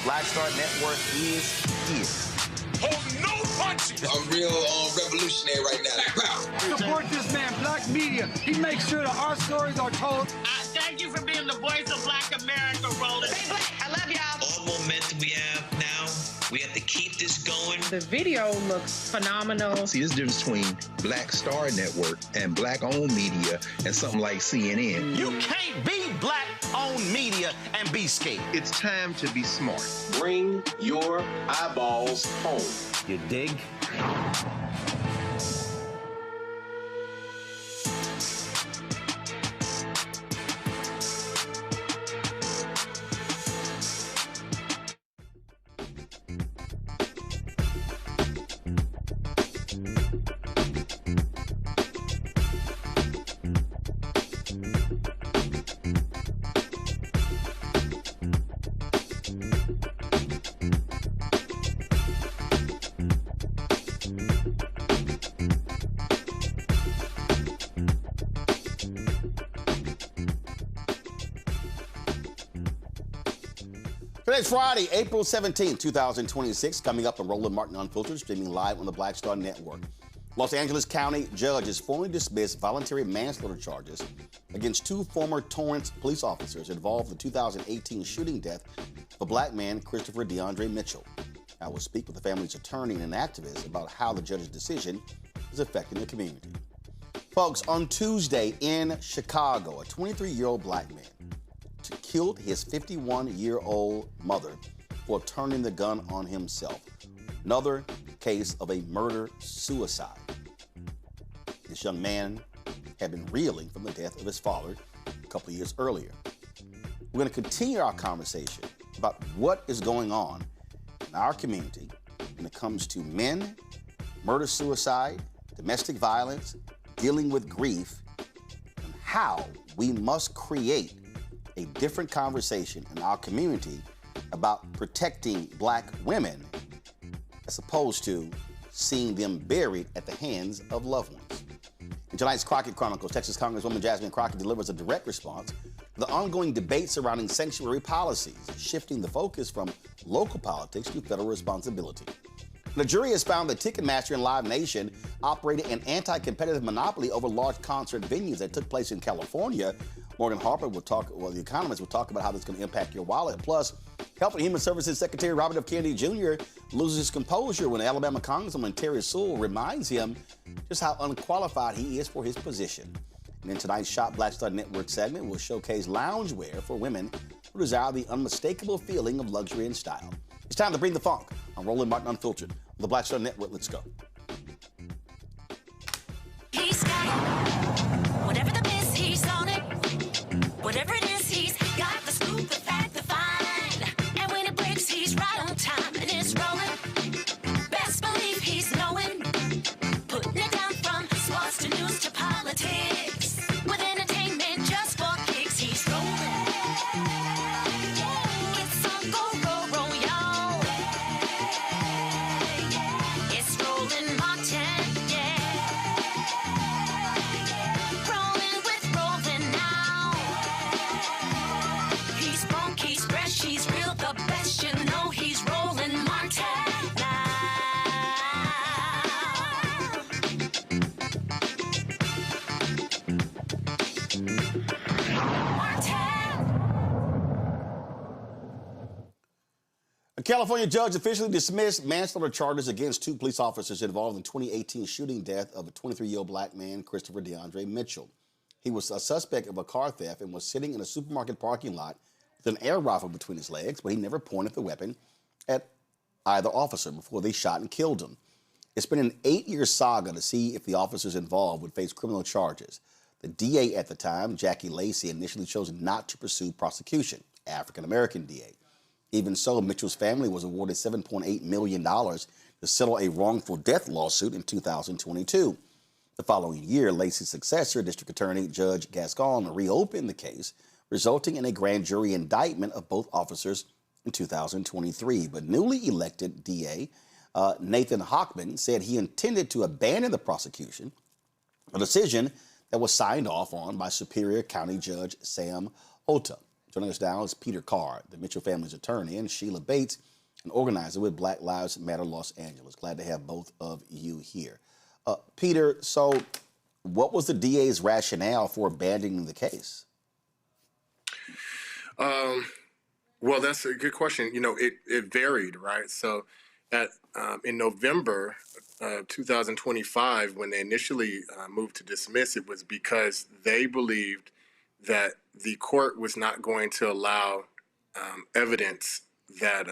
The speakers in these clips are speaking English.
Black Star Network is here. Hold no punches! I'm real revolutionary right now. Support this man, Black Media. He makes sure that our stories are told. Thank you for being the voice of Black America, Roland. Stay black. I love y'all. All momentum we have now, we have to keep this going. The video looks phenomenal. See, there's a difference between Black Star Network and Black-owned media and something like CNN. You can't be Black-owned media and be scared. It's time to be smart. Bring your eyeballs home. You dig? Today's Friday, April 17, 2026, coming up on Roland Martin Unfiltered, streaming live on the Black Star Network. Los Angeles County judge has formally dismissed voluntary manslaughter charges against two former Torrance police officers involved in the 2018 shooting death of a black man, Christopher DeAndre Mitchell. I will speak with the family's attorney and an activist about how the judge's decision is affecting the community. Folks, on Tuesday in Chicago, a 23-year-old black man killed his 51-year-old mother for turning the gun on himself. Another case of a murder-suicide. This young man had been reeling from the death of his father a couple of years earlier. We're going to continue our conversation about what is going on in our community when it comes to men, murder-suicide, domestic violence, dealing with grief, and how we must create a different conversation in our community about protecting black women as opposed to seeing them buried at the hands of loved ones. In tonight's Crockett Chronicles, Texas Congresswoman Jasmine Crockett delivers a direct response to the ongoing debate surrounding sanctuary policies, shifting the focus from local politics to federal responsibility. The jury has found that Ticketmaster and Live Nation operated an anti-competitive monopoly over large concert venues that took place in California. Morgan Harper the economist will talk about how this is going to impact your wallet. Plus, Health and Human Services Secretary Robert F. Kennedy Jr. loses his composure when Alabama Congresswoman Terry Sewell reminds him just how unqualified he is for his position. And in tonight's Shop Black Star Network segment, we'll showcase loungewear for women who desire the unmistakable feeling of luxury and style. It's time to bring the funk on Roland Martin Unfiltered on the Black Star Network. Let's go. He's got it. Whatever the miss, he's on it. Whatever it is, he's got the scoop, the fact, the find. And when it breaks, he's right on time and it's rolling. Best believe he's knowing. Putting it down from sports to news to politics. With entertainment just for kicks, he's rolling. It's on go, roll, y'all. It's Roland Martin, yeah. Rolling with Roland now. He's funk, he's fresh, he's real, the best, you know he's Roland Martin now. A California judge officially dismissed manslaughter charges against two police officers involved in the 2018 shooting death of a 23-year-old black man, Christopher DeAndre Mitchell. He was a suspect of a car theft and was sitting in a supermarket parking lot with an air rifle between his legs, but he never pointed the weapon at either officer before they shot and killed him. It's been an 8-year saga to see if the officers involved would face criminal charges. The DA at the time, Jackie Lacey, initially chose not to pursue prosecution, African-American DA. Even so, Mitchell's family was awarded $7.8 million to settle a wrongful death lawsuit in 2022. The following year, Lacey's successor, District Attorney Judge Gascon, reopened the case, resulting in a grand jury indictment of both officers in 2023. But newly elected DA Nathan Hochman said he intended to abandon the prosecution, a decision that was signed off on by Superior County Judge Sam Ota. Joining us now is Peter Carr, the Mitchell family's attorney, and Sheila Bates, an organizer with Black Lives Matter Los Angeles. Glad to have both of you here. Peter, so what was the DA's rationale for abandoning the case? Well, that's a good question. You know, it varied, right? So in November 2025, when they initially moved to dismiss, it was because they believed that the court was not going to allow evidence that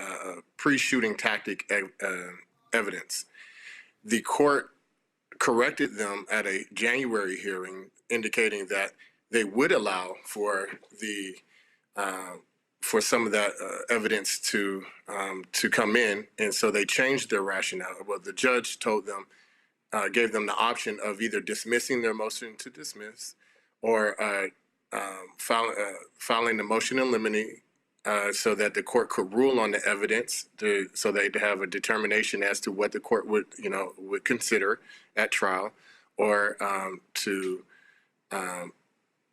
pre-shooting tactic evidence. The court corrected them at a January hearing, indicating that they would allow for the for some of that evidence to come in, and so they changed their rationale. Well, the judge told them, gave them the option of either dismissing their motion to dismiss, or filing the motion in limine, so that the court could rule on the evidence, so they'd have a determination as to what the court would consider at trial, or to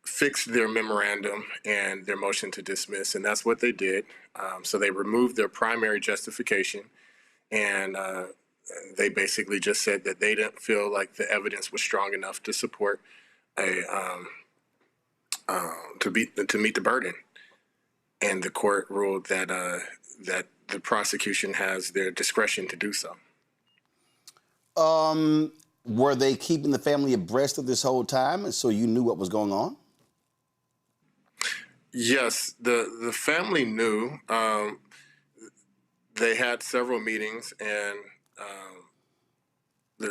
fix their memorandum and their motion to dismiss, and that's what they did. So they removed their primary justification, and they basically just said that they didn't feel like the evidence was strong enough to support to meet the burden. And the court ruled that that the prosecution has their discretion to do so. Were they keeping the family abreast of this whole time, and so you knew what was going on? Yes, the family knew. They had several meetings, and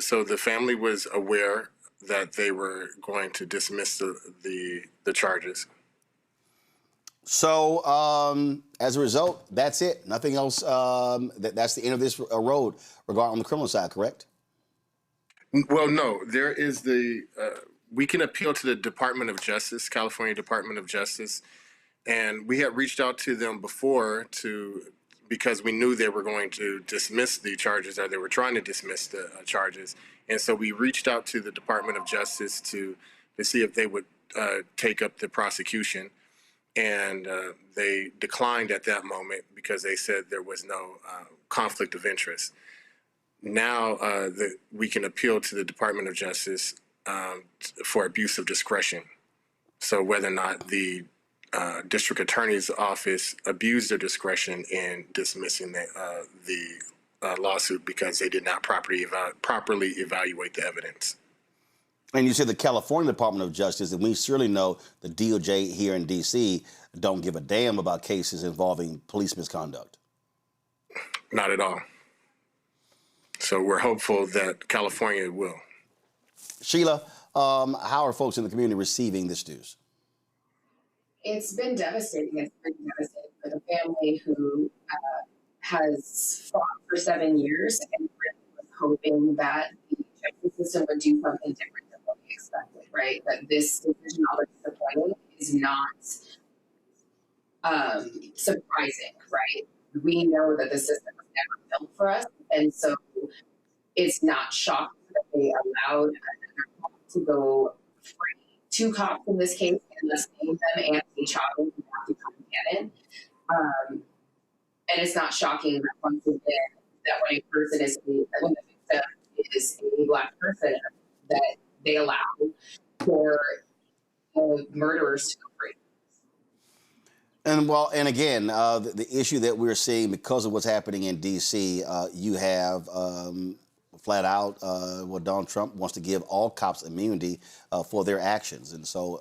so the family was aware that they were going to dismiss the charges. So as a result, that's it. Nothing else. That's the end of this road regarding on the criminal side, correct? Well, no. There is we can appeal to the Department of Justice, California Department of Justice, and we had reached out to them before because we knew they were going to dismiss the charges, or they were trying to dismiss the charges, and so we reached out to the Department of Justice to see if they would take up the prosecution. And they declined at that moment because they said there was no conflict of interest. Now we can appeal to the Department of Justice for abuse of discretion. So whether or not the district attorney's office abused their discretion in dismissing the lawsuit because they did not properly evaluate the evidence. And you said the California Department of Justice, and we surely know the DOJ here in D.C. don't give a damn about cases involving police misconduct. Not at all. So we're hopeful that California will. Sheila, how are folks in the community receiving this news? It's been devastating. It's been devastating for the family who has fought for 7 years and really was hoping that the justice system would do something different than what we expected, right? That this decision, although disappointing, is not surprising, right? We know that the system was never built for us, and so it's not shocking that they allowed another cop to go free. 2 cops in this case, unless name them, Anthony Chavez, who have to come get in. And it's not shocking that once again, that when a person is when the victim is a Black person, that they allow for murderers to go free. And again, the issue that we're seeing because of what's happening in D.C., you have flat out what Donald Trump wants to give all cops immunity for their actions. And so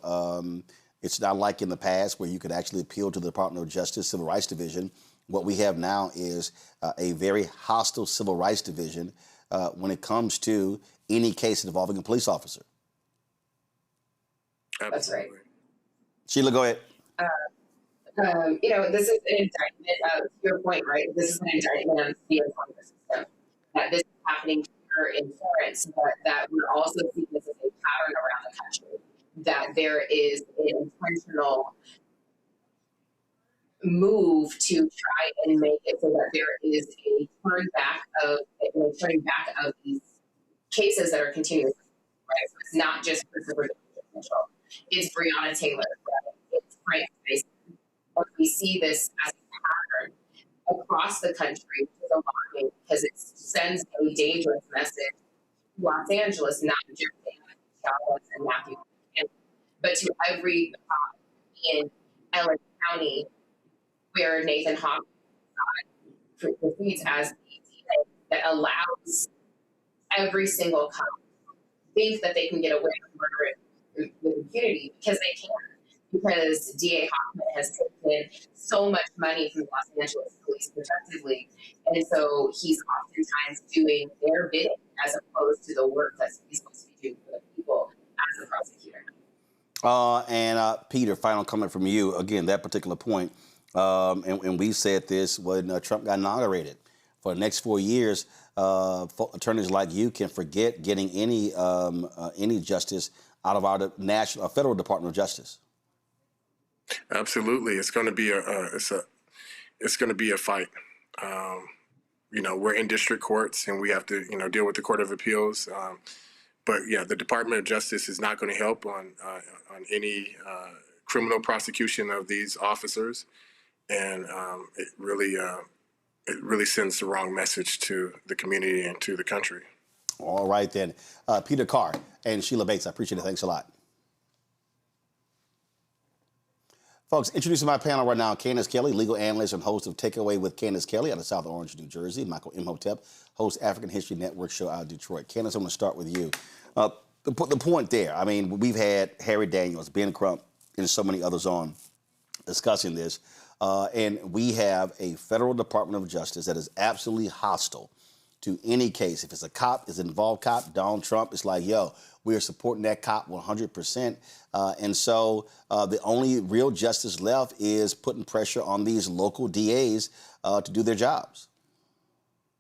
it's not like in the past where you could actually appeal to the Department of Justice Civil Rights Division. What we have now is a very hostile Civil Rights Division when it comes to any case involving a police officer. That's right. Sheila, go ahead. This is an indictment, to your point, right? This is an indictment on the enforcement system. That this is happening here in Torrance, but that we're also seeing this as a pattern around the country. That there is an intentional move to try and make it so that there is a turning back of these cases that are continuing, right? So it's not just Christopher Mitchell, it's Breonna Taylor, right? It's Frank Mason. see this as a pattern across the country, which is alarming because it sends a dangerous message to Los Angeles, not just to Dallas and Matthew, but to every in LA County where Nathan Hawkins proceeds as the DA that allows every single cop to think that they can get away with murder with impunity, because they can. Because DA Hoffman has taken so much money from the Los Angeles Police Protective, and so he's oftentimes doing their bidding as opposed to the work that he's supposed to be doing for the people as a prosecutor. Peter, final comment from you. Again, that particular point, and we said this when Trump got inaugurated. For the next 4 years, attorneys like you can forget getting any justice out of our federal Department of Justice. Absolutely, it's going to be a fight. We're in district courts, and we have to deal with the Court of Appeals. But yeah, the Department of Justice is not going to help on any criminal prosecution of these officers, and it really sends the wrong message to the community and to the country. All right then, Peter Carr and Sheila Bates, I appreciate it. Thanks a lot. Folks, introducing my panel right now, Candace Kelly, legal analyst and host of Takeaway with Candace Kelly out of South Orange, New Jersey. Michael Imhotep, host African History Network show out of Detroit. Candace, I'm going to start with you. The point there, I mean, we've had Harry Daniels, Ben Crump, and so many others on discussing this. And we have a federal Department of Justice that is absolutely hostile to any case. If it's a cop, it's an involved cop, Donald Trump, it's like, yo, we are supporting that cop 100%. And so the only real justice left is putting pressure on these local DAs to do their jobs.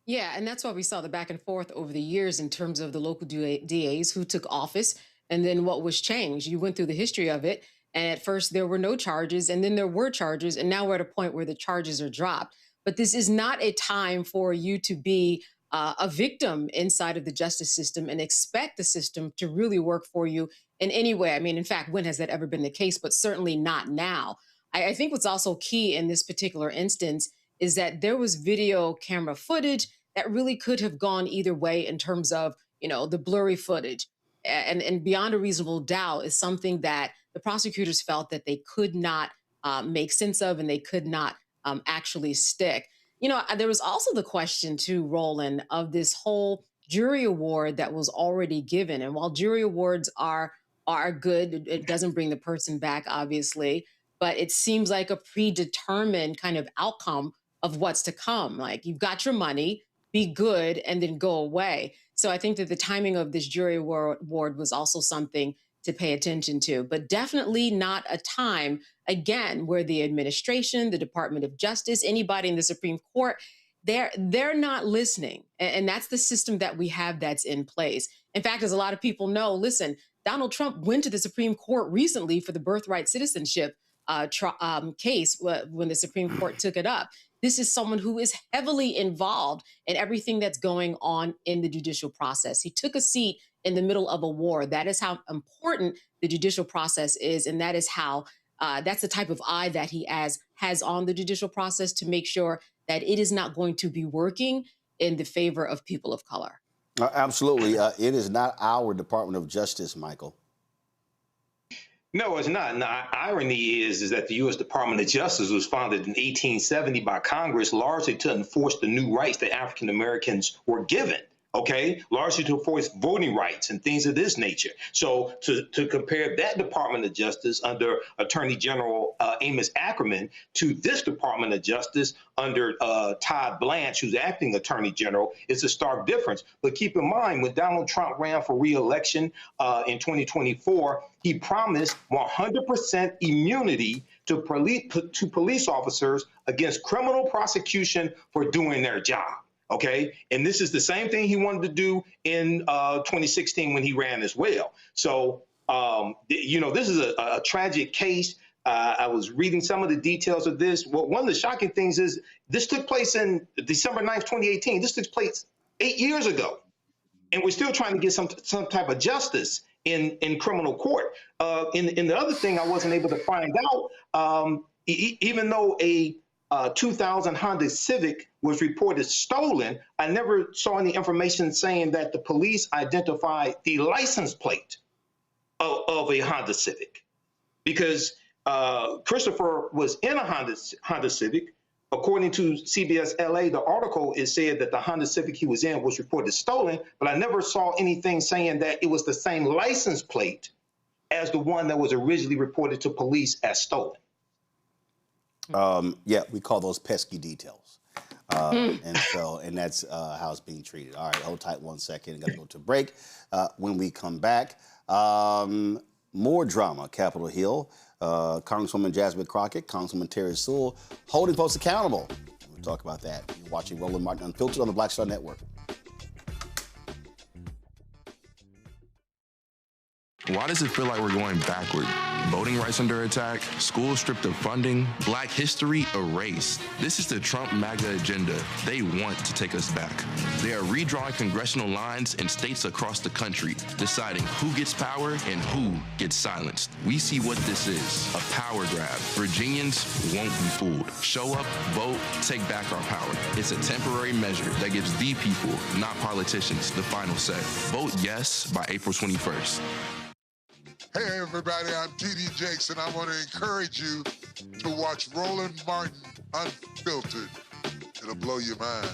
Yeah, and that's why we saw the back and forth over the years in terms of the local DAs who took office and then what was changed. You went through the history of it, and at first there were no charges, and then there were charges, and now we're at a point where the charges are dropped. But this is not a time for you to be a victim inside of the justice system and expect the system to really work for you in any way. I mean, in fact, when has that ever been the case? But certainly not now. I think what's also key in this particular instance is that there was video camera footage that really could have gone either way in terms of, the blurry footage. And beyond a reasonable doubt is something that the prosecutors felt that they could not make sense of and they could not actually stick. There was also the question, too, Roland, of this whole jury award that was already given. And while jury awards are good, it doesn't bring the person back, obviously, but it seems like a predetermined kind of outcome of what's to come. Like, you've got your money, be good, and then go away. So I think that the timing of this jury award was also something to pay attention to, but definitely not a time, again, where the administration, the Department of Justice, anybody in the Supreme Court, they're not listening. And that's the system that we have that's in place. In fact, as a lot of people know, listen, Donald Trump went to the Supreme Court recently for the birthright citizenship case when the Supreme Court took it up. This is someone who is heavily involved in everything that's going on in the judicial process. He took a seat in the middle of a war. That is how important the judicial process is. And that is how, that's the type of eye that he has on the judicial process to make sure that it is not going to be working in the favor of people of color. Absolutely. It is not our Department of Justice, Michael. No, it's not. And the irony is that the U.S. Department of Justice was founded in 1870 by Congress largely to enforce the new rights that African Americans were given. Okay, largely to enforce voting rights and things of this nature. So to compare that Department of Justice under Attorney General Amos Ackerman to this Department of Justice under Todd Blanche, who's acting Attorney General, is a stark difference. But keep in mind, when Donald Trump ran for re-election in 2024, he promised 100% immunity to police officers against criminal prosecution for doing their job. Okay, and this is the same thing he wanted to do in 2016 when he ran as well. So, this is a tragic case. I was reading some of the details of this. Well, one of the shocking things is this took place in December 9th, 2018. This took place 8 years ago, and we're still trying to get some type of justice in criminal court. In the other thing I wasn't able to find out even though a 2000 Honda Civic was reported stolen, I never saw any information saying that the police identified the license plate of a Honda Civic, because Christopher was in a Honda Civic. According to CBS LA, the article, it said that the Honda Civic he was in was reported stolen, but I never saw anything saying that it was the same license plate as the one that was originally reported to police as stolen. Yeah, we call those pesky details. And that's how it's being treated. All right, hold tight 1 second. Got to go to a break. When we come back, more drama, Capitol Hill. Congresswoman Jasmine Crockett, Congresswoman Terry Sewell, holding folks accountable. We'll talk about that. You're watching Roland Martin Unfiltered on the Black Star Network. Why does it feel like we're going backward? Voting rights under attack, schools stripped of funding, Black history erased. This is the Trump MAGA agenda. They want to take us back. They are redrawing congressional lines in states across the country, deciding who gets power and who gets silenced. We see what this is, a power grab. Virginians won't be fooled. Show up, vote, take back our power. It's a temporary measure that gives the people, not politicians, the final say. Vote yes by April 21st. Hey everybody, I'm TD Jakes, and I want to encourage you to watch Roland Martin Unfiltered. It'll blow your mind.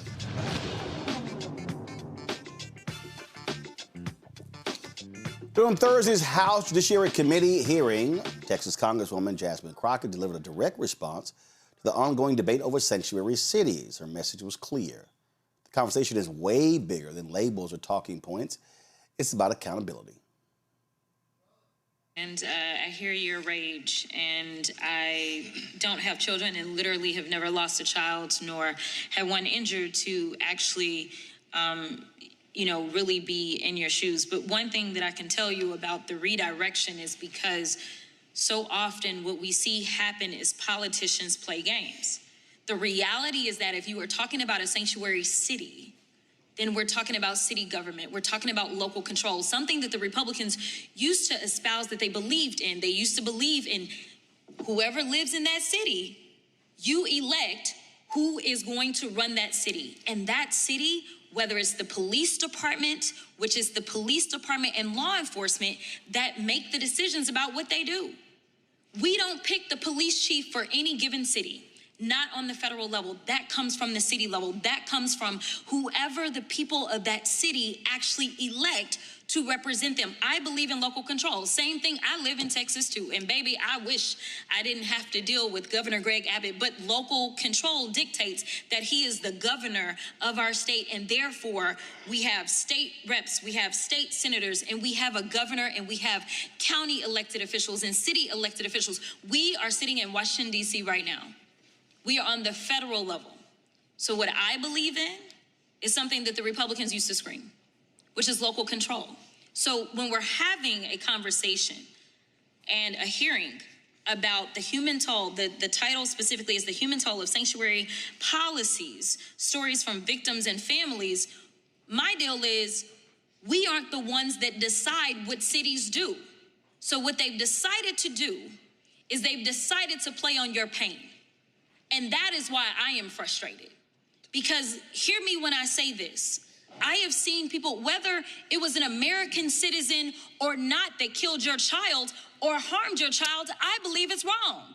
During Thursday's House Judiciary Committee hearing, Texas Congresswoman Jasmine Crockett delivered a direct response to the ongoing debate over sanctuary cities. Her message was clear. The conversation is way bigger than labels or talking points. It's about accountability. And I hear your rage, and I don't have children and literally have never lost a child nor had one injured to actually, really be in your shoes. But one thing that I can tell you about the redirection is because so often what we see happen is politicians play games. The reality is that if you are talking about a sanctuary city, then we're talking about city government. We're talking about local control, something that the Republicans used to espouse that they believed in. They used to believe in whoever lives in that city, you elect who is going to run that city. And that city, whether it's the police department, which is the police department and law enforcement that make the decisions about what they do. We don't pick the police chief for any given city. Not on the federal level. That comes from the city level. That comes from whoever the people of that city actually elect to represent them. I believe in local control. Same thing, I live in Texas too. And baby, I wish I didn't have to deal with Governor Greg Abbott, but local control dictates that he is the governor of our state. And therefore, we have state reps, we have state senators, and we have a governor, and we have county elected officials and city elected officials. We are sitting in Washington, D.C. right now. We are on the federal level. So what I believe in is something that the Republicans used to scream, which is local control. So when we're having a conversation and a hearing about the human toll, the title specifically is the human toll of sanctuary policies, stories from victims and families, my deal is we aren't the ones that decide what cities do. So what they've decided to do is they've decided to play on your pain. And that is why I am frustrated. Because hear me when I say this. I have seen people, whether it was an American citizen or not, that killed your child or harmed your child, I believe it's wrong.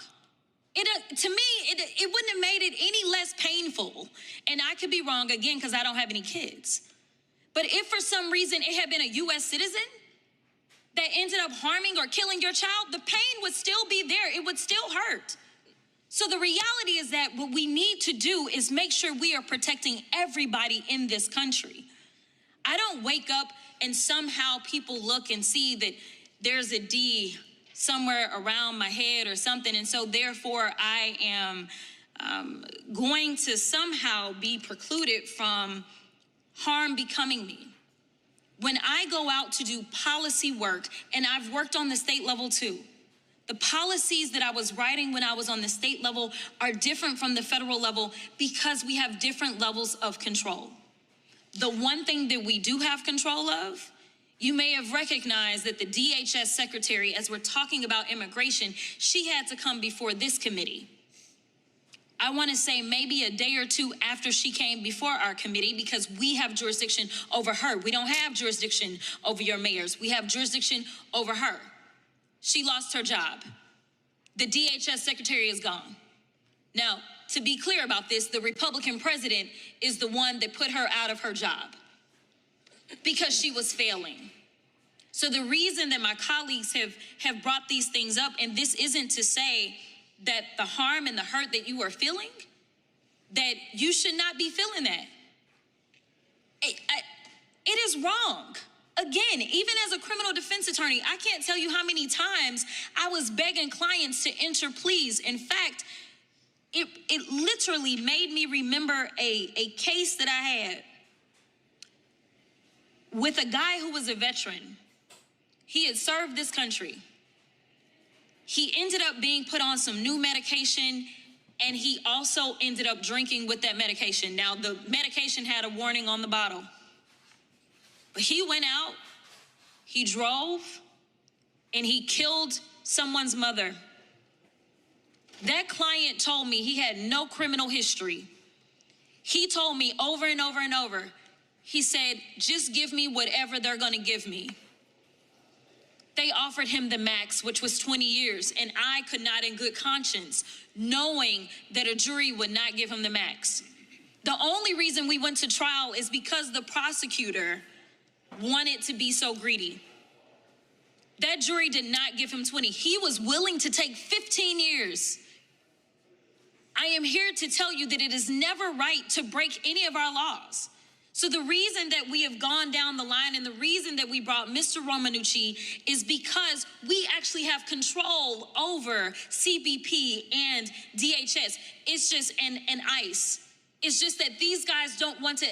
To me, it wouldn't have made it any less painful. And I could be wrong, again, because I don't have any kids. But if for some reason it had been a U.S. citizen that ended up harming or killing your child, the pain would still be there. It would still hurt. So the reality is that what we need to do is make sure we are protecting everybody in this country. I don't wake up and somehow people look and see that there's a D somewhere around my head or something, and so therefore I am going to somehow be precluded from harm becoming me. When I go out to do policy work, and I've worked on the state level too, the policies that I was writing when I was on the state level are different from the federal level because we have different levels of control. The one thing that we do have control of, you may have recognized that the DHS secretary, as we're talking about immigration, she had to come before this committee I want to say maybe a day or two after she came before our committee, because we have jurisdiction over her. We don't have jurisdiction over your mayors. We have jurisdiction over her. She lost her job. The DHS secretary is gone. Now, to be clear about this, the Republican president is the one that put her out of her job because she was failing. So the reason that my colleagues have brought these things up, and this isn't to say that the harm and the hurt that you are feeling, that you should not be feeling that. It is wrong. Again, even as a criminal defense attorney, I can't tell you how many times I was begging clients to enter pleas. In fact, it literally made me remember a case that I had with a guy who was a veteran. He had served this country. He ended up being put on some new medication, and he also ended up drinking with that medication. Now, the medication had a warning on the bottle. But he went out, he drove, and he killed someone's mother. That client told me he had no criminal history. He told me over and over and over, he said, just give me whatever they're gonna give me. They offered him the max, which was 20 years, and I could not in good conscience, knowing that a jury would not give him the max. The only reason we went to trial is because the prosecutor wanted to be so greedy. That jury did not give him 20. He was willing to take 15 years. I am here to tell you that it is never right to break any of our laws. So the reason that we have gone down the line and the reason that we brought Mr. Romanucci is because we actually have control over CBP and DHS. It's just, and ICE. It's just that these guys don't want to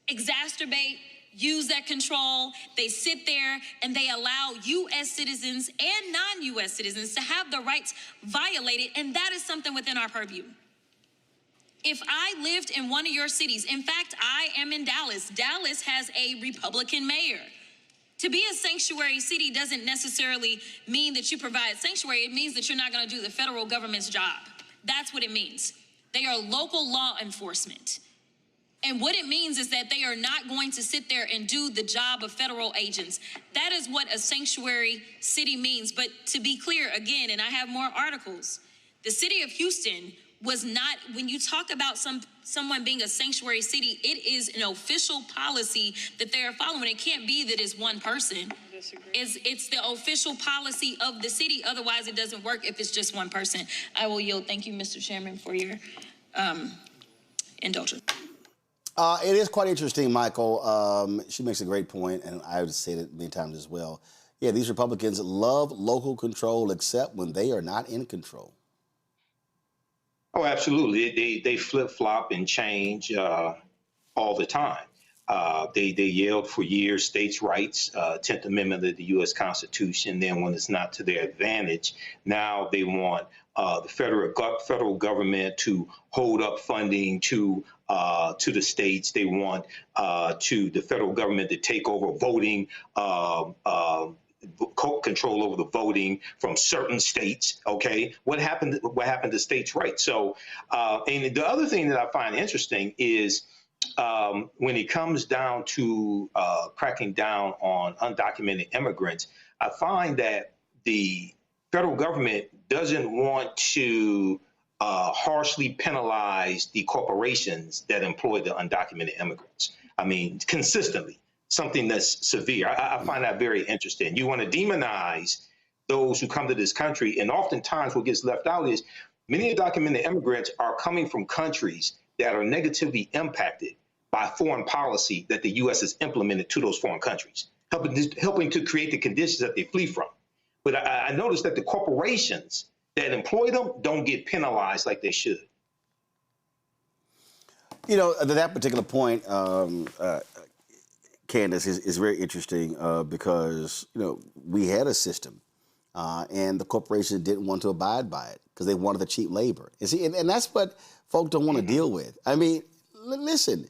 exacerbate, use that control. They sit there and they allow U.S. citizens and non-U.S. citizens to have the rights violated, and that is something within our purview. If I lived in one of your cities, in fact, I am in Dallas. Dallas has a Republican mayor. To be a sanctuary city doesn't necessarily mean that you provide sanctuary. It means that you're not going to do the federal government's job. That's what it means. They are local law enforcement. And what it means is that they are not going to sit there and do the job of federal agents. That is what a sanctuary city means. But to be clear, again, and I have more articles, the city of Houston was not, when you talk about someone being a sanctuary city, it is an official policy that they are following. It can't be that it's one person. It's the official policy of the city. Otherwise, it doesn't work if it's just one person. I will yield. Thank you, Mr. Chairman, for your indulgence. It is quite interesting, Michael. She makes a great point, and I would say that many times as well. Yeah, these Republicans love local control, except when they are not in control. Oh, absolutely. They flip-flop and change all the time. They yelled for years states' rights, 10th Amendment of the U.S. Constitution. Then when it's not to their advantage, now they want the federal government to hold up funding to the states. They want to the federal government to take over voting, control over the voting from certain states. Okay, what happened to states' rights? So, and the other thing that I find interesting is when it comes down to cracking down on undocumented immigrants, I find that the federal government doesn't want to harshly penalize the corporations that employ the undocumented immigrants. I mean, consistently. Something that's severe. I find that very interesting. You want to demonize those who come to this country, and oftentimes what gets left out is many undocumented immigrants are coming from countries that are negatively impacted by foreign policy that the U.S. has implemented to those foreign countries, helping to create the conditions that they flee from. But I noticed that the corporations that employ them don't get penalized like they should. You know, that particular point, Candace, is very interesting because, you know, we had a system and the corporation didn't want to abide by it because they wanted the cheap labor. You see, and that's what folks don't want to deal with. I mean, listen,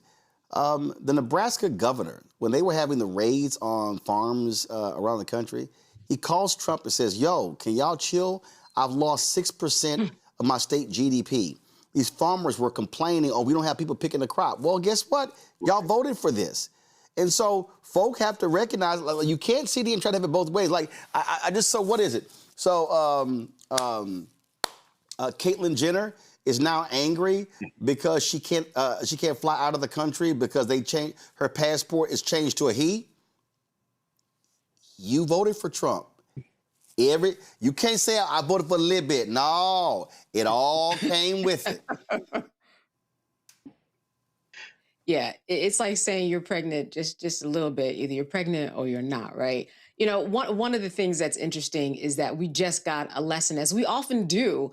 the Nebraska governor, when they were having the raids on farms around the country, he calls Trump and says, yo, can y'all chill? I've lost 6% of my state GDP. these farmers were complaining, oh, we don't have people picking the crop. Well, guess what? Y'all voted for this. And so folk have to recognize, like, you can't sit here and try to have it both ways. Like, so what is it? So Caitlyn Jenner is now angry because she can't fly out of the country because her passport is changed to a he. You voted for Trump. You can't say I voted for a little bit. No, it all came with it. Yeah, it's like saying you're pregnant just a little bit. Either you're pregnant or you're not, right? You know, one of the things that's interesting is that we just got a lesson, as we often do,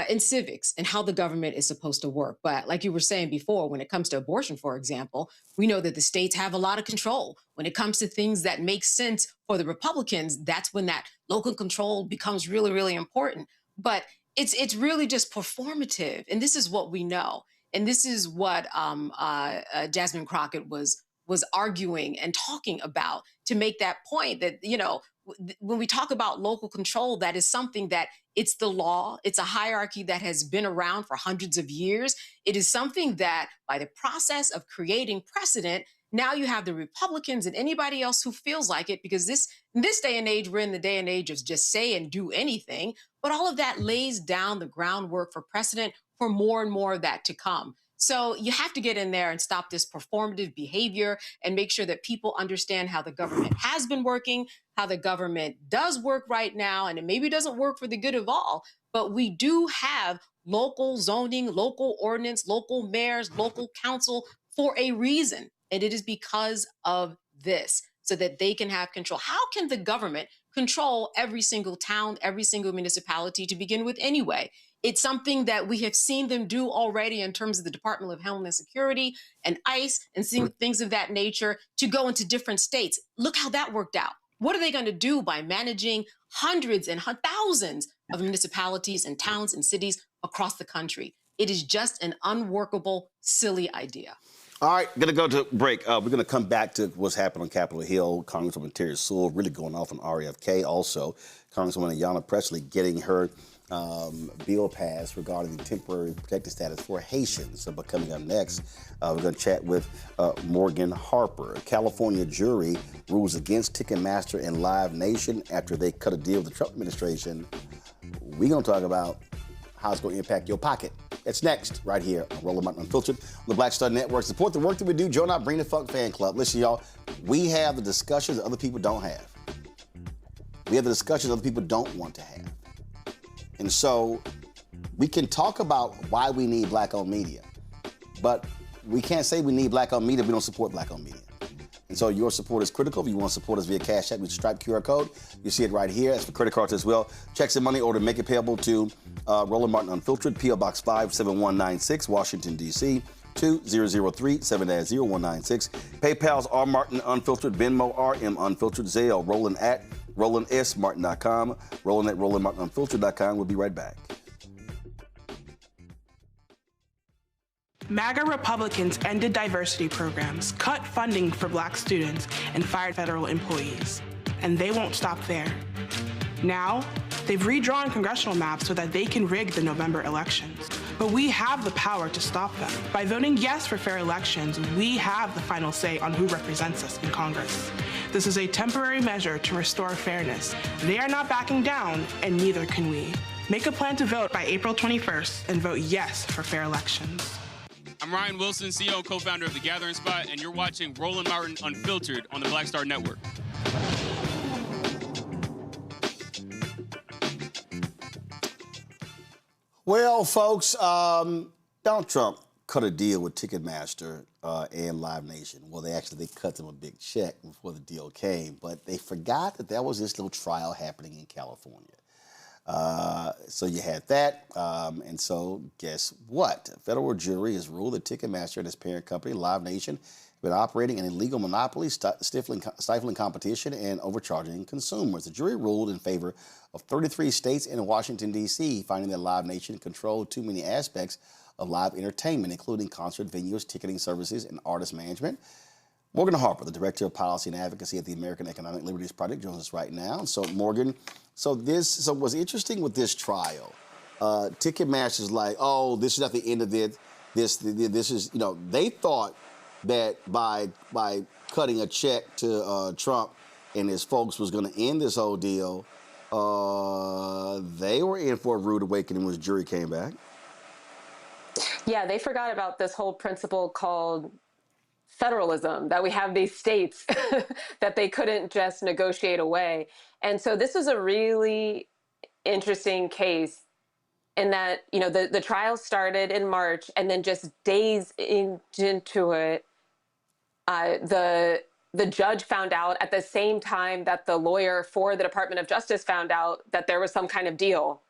in civics and how the government is supposed to work. But like you were saying before, when it comes to abortion, for example, we know that the states have a lot of control. When it comes to things that make sense for the Republicans, that's when that local control becomes really, really important. But it's really just performative. And this is what we know. And this is what Jasmine Crockett was arguing and talking about to make that point that, you know, when we talk about local control, that is something that it's the law. It's a hierarchy that has been around for hundreds of years. It is something that by the process of creating precedent, now you have the Republicans and anybody else who feels like it, because in this day and age, we're in the day and age of just say and do anything. But all of that lays down the groundwork for precedent for more and more of that to come. So you have to get in there and stop this performative behavior and make sure that people understand how the government has been working, how the government does work right now, and it maybe doesn't work for the good of all, but we do have local zoning, local ordinance, local mayors, local council for a reason. And it is because of this, so that they can have control. How can the government control every single town, every single municipality to begin with anyway? It's something that we have seen them do already in terms of the Department of Homeland Security and ICE and seeing things of that nature to go into different states. Look how that worked out. What are they going to do by managing hundreds and thousands of municipalities and towns and cities across the country? It is just an unworkable, silly idea. All right, going to go to break. We're going to come back to what's happened on Capitol Hill. Congresswoman Terry Sewell really going off on RFK. Also, Congresswoman Ayanna Pressley getting her bill passed regarding the temporary protected status for Haitians. But coming up next, we're going to chat with Morgan Harper. A California jury rules against Ticketmaster and Live Nation after they cut a deal with the Trump administration. We're going to talk about how it's going to impact your pocket. That's next, right here on Roland Martin Unfiltered on the Black Star Network. Support the work that we do. Join our Bring the Funk fan club. Listen, y'all, we have the discussions that other people don't have. We have the discussions other people don't want to have. And so we can talk about why we need black-owned media, but we can't say we need black-owned media if we don't support black-owned media. And so your support is critical. If you want to support us via Cash App, with Stripe QR code, you see it right here. That's for credit cards as well. Checks and money order, make it payable to Roland Martin Unfiltered, P.O. Box 57196, Washington, D.C., 2003 7-0196. PayPal's R Martin Unfiltered, Venmo RM Unfiltered, Zelle, Roland at RolandSMartin.com, Roland at RolandMartinUnfiltered.com. We'll be right back. MAGA Republicans ended diversity programs, cut funding for Black students, and fired federal employees. And they won't stop there. Now, they've redrawn congressional maps so that they can rig the November elections. But we have the power to stop them. By voting yes for fair elections, we have the final say on who represents us in Congress. This is a temporary measure to restore fairness. They are not backing down, and neither can we. Make a plan to vote by April 21st and vote yes for fair elections. I'm Ryan Wilson, CEO and co-founder of The Gathering Spot, and you're watching Roland Martin Unfiltered on the Black Star Network. Well, folks, Donald Trump cut a deal with Ticketmaster and Live Nation. Well, they cut them a big check before the deal came, but they forgot that there was this little trial happening in California. So you had that, and so guess what? A federal jury has ruled that Ticketmaster and its parent company, Live Nation, have been operating an illegal monopoly, stifling competition and overcharging consumers. The jury ruled in favor of 33 states and Washington, D.C., finding that Live Nation controlled too many aspects of live entertainment, including concert venues, ticketing services, and artist management. Morgan Harper, the Director of Policy and Advocacy at the American Economic Liberties Project, joins us right now. So, Morgan, so what's interesting with this trial Ticketmaster's like, oh, this is not the end of it. This is, they thought that by cutting a check to Trump and his folks was going to end this whole deal. They were in for a rude awakening when the jury came back. Yeah, they forgot about this whole principle called federalism, that we have these states that they couldn't just negotiate away. And so this was a really interesting case in that, the trial started in March, and then just days into it, the judge found out at the same time that the lawyer for the Department of Justice found out that there was some kind of deal.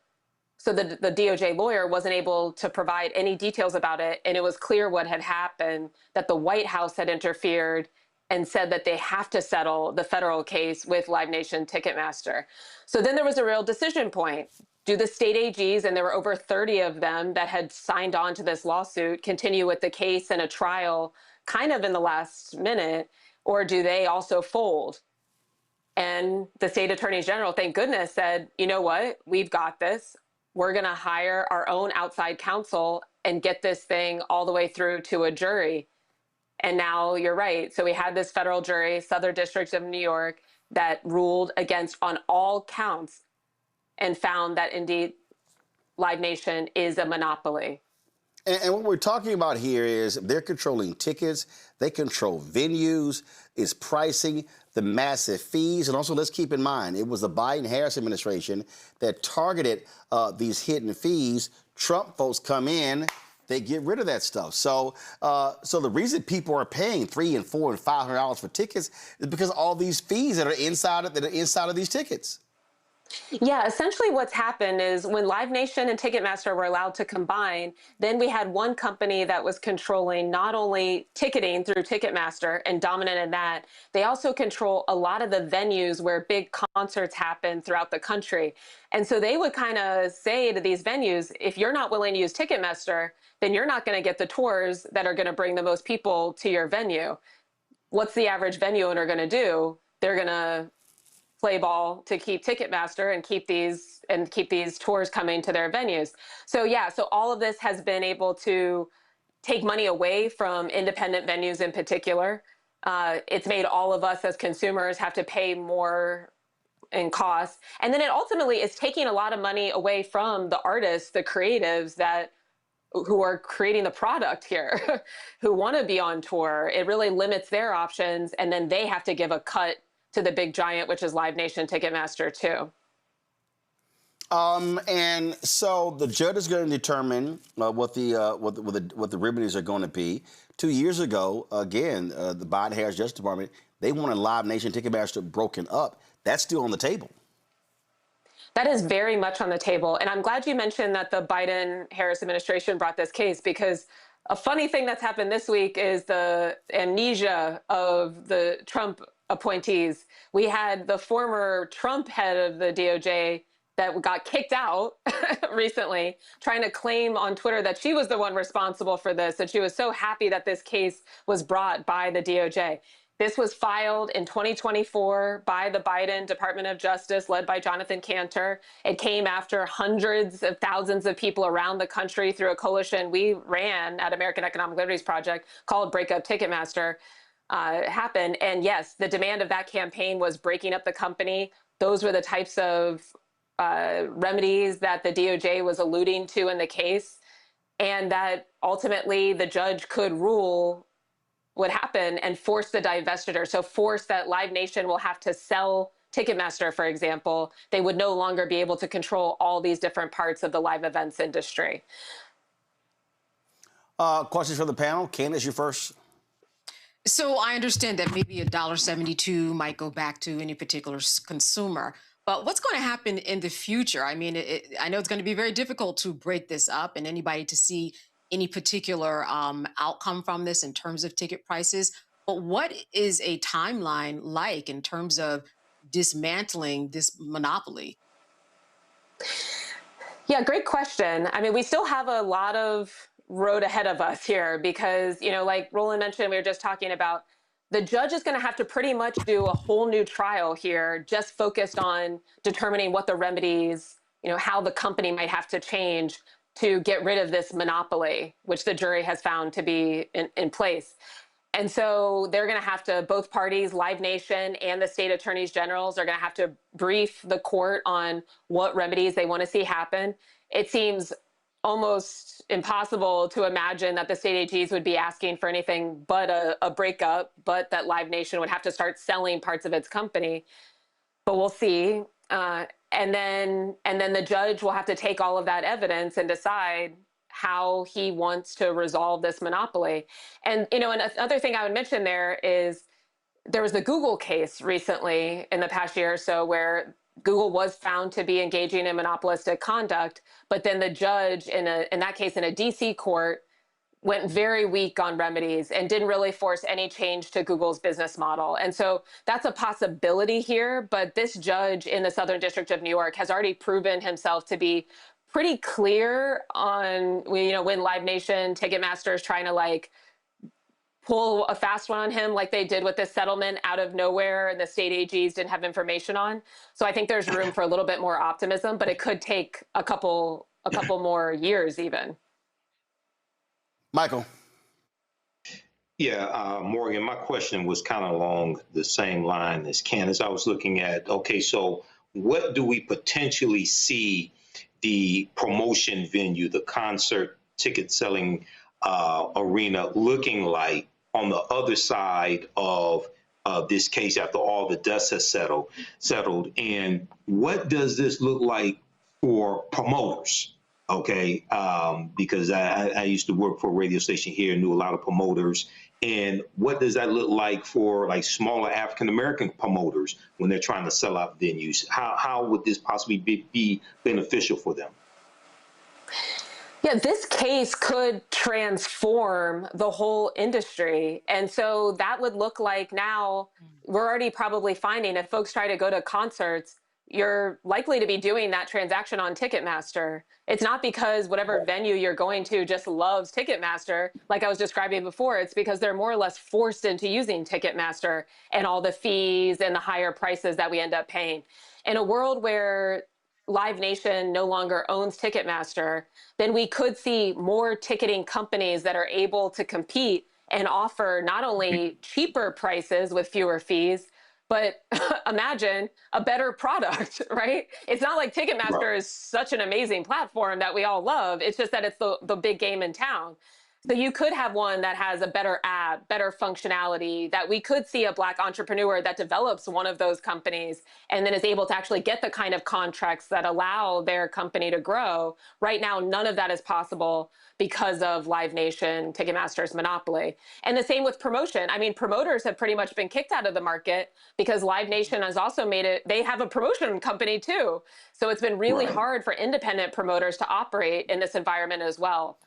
So the DOJ lawyer wasn't able to provide any details about it, and it was clear what had happened, that the White House had interfered and said that they have to settle the federal case with Live Nation Ticketmaster. So then there was a real decision point. Do the state AGs, and there were over 30 of them that had signed on to this lawsuit, continue with the case and a trial kind of in the last minute, or do they also fold? And the state attorneys general, thank goodness, said, you know what, we've got this. We're going to hire our own outside counsel and get this thing all the way through to a jury. And now you're right. So we had this federal jury, Southern District of New York, that ruled against on all counts and found that indeed Live Nation is a monopoly. And what we're talking about here is they're controlling tickets, they control venues, it's pricing, the massive fees, and also let's keep in mind, it was the Biden-Harris administration that targeted these hidden fees. Trump folks come in, they get rid of that stuff. So the reason people are paying $300 and $400 and $500 for tickets is because of all these fees that are inside of these tickets. Yeah, essentially what's happened is when Live Nation and Ticketmaster were allowed to combine, then we had one company that was controlling not only ticketing through Ticketmaster and dominant in that, they also control a lot of the venues where big concerts happen throughout the country. And so they would kind of say to these venues, if you're not willing to use Ticketmaster, then you're not going to get the tours that are going to bring the most people to your venue. What's the average venue owner going to do? They're going to play ball to keep Ticketmaster and keep these tours coming to their venues. So yeah, so all of this has been able to take money away from independent venues in particular. It's made all of us as consumers have to pay more in costs. And then it ultimately is taking a lot of money away from the artists, the creatives who are creating the product here, who want to be on tour. It really limits their options, and then they have to give a cut to the big giant, which is Live Nation Ticketmaster too. And so the judge is going to determine what the remedies are going to be. 2 years ago, again, the Biden-Harris Justice Department, they wanted Live Nation Ticketmaster broken up. That's still on the table. That is very much on the table. And I'm glad you mentioned that the Biden-Harris administration brought this case, because a funny thing that's happened this week is the amnesia of the Trump appointees. We had the former Trump head of the DOJ that got kicked out recently, trying to claim on Twitter that she was the one responsible for this, that she was so happy that this case was brought by the DOJ. This was filed in 2024 by the Biden Department of Justice, led by Jonathan Cantor. It came after hundreds of thousands of people around the country through a coalition we ran at American Economic Liberties Project called Break Up Ticketmaster happened. And yes, the demand of that campaign was breaking up the company. Those were the types of remedies that the DOJ was alluding to in the case, and that ultimately the judge could rule would happen and force the divestiture. So force that Live Nation will have to sell Ticketmaster, for example. They would no longer be able to control all these different parts of the live events industry. Questions from the panel. Candace, you first. So I understand that maybe $1.72 might go back to any particular consumer. But what's going to happen in the future? I mean, I know it's going to be very difficult to break this up and anybody to see any particular outcome from this in terms of ticket prices. But what is a timeline like in terms of dismantling this monopoly? Yeah, great question. I mean, we still have a lot of road ahead of us here because, like Roland mentioned, we were just talking about, the judge is going to have to pretty much do a whole new trial here, just focused on determining what the remedies, how the company might have to change to get rid of this monopoly, which the jury has found to be in place. And so they're going to have to, both parties, Live Nation and the state attorneys generals, are going to have to brief the court on what remedies they want to see happen. It seems almost impossible to imagine that the state AGs would be asking for anything but a breakup, but that Live Nation would have to start selling parts of its company. But we'll see. And then the judge will have to take all of that evidence and decide how he wants to resolve this monopoly. And, another thing I would mention there is there was the Google case recently in the past year or so where Google was found to be engaging in monopolistic conduct, but then the judge in that case in a DC court went very weak on remedies and didn't really force any change to Google's business model. And so that's a possibility here, but this judge in the Southern District of New York has already proven himself to be pretty clear on, when Live Nation, Ticketmaster is trying to pull a fast one on him like they did with this settlement out of nowhere and the state AGs didn't have information on. So I think there's room for a little bit more optimism, but it could take a couple more years even. Michael. Yeah, Morgan, my question was kind of along the same line as Candace. I was looking at, okay, so what do we potentially see the promotion venue, the concert ticket selling arena looking like on the other side of this case after all the dust has settled? And what does this look like for promoters? Okay, because I used to work for a radio station here and knew a lot of promoters. And what does that look like for smaller African-American promoters when they're trying to sell out venues? How would this possibly be beneficial for them? Yeah, this case could transform the whole industry. And so that would look like now we're already probably finding if folks try to go to concerts, you're likely to be doing that transaction on Ticketmaster. It's not because whatever venue you're going to just loves Ticketmaster, like I was describing before. It's because they're more or less forced into using Ticketmaster and all the fees and the higher prices that we end up paying. In a world where Live Nation no longer owns Ticketmaster, then we could see more ticketing companies that are able to compete and offer not only cheaper prices with fewer fees, but imagine a better product, right? It's not like Ticketmaster is such an amazing platform that we all love. It's just that it's the big game in town. So you could have one that has a better app, better functionality, that we could see a Black entrepreneur that develops one of those companies and then is able to actually get the kind of contracts that allow their company to grow. Right now, none of that is possible because of Live Nation, Ticketmaster's monopoly. And the same with promotion. I mean, promoters have pretty much been kicked out of the market because Live Nation has also made it, they have a promotion company too. So it's been really hard for independent promoters to operate in this environment as well.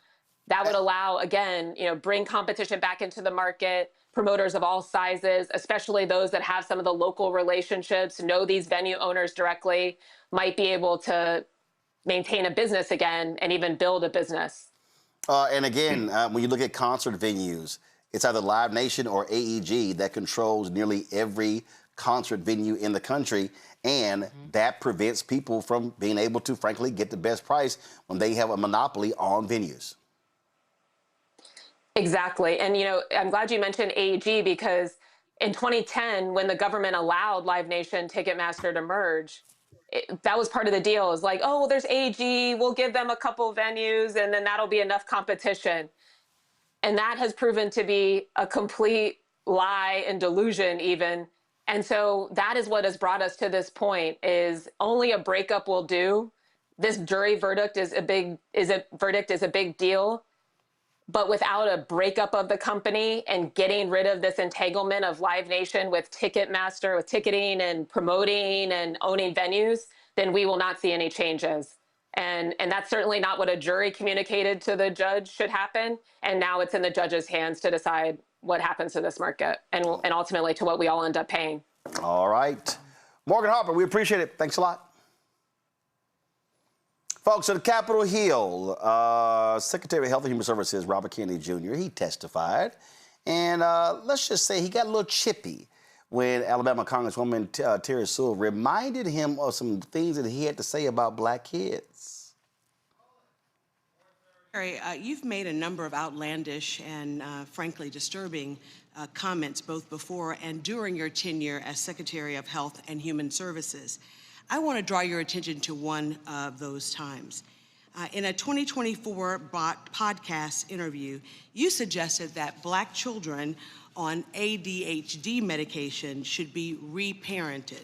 That would allow, again, bring competition back into the market. Promoters of all sizes, especially those that have some of the local relationships, know these venue owners directly, might be able to maintain a business again and even build a business. And again, when you look at concert venues, it's either Live Nation or AEG that controls nearly every concert venue in the country. And that prevents people from being able to, frankly, get the best price when they have a monopoly on venues. Exactly. And, I'm glad you mentioned AEG because in 2010, when the government allowed Live Nation, Ticketmaster to merge, that was part of the deal. Is like, oh, well, there's AEG, we'll give them a couple venues and then that'll be enough competition. And that has proven to be a complete lie and delusion even. And so that is what has brought us to this point is only a breakup will do. This jury verdict is a big deal. But without a breakup of the company and getting rid of this entanglement of Live Nation with Ticketmaster, with ticketing and promoting and owning venues, then we will not see any changes. And that's certainly not what a jury communicated to the judge should happen. And now it's in the judge's hands to decide what happens to this market and ultimately to what we all end up paying. All right. Morgan Harper, we appreciate it. Thanks a lot. Folks, at Capitol Hill, Secretary of Health and Human Services Robert Kennedy Jr., he testified. And let's just say he got a little chippy when Alabama Congresswoman Terry Sewell reminded him of some things that he had to say about black kids. Terry, you've made a number of outlandish and frankly disturbing comments both before and during your tenure as Secretary of Health and Human Services. I want to draw your attention to one of those times. In a 2024 podcast interview, you suggested that black children on ADHD medication should be reparented.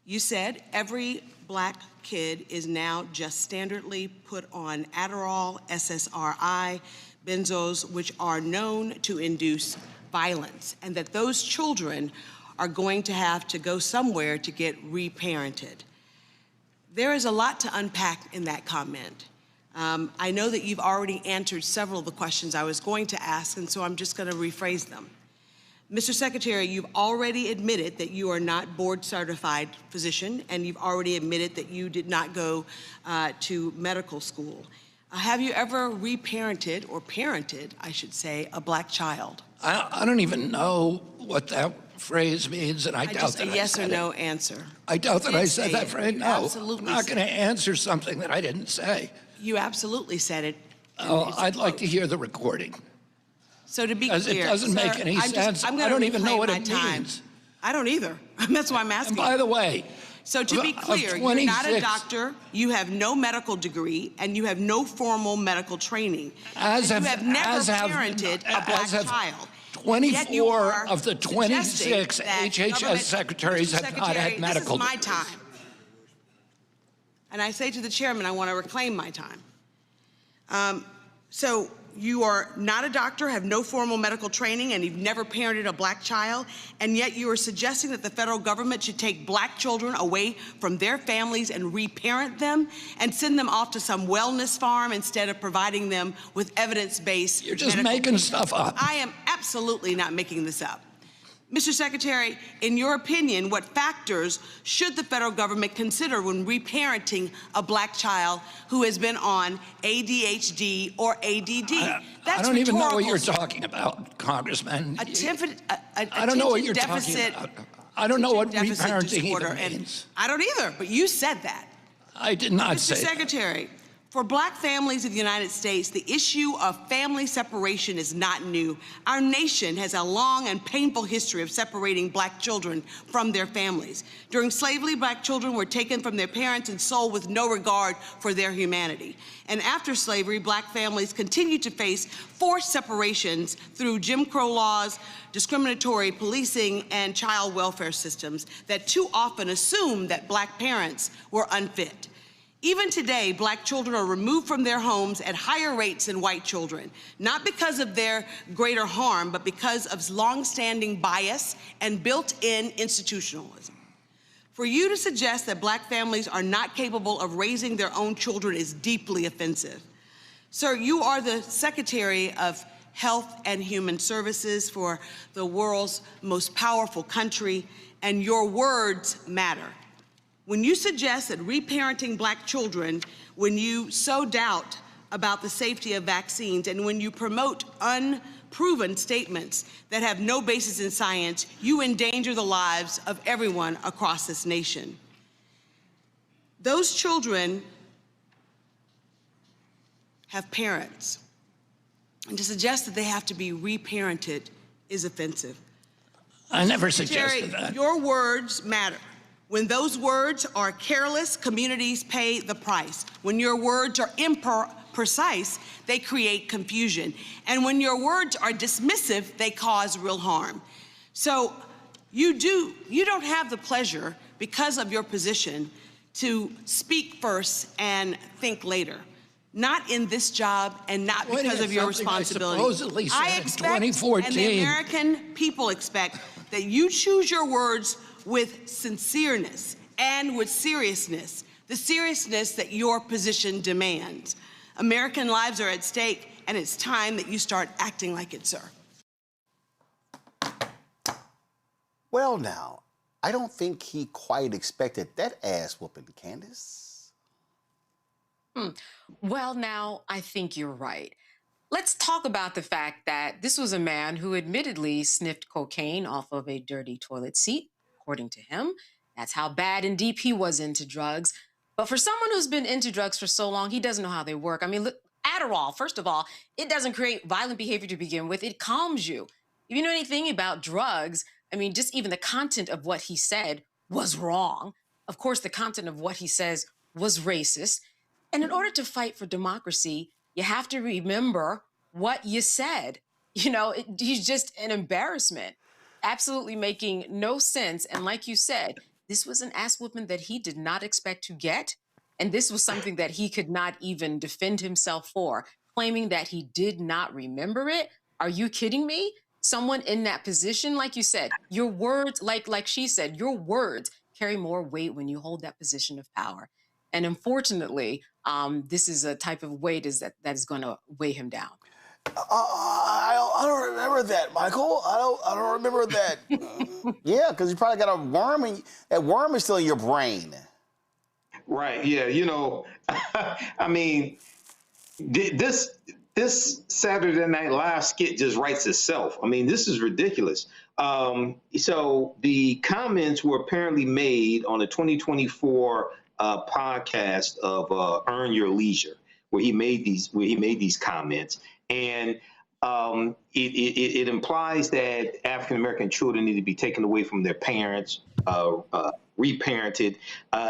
You said every black kid is now just standardly put on Adderall, SSRI, benzos, which are known to induce violence, and that those children are going to have to go somewhere to get reparented. There is a lot to unpack in that comment. I know that you've already answered several of the questions I was going to ask, and so I'm just going to rephrase them. Mr. Secretary, you've already admitted that you are not board-certified physician, and you've already admitted that you did not go to medical school. Have you ever reparented, or parented, I should say, a black child? I don't even know what that phrase means, and I doubt that I said it. A yes or no answer. I doubt that I said that phrase. No, absolutely I'm not going to answer something that I didn't say. You absolutely said it. Oh, I'd like to hear the recording. So to be clear, it doesn't make any sense. I don't even know what it means. I don't either. That's why I'm asking. And by the way, so to be clear, you're not a doctor, you have no medical degree, and you have no formal medical training. You have never parented a black child. 24 of the 26 HHS secretaries have not had medical degrees. This is my time. And I say to the chairman, I want to reclaim my time. So you are not a doctor, have no formal medical training, and you've never parented a black child, and yet you are suggesting that the federal government should take black children away from their families and reparent them and send them off to some wellness farm instead of providing them with evidence-based You're just making stuff up. I am absolutely not making this up. Mr. Secretary, in your opinion, what factors should the federal government consider when reparenting a black child who has been on ADHD or ADD? I don't even know what you're talking about, Congressman. I don't know what you're talking about. I don't know what reparenting even means. I don't either, but you said that. I did not say that. Mr. Secretary, for black families in the United States, the issue of family separation is not new. Our nation has a long and painful history of separating black children from their families. During slavery, black children were taken from their parents and sold with no regard for their humanity. And after slavery, black families continued to face forced separations through Jim Crow laws, discriminatory policing, and child welfare systems that too often assumed that black parents were unfit. Even today, black children are removed from their homes at higher rates than white children, not because of their greater harm, but because of long-standing bias and built-in institutionalism. For you to suggest that black families are not capable of raising their own children is deeply offensive. Sir, you are the Secretary of Health and Human Services for the world's most powerful country, and your words matter. When you suggest that reparenting black children, when you sow doubt about the safety of vaccines, and when you promote unproven statements that have no basis in science, you endanger the lives of everyone across this nation. Those children have parents, and to suggest that they have to be reparented is offensive. I never suggested that. Your words matter. When those words are careless, communities pay the price. When your words are imprecise, they create confusion. And when your words are dismissive, they cause real harm. So you don't have the pleasure, because of your position, to speak first and think later. Not in this job and not because of your responsibility. I expect, 2014. And the American people expect, that you choose your words with sincereness and with seriousness, the seriousness that your position demands. American lives are at stake, and it's time that you start acting like it, sir. Well, now, I don't think he quite expected that ass whooping, Candace. Well, now, I think you're right. let's talk about the fact that this was a man who admittedly sniffed cocaine off of a dirty toilet seat, according to him. That's how bad and deep he was into drugs. But for someone who's been into drugs for so long, he doesn't know how they work. I mean, look, Adderall, first of all, it doesn't create violent behavior to begin with. It calms you. If you know anything about drugs, I mean, just even the content of what he said was wrong. Of course, the content of what he says was racist. And in order to fight for democracy, you have to remember what you said. You know, he's just an embarrassment, absolutely making no sense. And like you said, this was an ass whooping that he did not expect to get. And this was something that he could not even defend himself for, claiming that he did not remember it. Are you kidding me? Someone in that position, like you said, your words, like she said, your words carry more weight when you hold that position of power. And unfortunately, this is a type of weight that is going to weigh him down. I don't remember that, Michael. I don't remember that. Yeah, because you probably got a worm, and that worm is still in your brain. Right. Yeah. You know, I mean, this Saturday Night Live skit just writes itself. I mean, this is ridiculous. So the comments were apparently made on the 2024 podcast of Earn Your Leisure, where he made these comments, and it implies that African American children need to be taken away from their parents, reparented.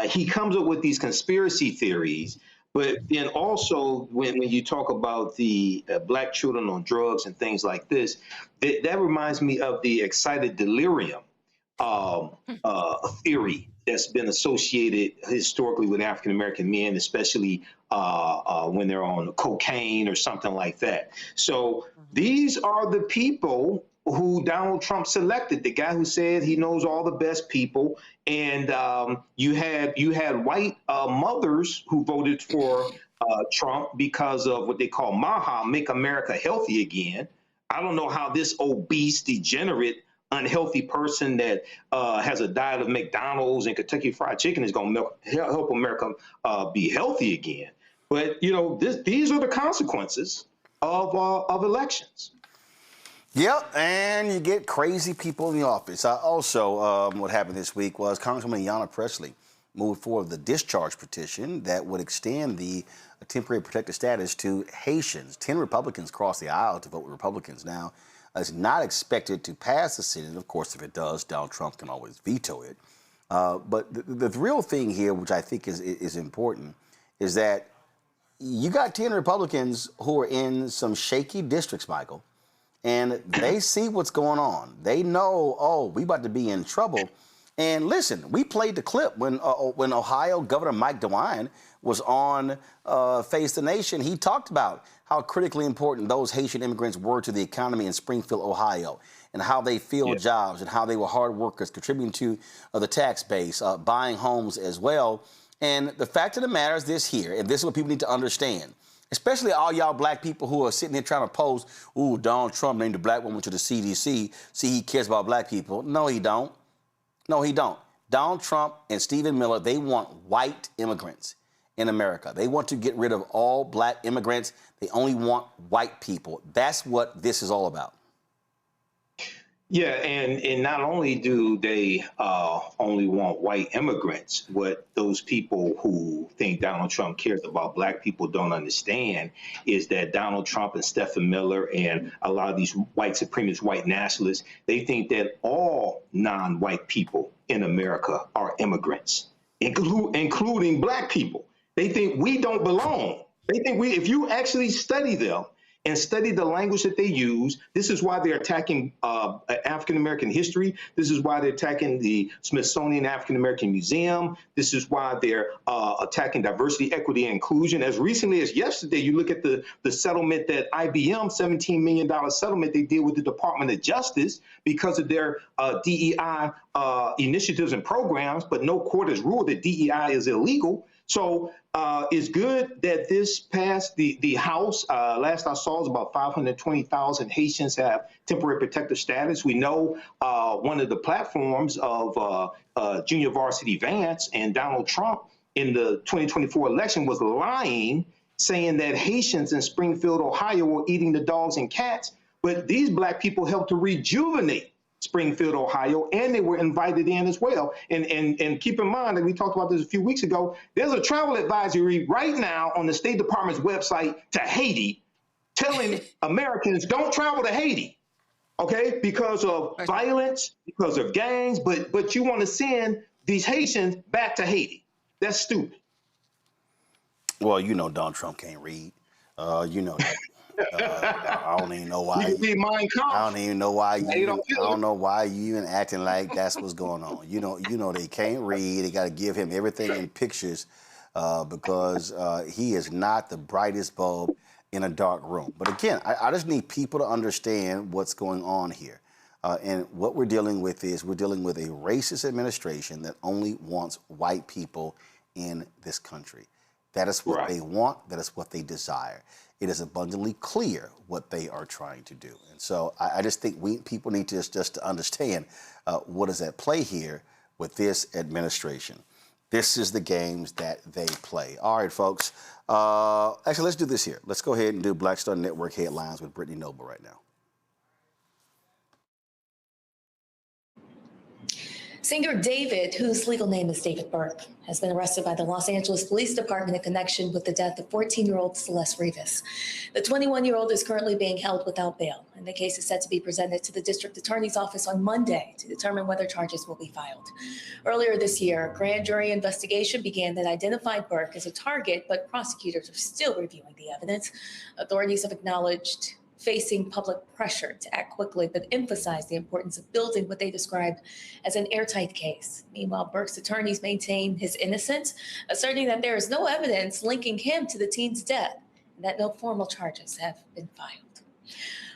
He comes up with these conspiracy theories. But then also, when you talk about the black children on drugs and things like this, that reminds me of the excited delirium theory that's been associated historically with African American men, especially when they're on cocaine or something like that. So these are the people who Donald Trump selected, the guy who said he knows all the best people. And you had white mothers who voted for Trump because of what they call MAHA, Make America Healthy Again. I don't know how this obese, degenerate, unhealthy person that has a diet of McDonald's and Kentucky Fried Chicken is going to help America be healthy again. But, you know, these are the consequences of elections. Yep, and you get crazy people in the office. Also, what happened this week was Congresswoman Ayanna Pressley moved forward the discharge petition that would extend the temporary protected status to Haitians. 10 Republicans crossed the aisle to vote with Republicans. Now, it's not expected to pass the Senate. Of course, if it does, Donald Trump can always veto it. But the real thing here, which I think is important, is that you got 10 Republicans who are in some shaky districts, Michael, and they see what's going on. They know, oh, we about to be in trouble. And listen, we played the clip when Ohio Governor Mike DeWine was on Face the Nation. He talked about how critically important those Haitian immigrants were to the economy in Springfield, Ohio, and how they filled jobs and how they were hard workers, contributing to the tax base, buying homes as well. And the fact of the matter is this here, and this is what people need to understand, especially all y'all black people who are sitting here trying to post, ooh, Donald Trump named a black woman to the CDC. See, he cares about black people. No, he don't. No, he don't. Donald Trump and Stephen Miller, they want white immigrants in America. They want to get rid of all black immigrants. They only want white people. That's what this is all about. Yeah, and not only do they only want white immigrants, what those people who think Donald Trump cares about black people don't understand is that Donald Trump and Stephen Miller and a lot of these white supremacist, white nationalists, they think that all non-white people in America are immigrants, including black people. They think we don't belong. They think if you actually study them, and study the language that they use. This is why they're attacking African-American history. This is why they're attacking the Smithsonian African-American Museum. This is why they're attacking diversity, equity, and inclusion. As recently as yesterday, you look at the settlement that IBM, $17 million settlement they did with the Department of Justice because of their DEI initiatives and programs, but no court has ruled that DEI is illegal. So it's good that this passed the House. Last I saw is about 520,000 Haitians have temporary protective status. We know one of the platforms of Junior Varsity Vance and Donald Trump in the 2024 election was lying saying that Haitians in Springfield, Ohio were eating the dogs and cats, but these black people helped to rejuvenate Springfield, Ohio, and they were invited in as well. And keep in mind that we talked about this a few weeks ago, there's a travel advisory right now on the State Department's website to Haiti telling Americans don't travel to Haiti, okay, because of violence, because of gangs, but you want to send these Haitians back to Haiti. That's stupid. Well, you know Donald Trump can't read. You know that. I don't even know why. I don't even know why you. I don't know why you even acting like that's what's going on. You know they can't read. They got to give him everything in pictures because he is not the brightest bulb in a dark room. But again, I just need people to understand what's going on here. And what we're dealing with is we're dealing with a racist administration that only wants white people in this country. That is what they want. That is what they desire. It is abundantly clear what they are trying to do. And so I just think people need to just to understand what is at play here with this administration. This is the games that they play. All right, folks. Actually, let's do this here. Let's go ahead and do Black Star Network headlines with Brittany Noble right now. Singer David, whose legal name is David Burke, has been arrested by the Los Angeles Police Department in connection with the death of 14-year-old Celeste Rivas. The 21-year-old is currently being held without bail, and the case is set to be presented to the district attorney's office on Monday to determine whether charges will be filed. Earlier this year, a grand jury investigation began that identified Burke as a target, but prosecutors are still reviewing the evidence. Authorities have acknowledged facing public pressure to act quickly, but emphasized the importance of building what they described as an airtight case. Meanwhile, Burke's attorneys maintain his innocence, asserting that there is no evidence linking him to the teen's death and that no formal charges have been filed.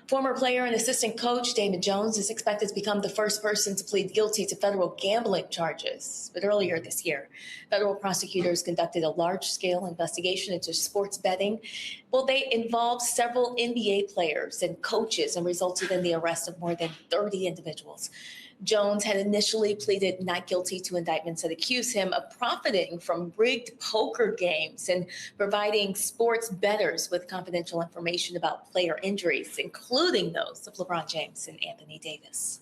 Former player and assistant coach Damon Jones is expected to become the first person to plead guilty to federal gambling charges. But earlier this year, federal prosecutors conducted a large-scale investigation into sports betting. Well, they involved several NBA players and coaches and resulted in the arrest of more than 30 individuals. Jones had initially pleaded not guilty to indictments that accuse him of profiting from rigged poker games and providing sports bettors with confidential information about player injuries, including those of LeBron James and Anthony Davis.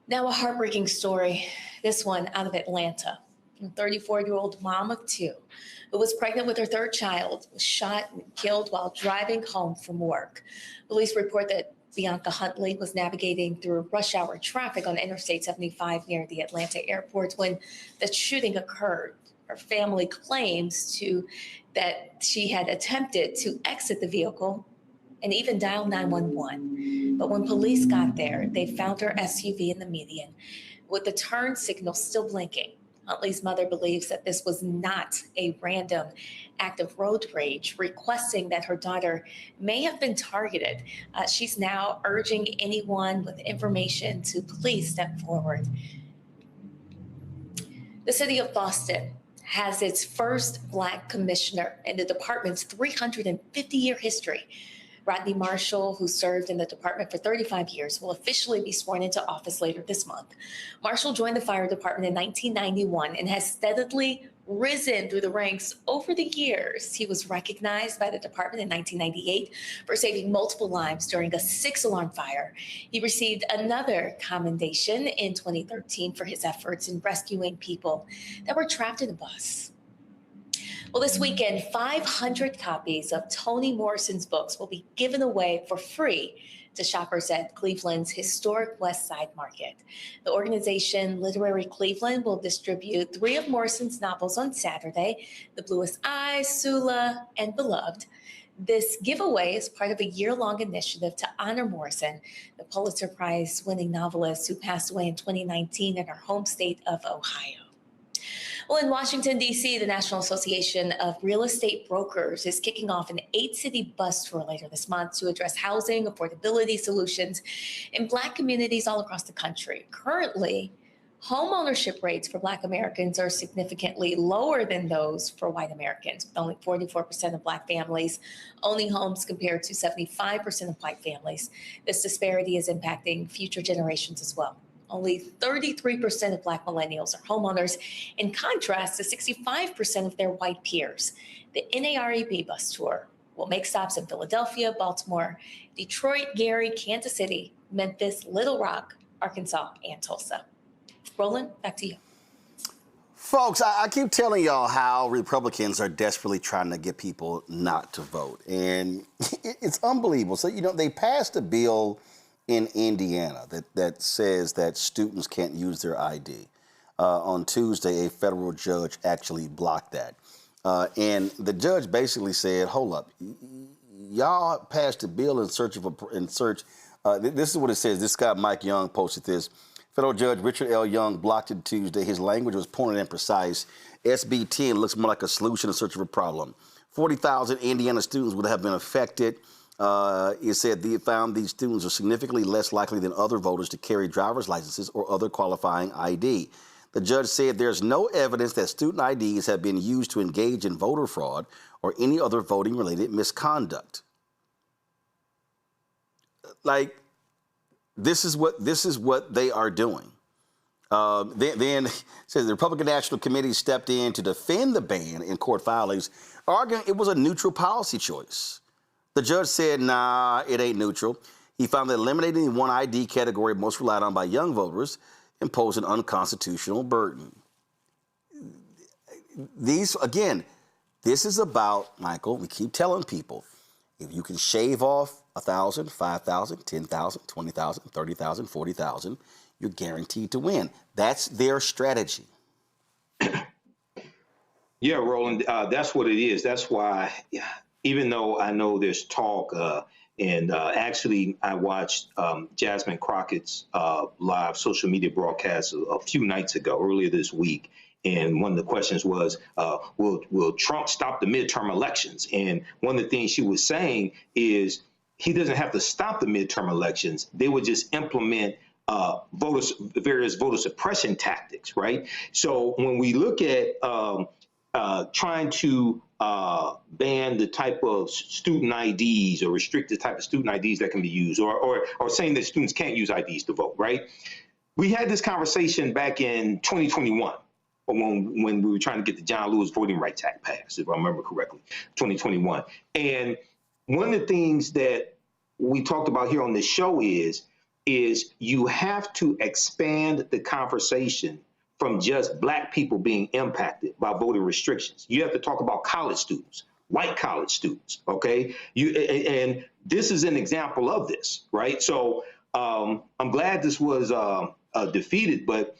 Now, a heartbreaking story, this one out of Atlanta. A 34-year-old mom of two who was pregnant with her third child was shot and killed while driving home from work. Police report that Bianca Huntley was navigating through rush hour traffic on Interstate 75 near the Atlanta airport when the shooting occurred. Her family claims that she had attempted to exit the vehicle and even dial 911. But when police got there, they found her SUV in the median with the turn signal still blinking. Huntley's mother believes that this was not a random act of road rage, requesting that her daughter may have been targeted. She's now urging anyone with information to please step forward. The city of Boston has its first Black commissioner in the department's 350-year history. Rodney Marshall, who served in the department for 35 years, will officially be sworn into office later this month. Marshall joined the fire department in 1991 and has steadily risen through the ranks over the years. He was recognized by the department in 1998 for saving multiple lives during a 6-alarm fire. He received another commendation in 2013 for his efforts in rescuing people that were trapped in a bus. Well, this weekend, 500 copies of Toni Morrison's books will be given away for free to shoppers at Cleveland's historic West Side Market. The organization Literary Cleveland will distribute 3 of Morrison's novels on Saturday, The Bluest Eyes, Sula, and Beloved. This giveaway is part of a year-long initiative to honor Morrison, the Pulitzer Prize-winning novelist who passed away in 2019 in her home state of Ohio. Well, in Washington, D.C., the National Association of Real Estate Brokers is kicking off an 8-city bus tour later this month to address housing affordability solutions in Black communities all across the country. Currently, home ownership rates for Black Americans are significantly lower than those for white Americans, with only 44% of Black families owning homes compared to 75% of white families. This disparity is impacting future generations as well. Only 33% of Black millennials are homeowners, in contrast to 65% of their white peers. The NAREB bus tour will make stops in Philadelphia, Baltimore, Detroit, Gary, Kansas City, Memphis, Little Rock, Arkansas, and Tulsa. Roland, back to you. Folks, I keep telling y'all how Republicans are desperately trying to get people not to vote. And it's unbelievable. So, they passed a bill in Indiana that says that students can't use their ID. On Tuesday, a federal judge actually blocked that. And the judge basically said, hold up, y'all passed a bill this is what it says. This guy, Mike Young, posted this. Federal Judge Richard L. Young blocked it Tuesday. His language was pointed and precise. SB 10 looks more like a solution in search of a problem. 40,000 Indiana students would have been affected. It said they found these students are significantly less likely than other voters to carry driver's licenses or other qualifying ID. The judge said there's no evidence that student IDs have been used to engage in voter fraud or any other voting-related misconduct. Like, this is what they are doing. Then it says the Republican National Committee stepped in to defend the ban in court filings, arguing it was a neutral policy choice. The judge said, nah, it ain't neutral. He found that eliminating the one ID category most relied on by young voters imposed an unconstitutional burden. This is about, Michael, we keep telling people, if you can shave off 1,000, 5,000, 10,000, 20,000, 30,000, 40,000, you're guaranteed to win. That's their strategy. Yeah, Roland, that's what it is. That's why, even though I know there's talk, actually I watched Jasmine Crockett's live social media broadcast a few nights ago, earlier this week. And one of the questions was, will Trump stop the midterm elections? And one of the things she was saying is he doesn't have to stop the midterm elections. They would just implement various voter suppression tactics, right? So when we look at trying to ban the type of student IDs or restrict the type of student IDs that can be used, or saying that students can't use IDs to vote, right? We had this conversation back in 2021. When we were trying to get the John Lewis Voting Rights Act passed, if I remember correctly, 2021. And one of the things that we talked about here on this show is you have to expand the conversation from just Black people being impacted by voting restrictions. You have to talk about college students, white college students, okay? And this is an example of this, right? So I'm glad this was defeated, but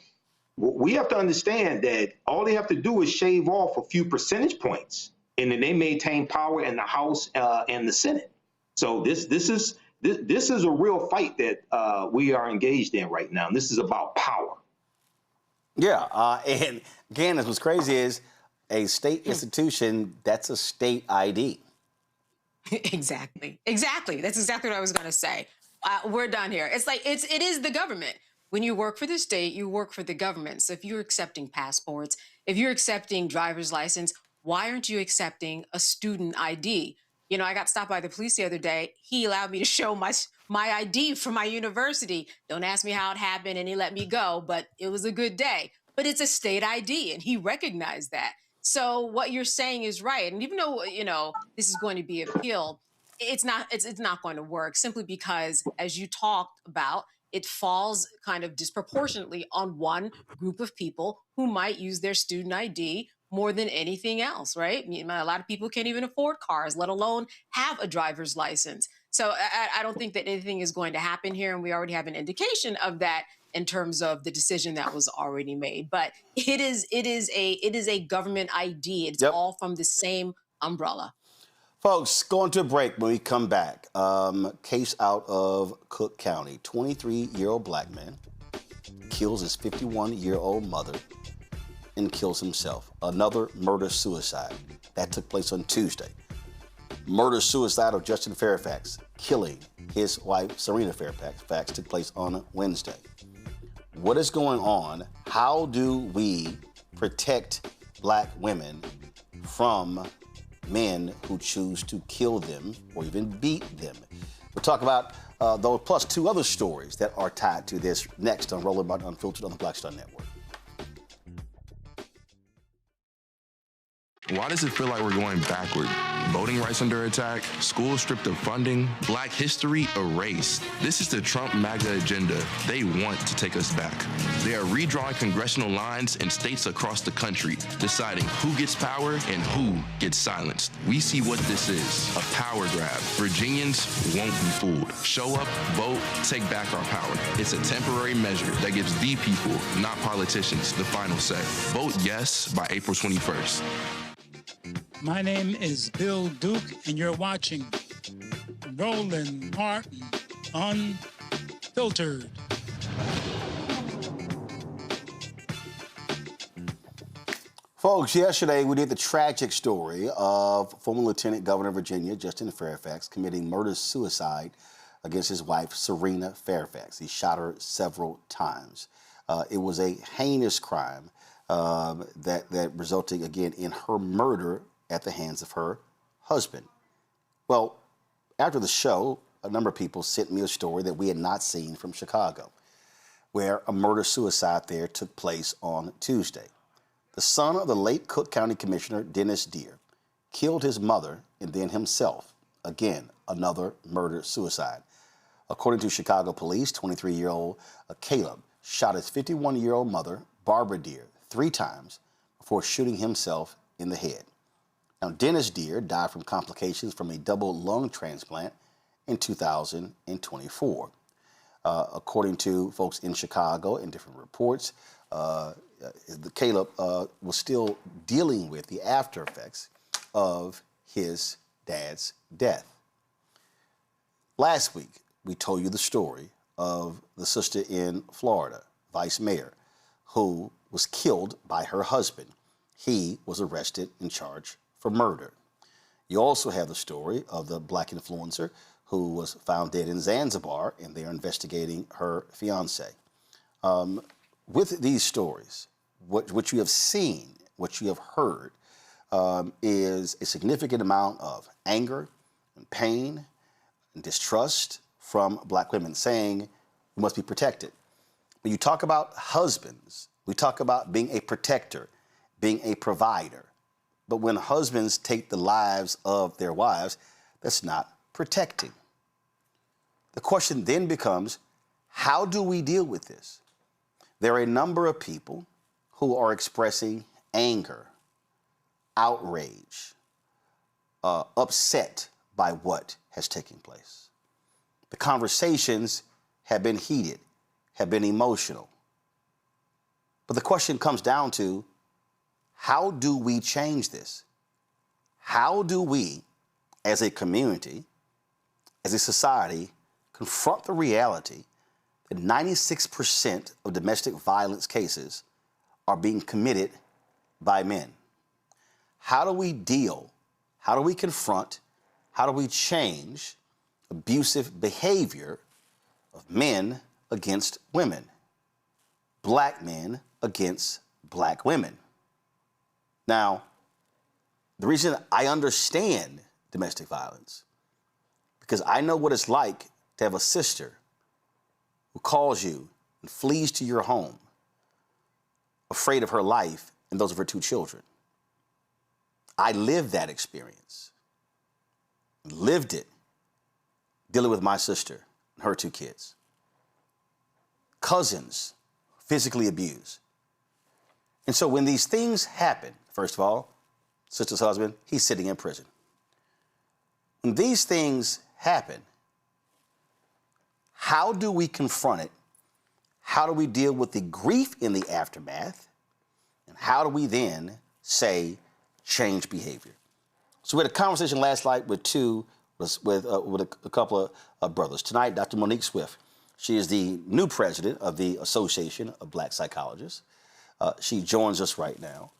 we have to understand that all they have to do is shave off a few percentage points, and then they maintain power in the House and the Senate. So this is a real fight that we are engaged in right now. And this is about power. Yeah, and again, what's crazy is a state institution, that's a state ID. Exactly. That's exactly what I was going to say. We're done here. It's like, it is the government. When you work for the state, you work for the government. So if you're accepting passports, if you're accepting driver's license, why aren't you accepting a student ID? I got stopped by the police the other day. He allowed me to show my ID from my university. Don't ask me how it happened, and he let me go, but it was a good day. But it's a state ID, and he recognized that. So what you're saying is right. And even though, this is going to be appealed, it's not going to work, simply because, as you talked about, it falls kind of disproportionately on one group of people who might use their student ID more than anything else, right? A lot of people can't even afford cars, let alone have a driver's license. So I don't think that anything is going to happen here, and we already have an indication of that in terms of the decision that was already made. But it is a government ID. It's all from the same umbrella. Folks, going to a break. When we come back, case out of Cook County. 23-year-old Black man kills his 51-year-old mother and kills himself. Another murder-suicide. That took place on Tuesday. Murder-suicide of Justin Fairfax, killing his wife, Serena Fairfax, took place on Wednesday. What is going on? How do we protect Black women from men who choose to kill them or even beat them? We'll talk about Those plus two other stories that are tied to this next on Roland Martin Unfiltered on the Black Star Network. Why does it feel like we're going backward? Voting rights under attack, schools stripped of funding, Black history erased. This is the Trump MAGA agenda. They want to take us back. They are redrawing congressional lines in states across the country, deciding who gets power and who gets silenced. We see what this is, a power grab. Virginians won't be fooled. Show up, vote, take back our power. It's a temporary measure that gives the people, not politicians, the final say. Vote yes by April 21st. My name is Bill Duke, and you're watching Roland Martin Unfiltered. Folks, yesterday we did the tragic story of former Lieutenant Governor of Virginia, Justin Fairfax, committing murder-suicide against his wife, Serena Fairfax. He shot her several times. It was a heinous crime that resulted, again, in her murder at the hands of her husband. Well, after the show, a number of people sent me a story that we had not seen from Chicago, where a murder-suicide there took place on Tuesday. The son of the late Cook County Commissioner, Dennis Deere, killed his mother and then himself. Again, another murder-suicide. According to Chicago police, 23-year-old Caleb shot his 51-year-old mother, Barbara Deere, 3 times before shooting himself in the head. Now, Dennis Deere died from complications from a double lung transplant in 2024. According to folks in Chicago and different reports, Caleb was still dealing with the after effects of his dad's death. Last week, we told you the story of the sister in Florida, Vice Mayor, who was killed by her husband. He was arrested and charged for murder. You also have the story of the Black influencer who was found dead in Zanzibar, and they're investigating her fiance. With these stories, what you have seen, what you have heard, is a significant amount of anger and pain and distrust from Black women saying we must be protected. When you talk about husbands, we talk about being a protector, being a provider. But when husbands take the lives of their wives, that's not protecting. The question then becomes, how do we deal with this? There are a number of people who are expressing anger, outrage, upset by what has taken place. The conversations have been heated, have been emotional. But the question comes down to, how do we change this? How do we, as a community, as a society, confront the reality that 96% of domestic violence cases are being committed by men? How do we deal, how do we confront, how do we change abusive behavior of men against women, Black men against Black women? Now, the reason I understand domestic violence, because I know what it's like to have a sister who calls you and flees to your home, afraid of her life and those of her 2 children. I lived that experience, lived it, dealing with my sister and her 2 kids. Cousins physically abused. And so when these things happen, first of all, sister's husband, he's sitting in prison. When these things happen, how do we confront it? How do we deal with the grief in the aftermath? And how do we then say change behavior? So we had a conversation last night with a couple of brothers. Tonight, Dr. Monique Swift. She is the new president of the Association of Black Psychologists. She joins us right now.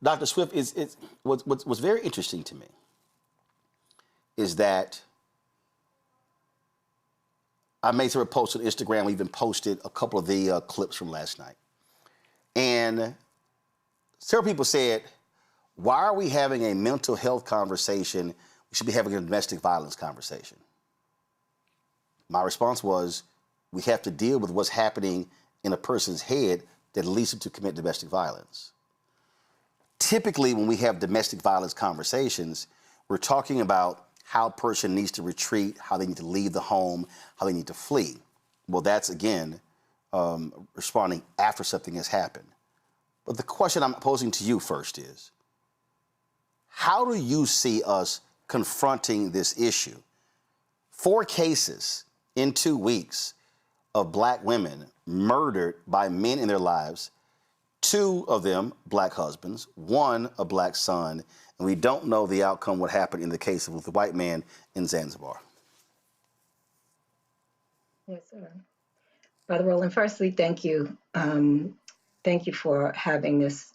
Dr. Swift, what's very interesting to me is that I made sort of post on Instagram. We even posted a couple of the clips from last night. And several people said, why are we having a mental health conversation we should be having a domestic violence conversation. My response was, we have to deal with what's happening in a person's head that leads them to commit domestic violence. Typically, when we have domestic violence conversations, we're talking about how a person needs to retreat, how they need to leave the home, how they need to flee. Well, that's, again, responding after something has happened. But the question I'm posing to you first is, how do you see us confronting this issue? 4 cases in 2 weeks of Black women murdered by men in their lives, 2 of them Black husbands, 1 a Black son, and we don't know the outcome, what happened in the case of the white man in Zanzibar. Yes, sir. Brother Roland, firstly, thank you. Thank you for having this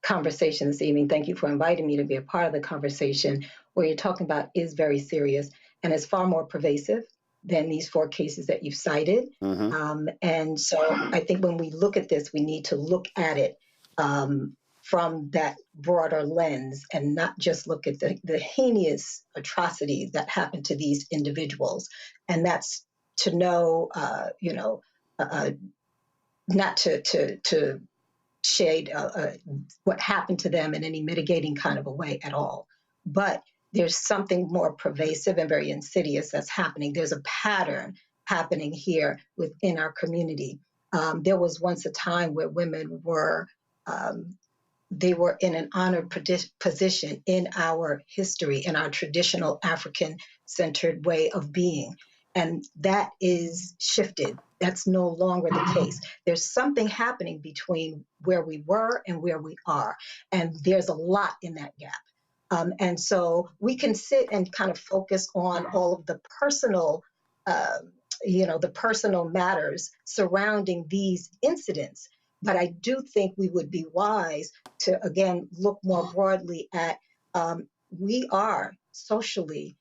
conversation this evening. Thank you for inviting me to be a part of the conversation. What you're talking about is very serious and is far more pervasive than these 4 cases that you've cited. And so I think when we look at this, we need to look at it from that broader lens and not just look at the heinous atrocities that happen to these individuals. And that's to know, not to shade what happened to them in any mitigating kind of a way at all. But there's something more pervasive and very insidious that's happening. There's a pattern happening here within our community. There was once a time where women were, they were in an honored position in our history, in our traditional African-centered way of being. And that is shifted. That's no longer the case. There's something happening between where we were and where we are. And there's a lot in that gap. And so we can sit and kind of focus on all of the personal, the personal matters surrounding these incidents. But I do think we would be wise to, again, look more broadly at we are socially,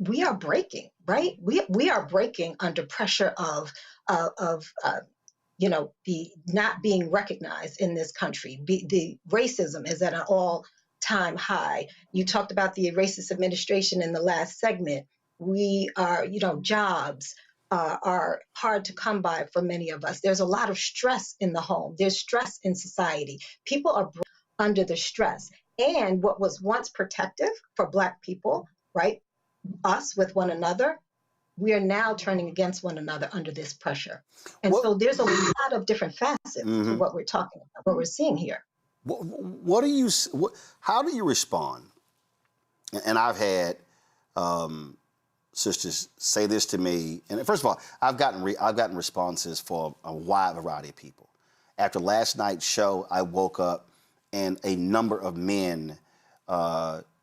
we are breaking, right? We are breaking under pressure of the not being recognized in this country. The racism is at an all-time high. You talked about the racist administration in the last segment. We are, jobs are hard to come by for many of us. There's a lot of stress in the home. There's stress in society. People are under the stress. And what was once protective for Black people, right? Us with one another, we are now turning against one another under this pressure. And so there's a lot of different facets to what we're talking about, what we're seeing here. How do you respond? And I've had sisters say this to me, and first of all, I've gotten responses for a wide variety of people. After last night's show, I woke up and a number of men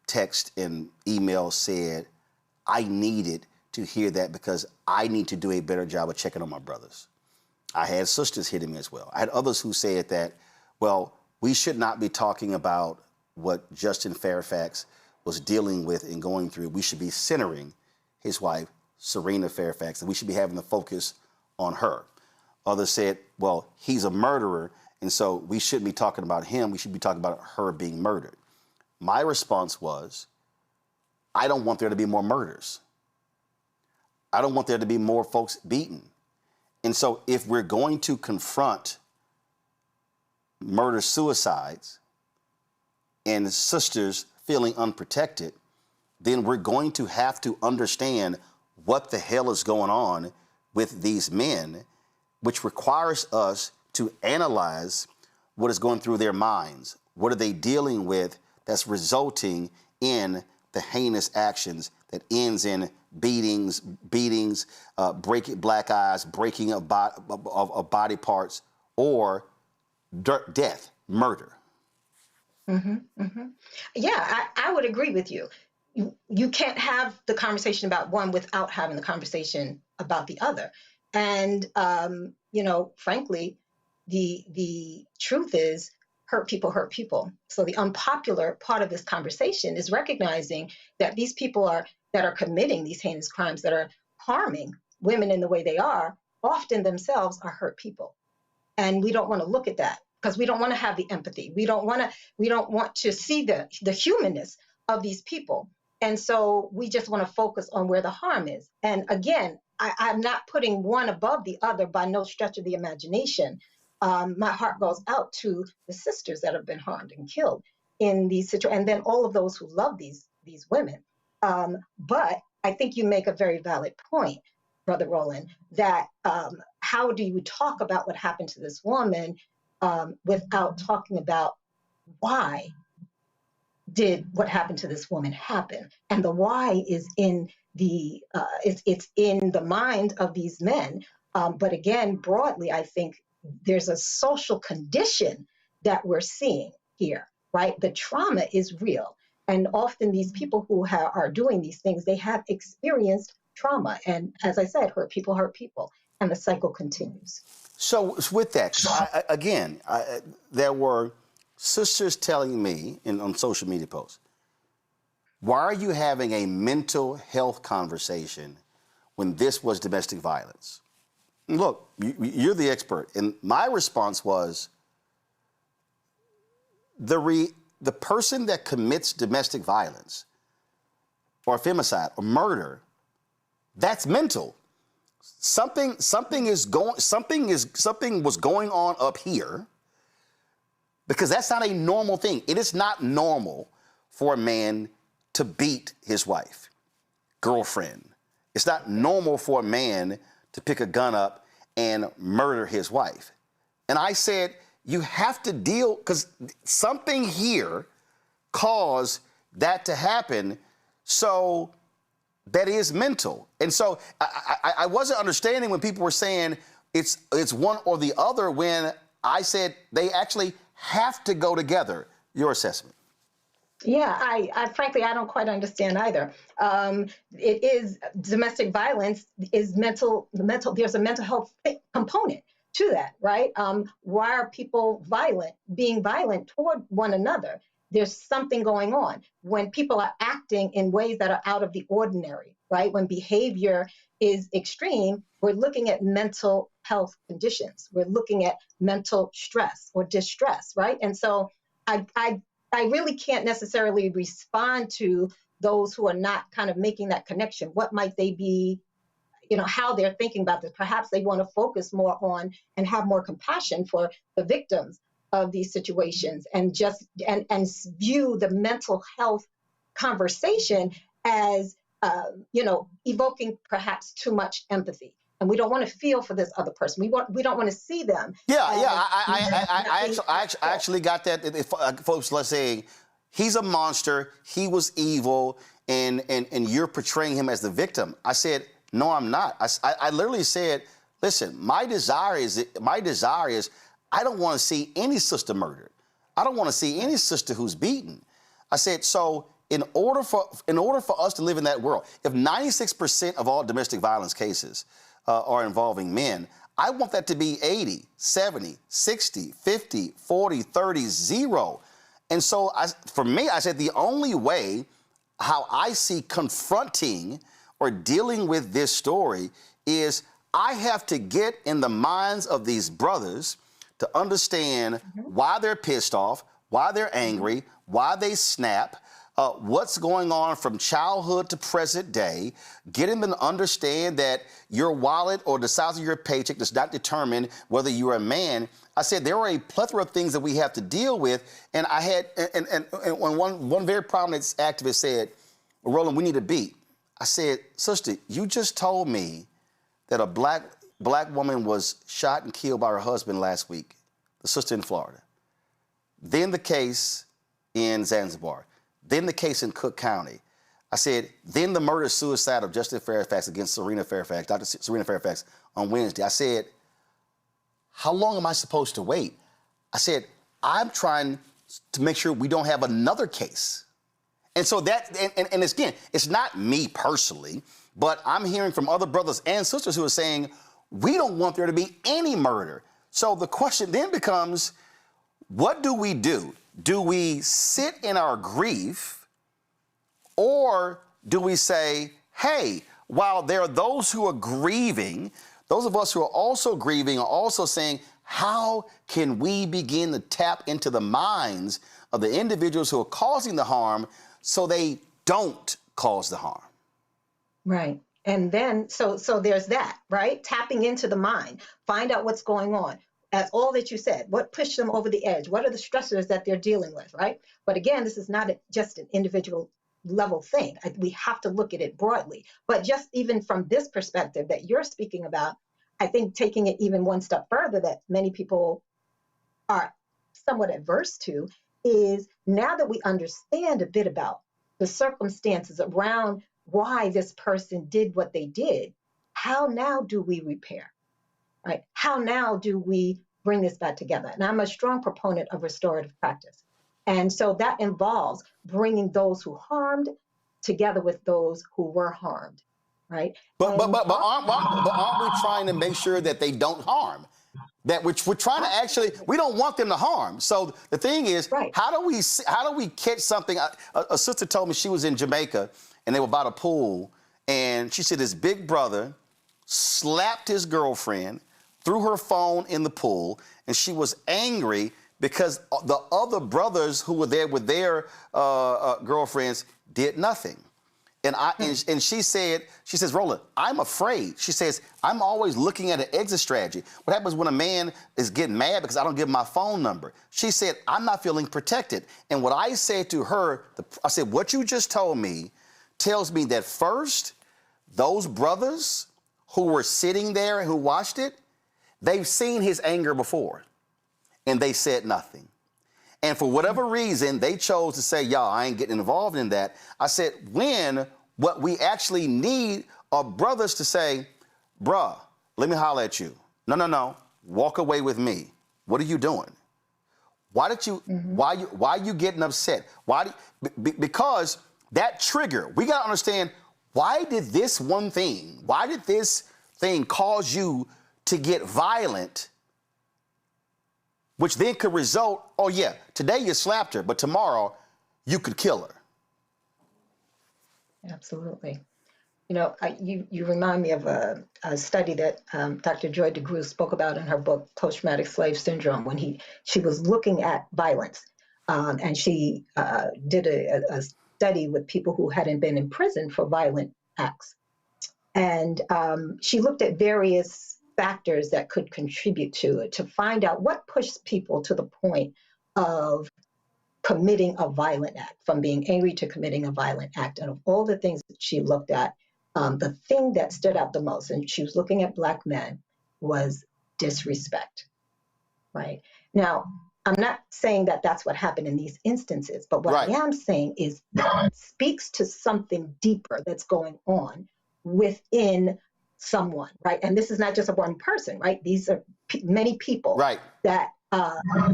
text and email said, I needed to hear that because I need to do a better job of checking on my brothers. I had sisters hitting me as well. I had others who said that, well, we should not be talking about what Justin Fairfax was dealing with and going through. We should be centering his wife, Serena Fairfax, and we should be having the focus on her. Others said, well, he's a murderer, and so we shouldn't be talking about him. We should be talking about her being murdered. My response was, I don't want there to be more murders. I don't want there to be more folks beaten. And so if we're going to confront murder-suicides and sisters feeling unprotected, then we're going to have to understand what the hell is going on with these men, which requires us to analyze what is going through their minds. What are they dealing with that's resulting in the heinous actions that ends in beatings, breaking black eyes, breaking of body parts, or death, murder. Yeah, I would agree with you. You can't have the conversation about one without having the conversation about the other. And, frankly, the truth is hurt people hurt people. So the unpopular part of this conversation is recognizing that these people that are committing these heinous crimes, that are harming women in the way they are, often themselves are hurt people. And we don't want to look at that because we don't want to have the empathy. We don't want to see the humanness of these people. And so we just want to focus on where the harm is. And again, I'm not putting one above the other by no stretch of the imagination. My heart goes out to the sisters that have been harmed and killed in these situations, and then all of those who love these women. But I think you make a very valid point, Brother Roland, that how do you talk about what happened to this woman without talking about why did what happened to this woman happen? And the why is in the it's in the mind of these men. But again, broadly, I think there's a social condition that we're seeing here, right? The trauma is real. And often these people who are doing these things, they have experienced trauma. And as I said, hurt people, and the cycle continues. So with that, there were sisters telling me on social media posts, why are you having a mental health conversation when this was domestic violence? Look, you're the expert. And my response was, the person that commits domestic violence or femicide or murder, that's mental. Something was going on up here, because that's not a normal thing. It is not normal for a man to beat his wife, girlfriend. It's not normal for a man to pick a gun up and murder his wife. And I said, you have to deal, because something here caused that to happen. So that is mental. And so I wasn't understanding when people were saying it's one or the other, when I said they actually have to go together. Your assessment? Yeah, I frankly, I don't quite understand either. It is domestic violence is mental. There's a mental health component to that, right? Why are people being violent toward one another? There's something going on when people are acting in ways that are out of the ordinary, right? When behavior is extreme, we're looking at mental health conditions. We're looking at mental stress or distress, right? And so I really can't necessarily respond to those who are not kind of making that connection. What might they be, how they're thinking about this? Perhaps they want to focus more on and have more compassion for the victims of these situations, and just and view the mental health conversation as evoking perhaps too much empathy. And we don't want to feel for this other person. We don't want to see them. I actually got that. If folks, let's say he's a monster, he was evil, and you're portraying him as the victim. I said, no, I'm not. I literally said, listen, my desire is I don't want to see any sister murdered. I don't want to see any sister who's beaten. I said, so in order for us to live in that world, if 96% of all domestic violence cases are involving men, I want that to be 80, 70, 60, 50, 40, 30, 0. And so for me, I said the only way how I see confronting or dealing with this story is I have to get in the minds of these brothers to understand why they're pissed off, why they're angry, why they snap, what's going on from childhood to present day, getting them to understand that your wallet or the size of your paycheck does not determine whether you're a man. I said there are a plethora of things that we have to deal with, and I had, and one very prominent activist said, Roland, we need a beat. I said, sister, you just told me that a black woman was shot and killed by her husband last week, the sister in Florida. Then the case in Zanzibar. Then the case in Cook County. I said, then the murder-suicide of Justin Fairfax against Dr. Serena Fairfax on Wednesday. I said, how long am I supposed to wait? I said, I'm trying to make sure we don't have another case. And so that, and again, it's not me personally, but I'm hearing from other brothers and sisters who are saying, we don't want there to be any murder. So the question then becomes, what do we do? Do we sit in our grief, or do we say, hey, while there are those who are grieving, those of us who are also grieving are also saying, how can we begin to tap into the minds of the individuals who are causing the harm so they don't cause the harm? Right. And then, so there's that, right? Tapping into the mind, find out what's going on. As all that you said, what pushed them over the edge? What are the stressors that they're dealing with, right? But again, this is not just an individual level thing. We have to look at it broadly. But just even from this perspective that you're speaking about, I think taking it even one step further that many people are somewhat adverse to is now that we understand a bit about the circumstances around why this person did what they did, how now do we repair? Right? How now do we bring this back together? And I'm a strong proponent of restorative practice. And so that involves bringing those who harmed together with those who were harmed, right? But aren't we trying to make sure that they don't harm? That we're trying to actually, we don't want them to harm. So the thing is, how do we catch something? A sister told me she was in Jamaica and they were by the pool, and she said his big brother slapped his girlfriend, threw her phone in the pool, and she was angry because the other brothers who were there with their girlfriends did nothing. And she says, Roland, I'm afraid. She says, I'm always looking at an exit strategy. What happens when a man is getting mad because I don't give him my phone number? She said, I'm not feeling protected. And what I said to her, I said, what you just told me tells me that first, those brothers who were sitting there and who watched it, they've seen his anger before, and they said nothing. And for whatever reason, they chose to say, y'all, I ain't getting involved in that. I said, when what we actually need are brothers to say, bruh, let me holler at you. No, walk away with me. What are you doing? Why are you getting upset? Because that trigger, we gotta understand, why did this thing cause you to get violent, which then could result, oh yeah, today you slapped her, but tomorrow you could kill her. Absolutely. You know, you remind me of a study that Dr. Joy DeGruy spoke about in her book, Post-Traumatic Slave Syndrome, when she was looking at violence. And she did a study with people who hadn't been in prison for violent acts. And she looked at various factors that could contribute to it to find out what pushed people to the point of committing a violent act, from being angry to committing a violent act. And of all the things that she looked at, the thing that stood out the most, and she was looking at Black men, was disrespect, right? Now, I'm not saying that that's what happened in these instances, but what I am saying is that speaks to something deeper that's going on within someone, right? And this is not just a one person, right? These are many people that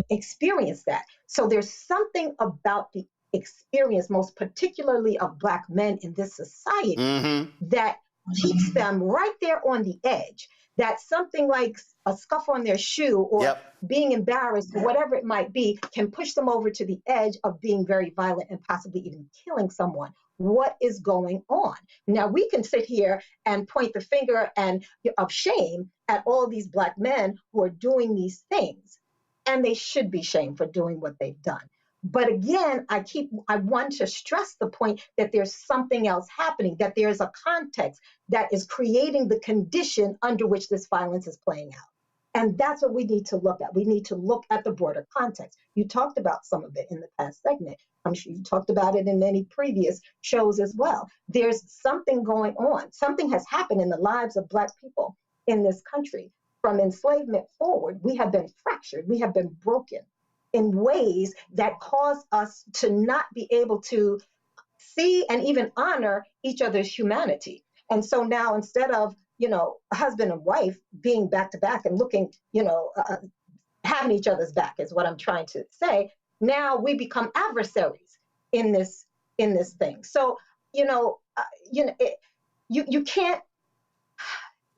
experience that. So there's something about the experience, most particularly of Black men in this society, that keeps them right there on the edge. That something like a scuff on their shoe or being embarrassed, or whatever it might be, can push them over to the edge of being very violent and possibly even killing someone. What is going on? Now, we can sit here and point the finger of shame at all these Black men who are doing these things, and they should be shamed for doing what they've done. But again, I want to stress the point that there's something else happening, that there's a context that is creating the condition under which this violence is playing out. And that's what we need to look at. We need to look at the broader context. You talked about some of it in the past segment. I'm sure you talked about it in many previous shows as well. There's something going on. Something has happened in the lives of Black people in this country. From enslavement forward, we have been fractured. We have been broken in ways that cause us to not be able to see and even honor each other's humanity. And so now, instead of, a husband and wife being back to back and looking, having each other's back is what I'm trying to say. Now we become adversaries in this thing. So, you can't,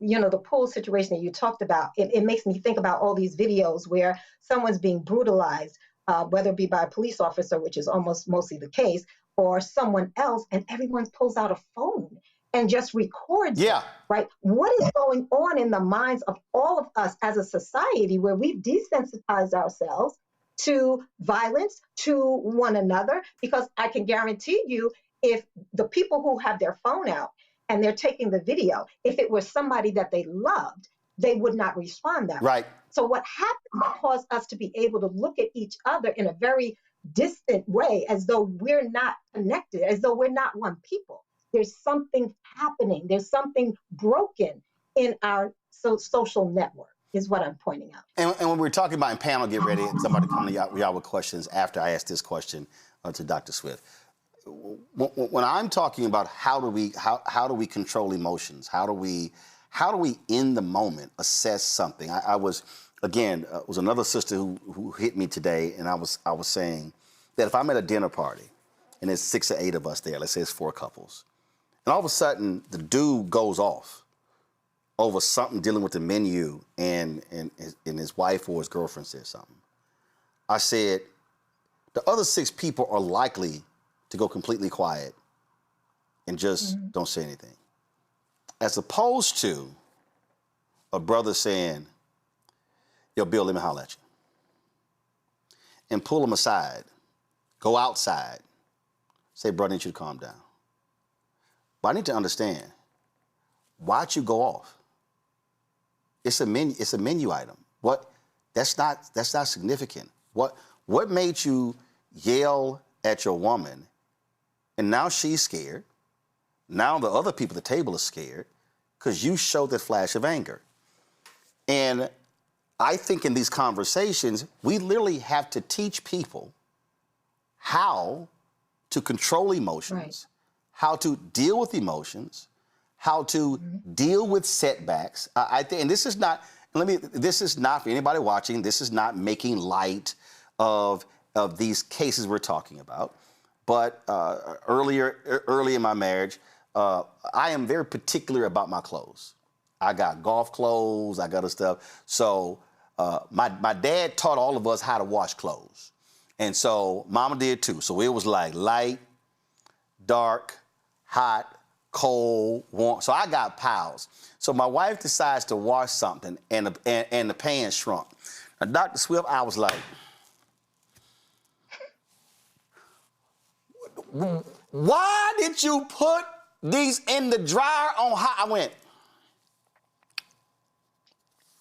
the pool situation that you talked about, it makes me think about all these videos where someone's being brutalized, whether it be by a police officer, which is almost mostly the case, or someone else, and everyone pulls out a phone and just records Yeah. it, right? What is going on in the minds of all of us as a society where we've desensitized ourselves to violence, to one another? Because I can guarantee you, if the people who have their phone out and they're taking the video, if it was somebody that they loved, they would not respond that way. Right. So what happened caused us to be able to look at each other in a very distant way, as though we're not connected, as though we're not one people. There's something happening. There's something broken in our social network, is what I'm pointing out. And when we're talking about, and panel, get ready, somebody come to y'all with questions after I ask this question to Dr. Swift. When I'm talking about how do we control emotions, how do we in the moment assess something? I was another sister who hit me today, and I was saying that if I'm at a dinner party and there's 6 or 8 of us there, let's say it's 4 couples, and all of a sudden the dude goes off over something dealing with the menu, and his wife or his girlfriend says something. I said, the other 6 people are likely to go completely quiet and just don't say anything. As opposed to a brother saying, yo, Bill, let me holler at you. And pull him aside, go outside, say, brother, I need you to calm down. But I need to understand, why'd you go off? It's a menu item. That's not significant. What made you yell at your woman, and now she's scared? Now the other people at the table are scared because you showed that flash of anger. And I think in these conversations, we literally have to teach people how to control emotions, how to deal with emotions, how to deal with setbacks. And this is not, this is not for anybody watching, this is not making light of these cases we're talking about. But early in my marriage, I am very particular about my clothes. I got golf clothes, I got other stuff. So my dad taught all of us how to wash clothes. And so mama did too. So it was like light, dark, hot, cold, warm. So I got piles. So my wife decides to wash something and the pan shrunk. Now, Dr. Swift, I was like, why did you put these in the dryer on hot? I went.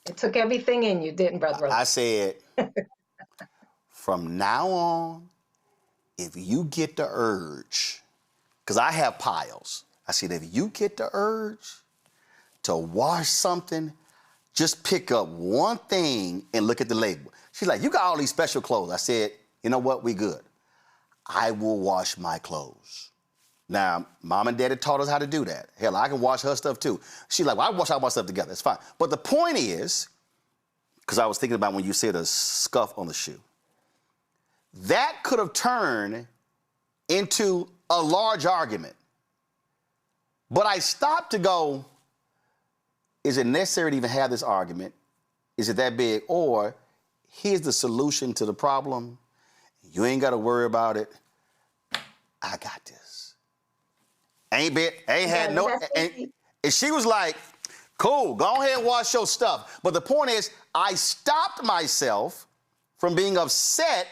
It took everything in you, didn't Brother Rose? I said, from now on, if you get the urge, because I have piles, I said, if you get the urge to wash something, just pick up one thing and look at the label. She's like, you got all these special clothes. I said, you know what, we good. I will wash my clothes. Now, mom and daddy taught us how to do that. Hell, I can wash her stuff too. She's like, well, I wash all my stuff together, it's fine. But the point is, because I was thinking about when you said a scuff on the shoe, that could have turned into a large argument. But I stopped to go, is it necessary to even have this argument? Is it that big? Or here's the solution to the problem. You ain't got to worry about it. I got this. Ain't had no. And she was like, cool, go ahead and wash your stuff. But the point is, I stopped myself from being upset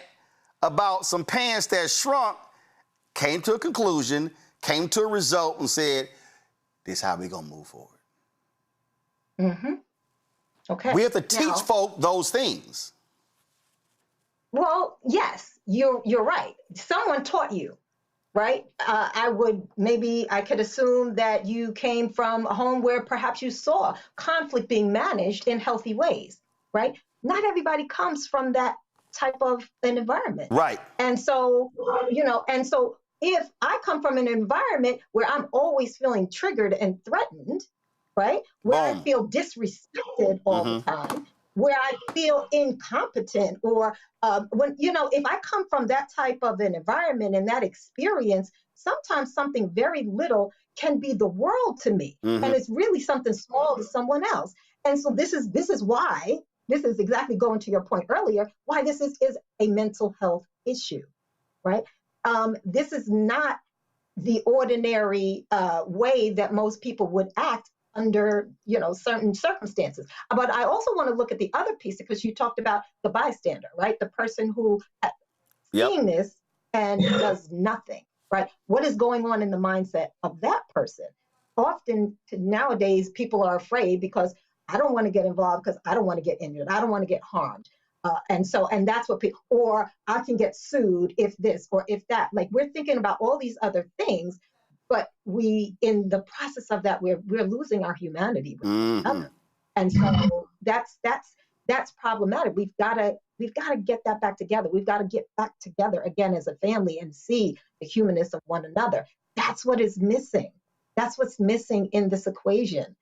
about some pants that shrunk, came to a conclusion, came to a result, and said, this is how we gonna move forward. Mm-hmm. Okay. We have to teach folk those things. Well, yes, you're right. Someone taught you, right? I could assume that you came from a home where perhaps you saw conflict being managed in healthy ways, right? Not everybody comes from that type of an environment. Right. And so, if I come from an environment where I'm always feeling triggered and threatened, right? Where I feel disrespected all the time, where I feel incompetent, or if I come from that type of an environment and that experience, sometimes something very little can be the world to me. And it's really something small to someone else. And so this is why, this is exactly going to your point earlier, why this is a mental health issue, right? This is not the ordinary way that most people would act under, certain circumstances. But I also want to look at the other piece, because you talked about the bystander, right? The person who seeing this and does nothing, right? What is going on in the mindset of that person? Often nowadays, people are afraid because I don't want to get involved because I don't want to get injured. I don't want to get harmed. And that's what people, or I can get sued if this or if that. Like, we're thinking about all these other things, but in the process of that, we're losing our humanity with each other. And so that's problematic. We've got to get that back together. We've got to get back together again as a family and see the humanness of one another. That's what is missing. That's what's missing in this equation.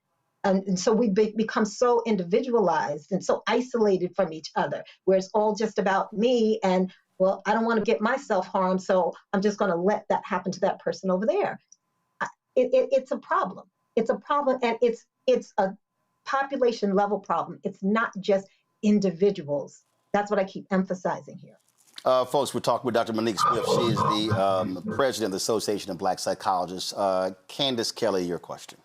And so we become so individualized and so isolated from each other, where it's all just about me and, well, I don't want to get myself harmed, so I'm just going to let that happen to that person over there. It's a problem. It's a problem, and it's a population level problem. It's not just individuals. That's what I keep emphasizing here. Folks, we're talking with Dr. Monique Swift. She is the president of the Association of Black Psychologists. Candace Kelly, your question.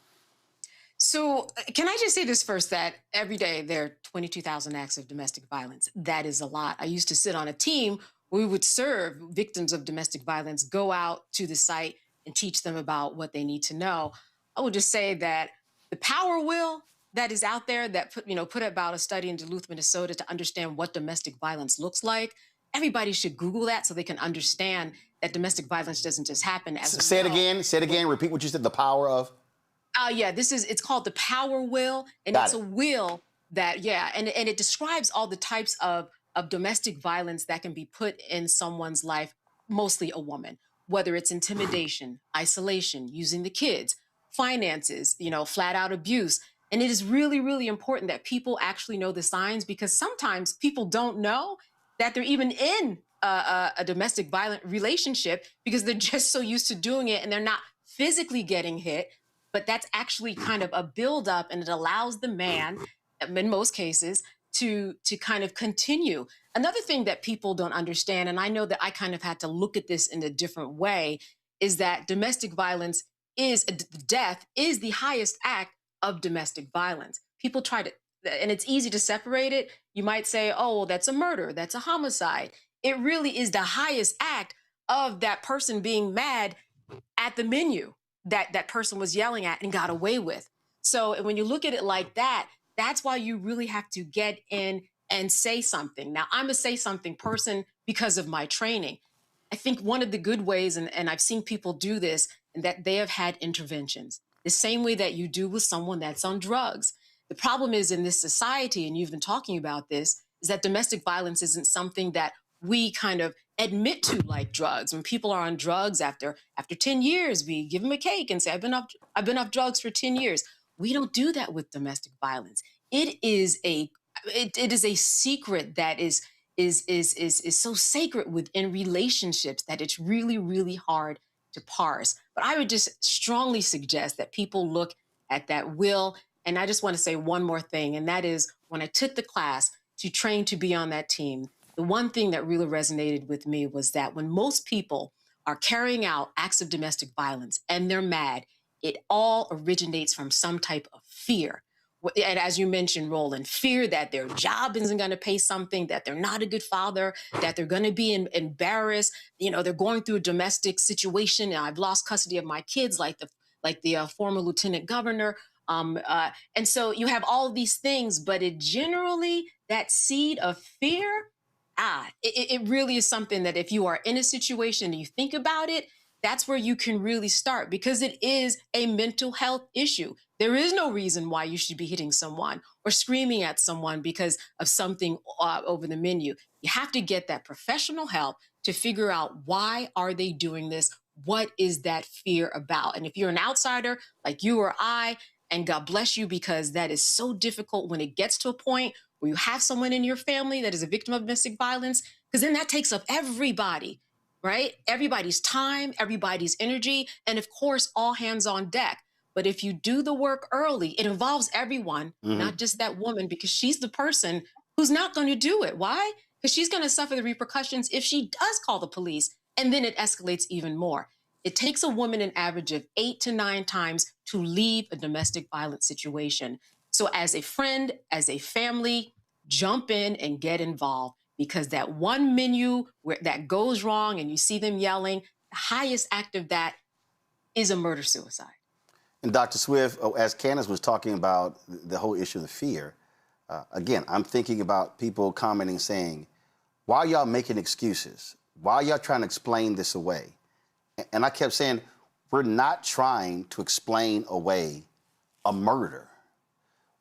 So can I just say this first, that every day there are 22,000 acts of domestic violence. That is a lot. I used to sit on a team where we would serve victims of domestic violence, go out to the site and teach them about what they need to know. I would just say that the power will that is out there that put about a study in Duluth, Minnesota to understand what domestic violence looks like. Everybody should Google that so they can understand that domestic violence doesn't just happen as a Say it again. Repeat what you said, the power of. It's called the power will, and it's a will that, and it describes all the types of domestic violence that can be put in someone's life, mostly a woman, whether it's intimidation, isolation, using the kids, finances, flat out abuse. And it is really, really important that people actually know the signs, because sometimes people don't know that they're even in a domestic violent relationship because they're just so used to doing it and they're not physically getting hit. But that's actually kind of a buildup, and it allows the man, in most cases, to kind of continue. Another thing that people don't understand, and I know that I kind of had to look at this in a different way, is that domestic violence death is the highest act of domestic violence. People try to, and it's easy to separate it. You might say, oh, well, that's a murder, that's a homicide. It really is the highest act of that person being mad at the menu that person was yelling at and got away with. So when you look at it like that, that's why you really have to get in and say something. Now, I'm a say something person because of my training. I think one of the good ways, and I've seen people do this, and that they have had interventions, the same way that you do with someone that's on drugs. The problem is in this society, and you've been talking about this, is that domestic violence isn't something that we kind of admit to, like drugs. When people are on drugs after 10 years, we give them a cake and say, I've been off drugs for 10 years. We don't do that with domestic violence. It is a secret that is so sacred within relationships that it's really, really hard to parse. But I would just strongly suggest that people look at that will. And I just want to say one more thing, and that is when I took the class to train to be on that team, the one thing that really resonated with me was that when most people are carrying out acts of domestic violence and they're mad, it all originates from some type of fear. And as you mentioned, Roland, fear that their job isn't going to pay something, that they're not a good father, that they're going to be embarrassed. They're going through a domestic situation, and I've lost custody of my kids, like the former lieutenant governor. And so you have all of these things, but it generally, that seed of fear, it really is something that if you are in a situation and you think about it, that's where you can really start, because it is a mental health issue. There is no reason why you should be hitting someone or screaming at someone because of something over the menu. You have to get that professional help to figure out, why are they doing this? What is that fear about? And if you're an outsider like you or I, and God bless you, because that is so difficult when it gets to a point where you have someone in your family that is a victim of domestic violence, because then that takes up everybody, right? Everybody's time, everybody's energy, and of course, all hands on deck. But if you do the work early, it involves everyone, not just that woman, because she's the person who's not going to do it. Why? Because she's going to suffer the repercussions if she does call the police, and then it escalates even more. It takes a woman an average of 8 to 9 times to leave a domestic violence situation. So as a friend, as a family, jump in and get involved, because that one menu where that goes wrong and you see them yelling, the highest act of that is a murder-suicide. And Dr. Swift, as Candace was talking about the whole issue of the fear, again, I'm thinking about people commenting saying, why are y'all making excuses? Why are y'all trying to explain this away? And I kept saying, we're not trying to explain away a murder.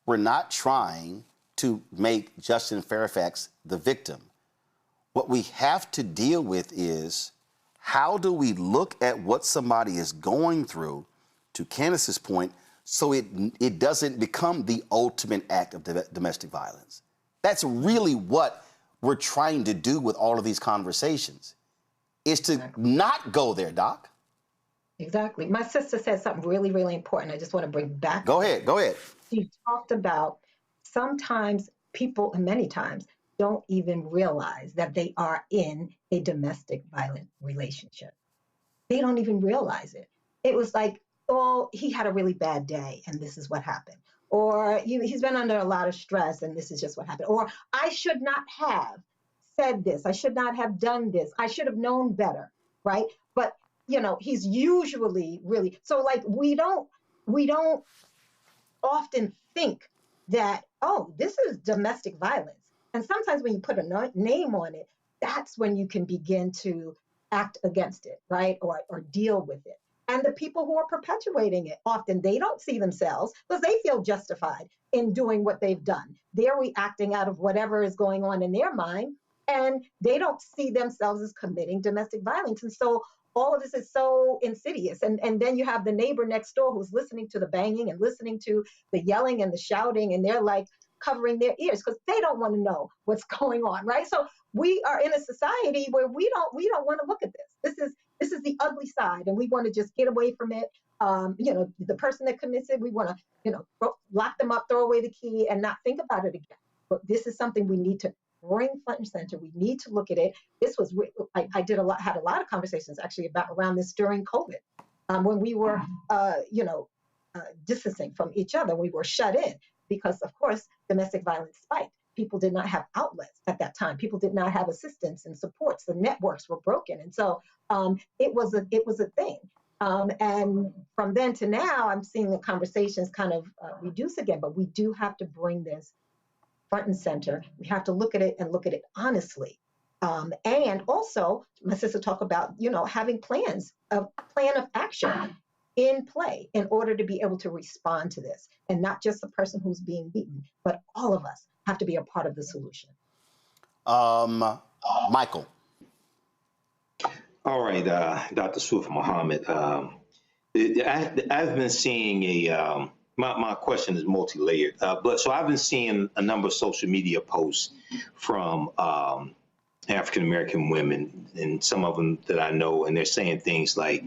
We're not trying to make Justin Fairfax the victim. What we have to deal with is, how do we look at what somebody is going through, to Candace's point, so it doesn't become the ultimate act of domestic violence? That's really what we're trying to do with all of these conversations, is to not go there, Doc. Exactly. My sister said something really, really important. I just want to bring back. Go ahead. She talked about sometimes people, and many times, don't even realize that they are in a domestic violent relationship. They don't even realize it. It was like, oh, he had a really bad day and this is what happened. Or he's been under a lot of stress and this is just what happened. Or I should not have said this. I should not have done this. I should have known better, right? But, he's usually really, so like we don't often think that, oh, this is domestic violence. And sometimes when you put a name on it, that's when you can begin to act against it, right? Or deal with it. And the people who are perpetuating it, often they don't see themselves because they feel justified in doing what they've done. They're reacting out of whatever is going on in their mind, and they don't see themselves as committing domestic violence. And so all of this is so insidious. And then you have the neighbor next door who's listening to the banging and listening to the yelling and the shouting, and they're like covering their ears because they don't want to know what's going on, right? So we are in a society where we don't want to look at this. This is the ugly side, and we want to just get away from it. The person that commits it, we want to, lock them up, throw away the key, and not think about it again. But this is something we need to bring front and center. We need to look at it. This was, I had a lot of conversations actually around this during COVID, when we were, distancing from each other. We were shut in because, of course, domestic violence spiked. People did not have outlets at that time. People did not have assistance and supports. The networks were broken. And so it was a thing. And from then to now, I'm seeing the conversations kind of reduce again, but we do have to bring this front and center. We have to look at it and look at it honestly. And also, my sister talked about, having a plan of action in play in order to be able to respond to this. And not just the person who's being beaten, but all of us have to be a part of the solution. Michael. All right, Dr. Swift Muhammad. I've been seeing my question is multi-layered, but so I've been seeing a number of social media posts from African-American women, and some of them that I know, and they're saying things like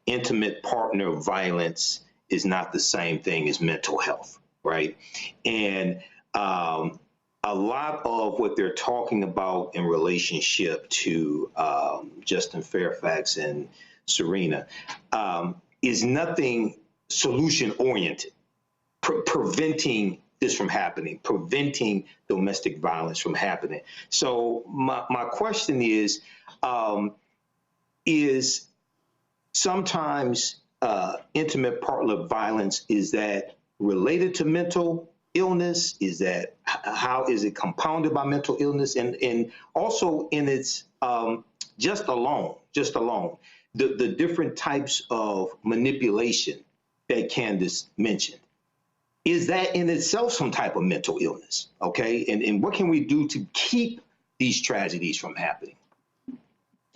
intimate partner violence is not the same thing as mental health, right? And a lot of what they're talking about in relationship to Justin Fairfax and Serena is nothing solution-oriented, preventing this from happening, preventing domestic violence from happening. So my question is sometimes intimate partner violence, is that related to mental illness? Is that, how is it compounded by mental illness? And also in its just alone, the different types of manipulation that Candace mentioned. Is that in itself some type of mental illness? Okay, and what can we do to keep these tragedies from happening?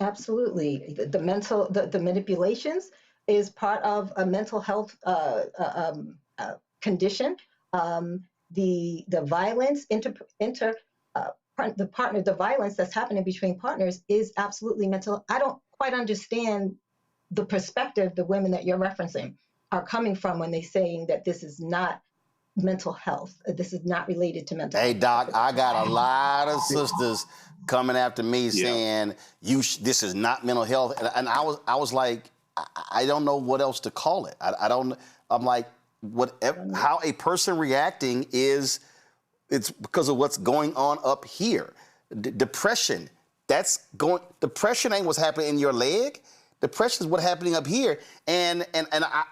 Absolutely. The manipulations is part of a mental health condition. The violence, the violence that's happening between partners is absolutely mental. I don't quite understand the perspective the women that you're referencing are coming from when they're saying that this is not mental health. This is not related to mental health. Hey, Doc, I got a lot of sisters coming after me saying this is not mental health, and I was like, I don't know what else to call it. I'm like, how a person reacting is, it's because of what's going on up here. Depression, depression ain't what's happening in your leg. Depression is what's happening up here. And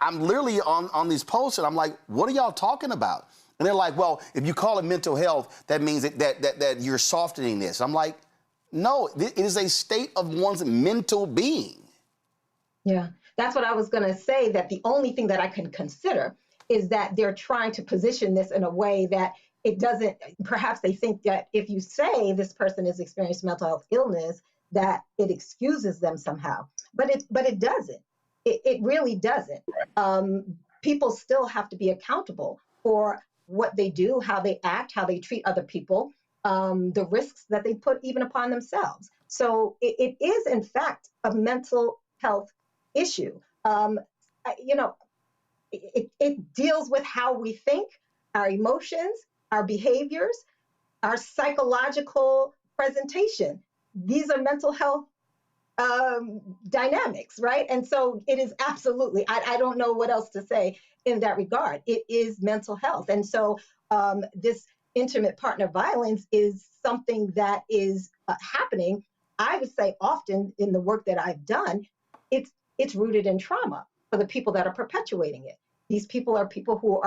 I'm literally on these posts and I'm like, what are y'all talking about? And they're like, well, if you call it mental health, that means that you're softening this. I'm like, no, it is a state of one's mental being. Yeah, that's what I was going to say, that the only thing that I can consider is that they're trying to position this in a way that it doesn't, perhaps they think that if you say this person is experiencing mental health illness, that it excuses them somehow. But it doesn't. It really doesn't. People still have to be accountable for what they do, how they act, how they treat other people, the risks that they put even upon themselves. So it is, in fact, a mental health issue. It deals with how we think, our emotions, our behaviors, our psychological presentation. These are mental health dynamics, right? And so it is absolutely, I don't know what else to say in that regard. It is mental health. And so this intimate partner violence is something that is happening, I would say often in the work that I've done, it's rooted in trauma for the people that are perpetuating it. These people are people who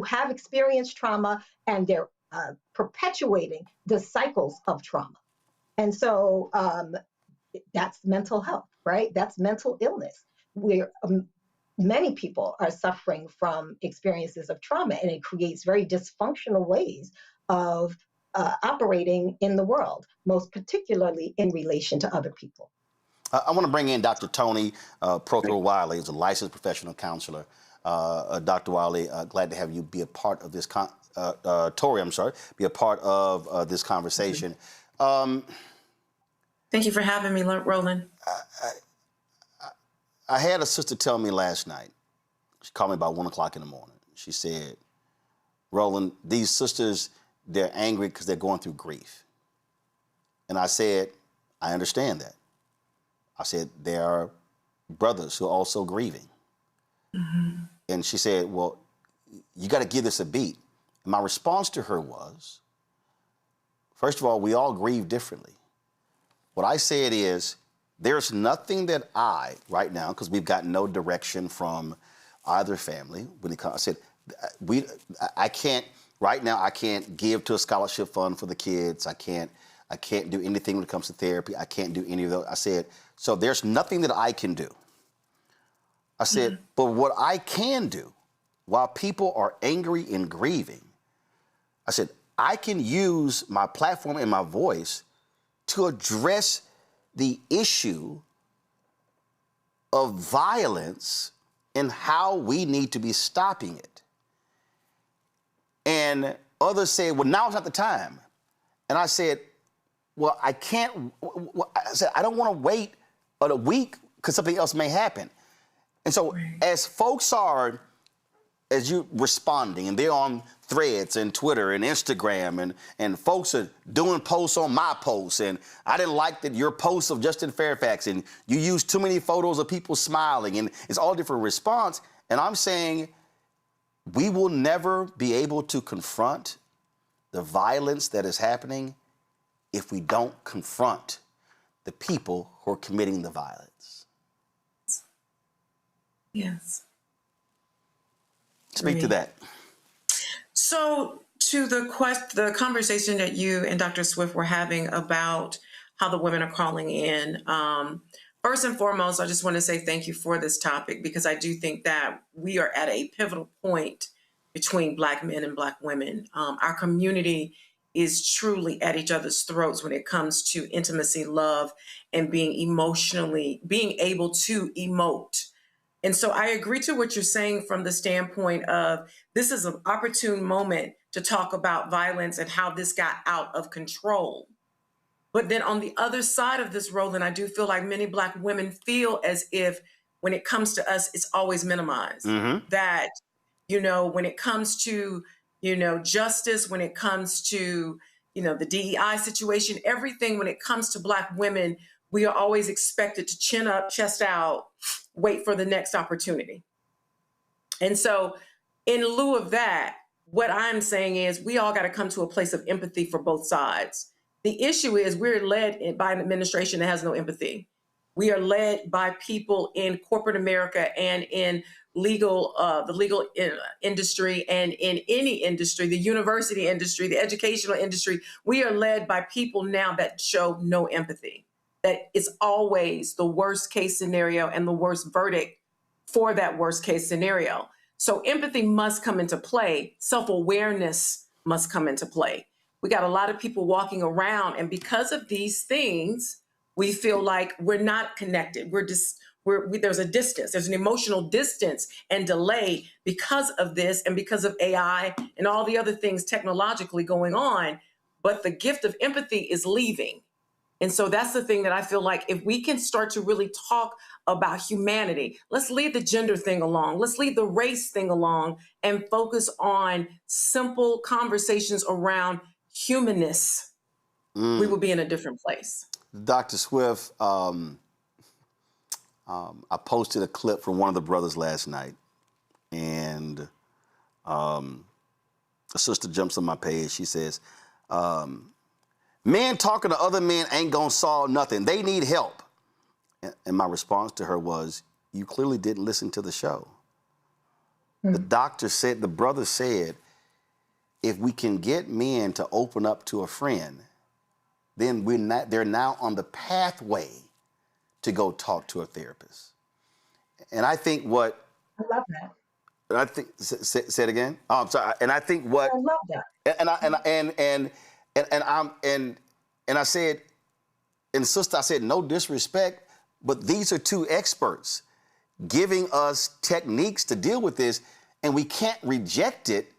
have experienced trauma, and they're perpetuating the cycles of trauma. And so that's mental health, right? That's mental illness. Many people are suffering from experiences of trauma, and it creates very dysfunctional ways of operating in the world, most particularly in relation to other people. I want to bring in Dr. Tony Prothero-Wiley, who's a licensed professional counselor. Dr. Wiley, glad to have you be a part of this, Tori, be a part of this conversation. Thank you for having me, Roland. I had a sister tell me last night, she called me about 1 o'clock in the morning. She said, Roland, these sisters, they're angry because they're going through grief. And I said, I understand that. I said, there are brothers who are also grieving. Mm-hmm. And she said, well, you got to give this a beat. And my response to her was, first of all, we all grieve differently. What I said is, there's nothing that right now, because we've got no direction from either family, when it comes, I said, I can't give to a scholarship fund for the kids. I can't do anything when it comes to therapy. I can't do any of those. I said, so there's nothing that I can do. I said, but what I can do while people are angry and grieving, I said, I can use my platform and my voice to address the issue of violence and how we need to be stopping it. And others said, well, now's not the time. And I said, well, I can't, I said, I don't want to wait a week because something else may happen. And so as folks are, as you responding, and they're on Threads and Twitter and Instagram, and folks are doing posts on my posts, and I didn't like that your post of Justin Fairfax, and you used too many photos of people smiling, and it's all different response. And I'm saying we will never be able to confront the violence that is happening if we don't confront the people who are committing the violence. Yes. Speak to that. So to the conversation that you and Dr. Swift were having about how the women are calling in, first and foremost, I just want to say thank you for this topic, because I do think that we are at a pivotal point between Black men and Black women. Our community is truly at each other's throats when it comes to intimacy, love, and being able to emote. And so I agree to what you're saying from the standpoint of this is an opportune moment to talk about violence and how this got out of control. But then on the other side of this, Roland, I do feel like many Black women feel as if when it comes to us, it's always minimized. Mm-hmm. That, when it comes to, justice, when it comes to, the DEI situation, everything when it comes to Black women, we are always expected to chin up, chest out, wait for the next opportunity. And so in lieu of that, what I'm saying is we all got to come to a place of empathy for both sides. The issue is we're led by an administration that has no empathy. We are led by people in corporate America and in legal, the legal industry and in any industry, the university industry, the educational industry. We are led by people now that show no empathy, that it's always the worst case scenario and the worst verdict for that worst case scenario. So empathy must come into play. Self-awareness must come into play. We got a lot of people walking around, and because of these things, we feel like we're not connected. There's a distance. There's an emotional distance and delay because of this and because of AI and all the other things technologically going on. But the gift of empathy is leaving. And so that's the thing that I feel like if we can start to really talk about humanity, let's leave the gender thing along. Let's leave the race thing along and focus on simple conversations around humanness. We will be in a different place. Dr. Swift, I posted a clip from one of the brothers last night, and a sister jumps on my page. She says, men talking to other men ain't gonna solve nothing. They need help. And my response to her was, you clearly didn't listen to the show. The brother said, if we can get men to open up to a friend, then they're now on the pathway to go talk to a therapist. And I think I love that. And I think, say it again? Oh, I'm sorry. And I think I love that. And I said, and sister, I said, no disrespect, but these are two experts giving us techniques to deal with this, and we can't reject it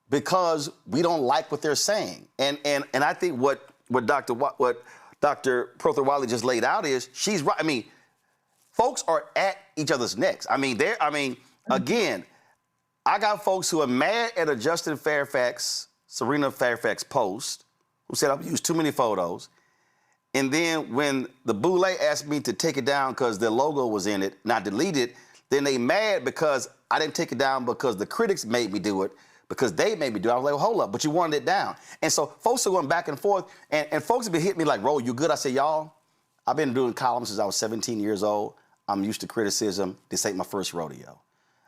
because we don't like what they're saying. And I think what Dr. Prothero Wiley just laid out is she's right. I mean, folks are at each other's necks. Again, I got folks who are mad at a Serena Fairfax post, who said I've used too many photos. And then when the Boule asked me to take it down because their logo was in it, not delete it, then they mad because I didn't take it down because the critics made me do it, because they made me do it. I was like, well, hold up, but you wanted it down. And so folks are going back and forth, and folks have been hitting me like, Ro, you good? I said, y'all, I've been doing columns since I was 17 years old. I'm used to criticism. This ain't my first rodeo.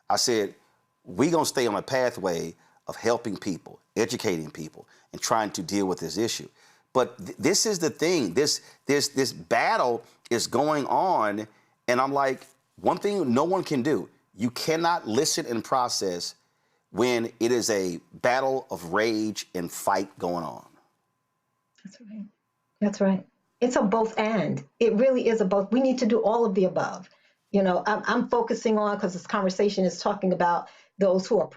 I said, we gonna stay on a pathway of helping people, educating people, and trying to deal with this issue. But this is the thing. This battle is going on, and I'm like, one thing no one can do, you cannot listen and process when it is a battle of rage and fight going on. That's right. That's right. It's a both and. It really is a both. We need to do all of the above. You know, I'm focusing on, because this conversation is talking about those who are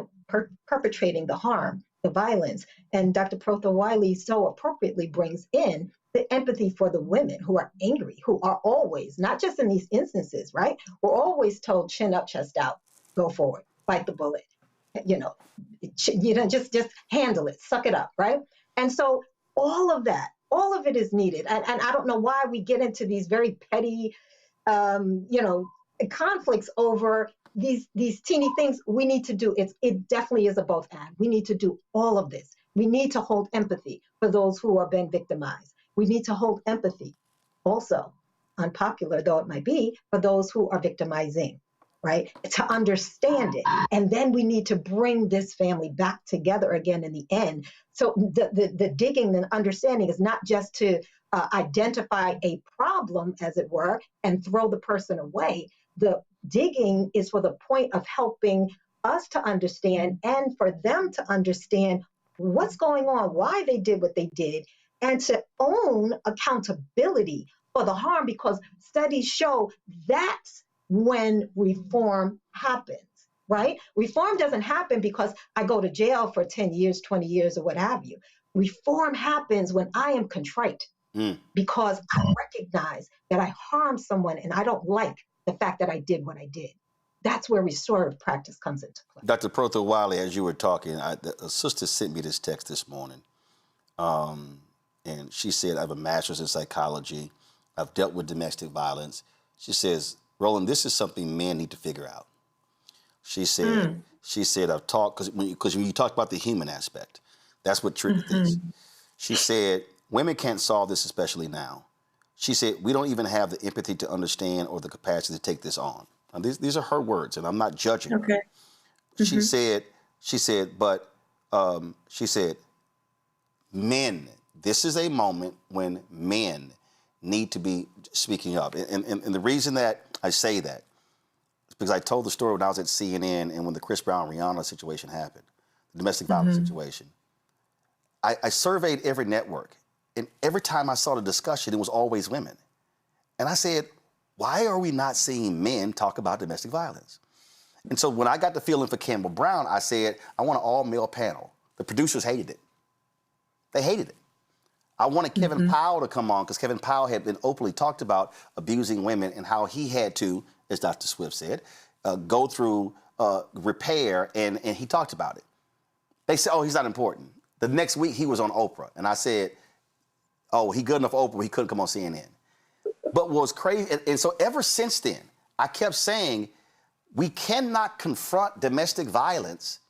perpetrating the harm, the violence. And Dr. Prothero Wiley so appropriately brings in the empathy for the women who are angry, who are always, not just in these instances, right? We're always told chin up, chest out, go forward, bite the bullet. Just handle it, suck it up, right? And so all of it is needed. And I don't know why we get into these very petty, conflicts over these teeny things. We need to do it definitely is a both and. We need to do all of this. We need to hold empathy for those who are being victimized. We need to hold empathy also, unpopular though it might be, for those who are victimizing, right? To understand it. And then we need to bring this family back together again in the end. So the digging and understanding is not just to identify a problem, as it were, and throw the person away. The digging is for the point of helping us to understand and for them to understand what's going on, why they did what they did, and to own accountability for the harm, because studies show that's when reform happens, right? Reform doesn't happen because I go to jail for 10 years, 20 years, or what have you. Reform happens when I am contrite because I recognize that I harmed someone and I don't like the fact that I did what I did. That's where restorative practice comes into play. Dr. Prothero Wiley, as you were talking, a sister sent me this text this morning. And she said, I have a master's in psychology. have dealt with domestic violence. She says, Roland, this is something men need to figure out. She said, I've talked, because when you talk about the human aspect, that's what triggered this. She said, women can't solve this, especially now. She said, we don't even have the empathy to understand or the capacity to take this on. Now, these are her words, and I'm not judging her. She said, men, this is a moment when men need to be speaking up. And the reason that I say that is because I told the story when I was at CNN and when the Chris Brown-Rihanna situation happened, the domestic violence situation. I surveyed every network, and every time I saw the discussion, it was always women. And I said, why are we not seeing men talk about domestic violence? And so when I got the feeling for Campbell Brown, I said, I want an all-male panel. The producers hated it. They hated it. I wanted Kevin Powell to come on because Kevin Powell had been openly talked about abusing women and how he had to, as Dr. Swift said, go through repair, and he talked about it. They said, oh, he's not important. The next week, he was on Oprah, and I said, oh, he good enough for Oprah, he couldn't come on CNN. But what was crazy, and so ever since then, I kept saying, we cannot confront domestic violence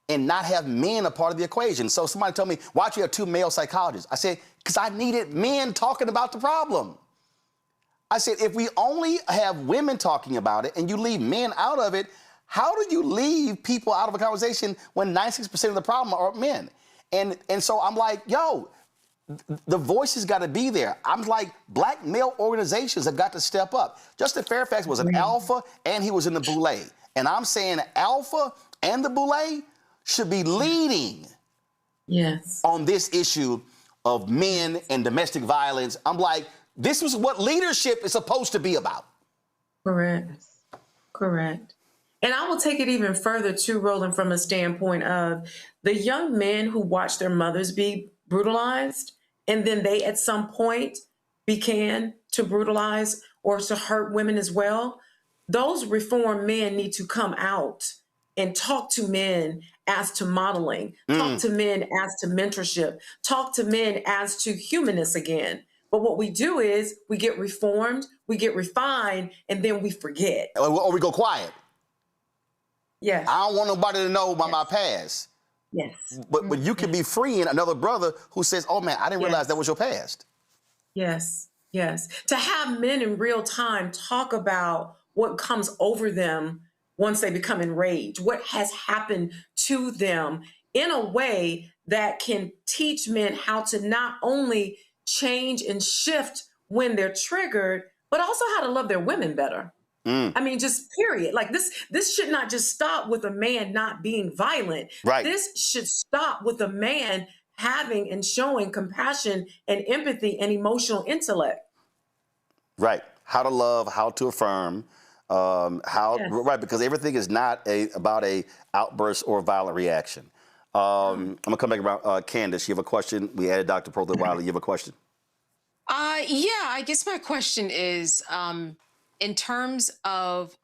and not have men a part of the equation. So somebody told me, why don't you have 2 male psychologists? I said, because I needed men talking about the problem. I said, if we only have women talking about it and you leave men out of it, how do you leave people out of a conversation when 96% of the problem are men? And so I'm like, yo, the voice has got to be there. I'm like, black male organizations have got to step up. Justin Fairfax was an alpha and he was in the Boule. And I'm saying alpha and the Boule should be leading on this issue of men and domestic violence. I'm like, this is what leadership is supposed to be about. Correct. And I will take it even further too, Roland, from a standpoint of the young men who watch their mothers be brutalized, and then they at some point began to brutalize or to hurt women as well. Those reformed men need to come out and talk to men as to modeling, talk to men as to mentorship, talk to men as to humanness again. But what we do is we get reformed, we get refined, and then we forget. Or we go quiet. Yes. I don't want nobody to know about my past. Yes. But you can be freeing another brother who says, oh man, I didn't realize that was your past. Yes. To have men in real time talk about what comes over them once they become enraged, what has happened to them in a way that can teach men how to not only change and shift when they're triggered, but also how to love their women better. I mean, just period. Like this should not just stop with a man not being violent. Right. This should stop with a man having and showing compassion and empathy and emotional intellect. Right. How to love, how to affirm, right, because everything is not about a outburst or a violent reaction. I'm gonna come back around. Candace, you have a question? We added Dr. Protha Wiley. You have a question? Yeah, I guess my question is, in terms of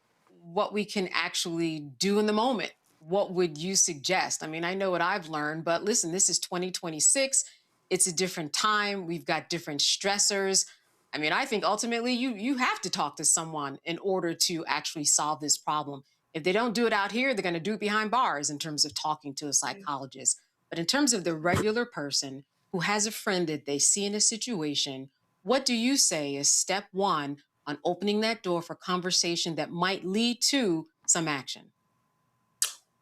what we can actually do in the moment, what would you suggest? I mean, I know what I've learned, but listen, this is 2026. It's a different time. We've got different stressors. I mean, I think ultimately you have to talk to someone in order to actually solve this problem. If they don't do it out here, they're going to do it behind bars in terms of talking to a psychologist. But in terms of the regular person who has a friend that they see in a situation, what do you say is step one on opening that door for conversation that might lead to some action?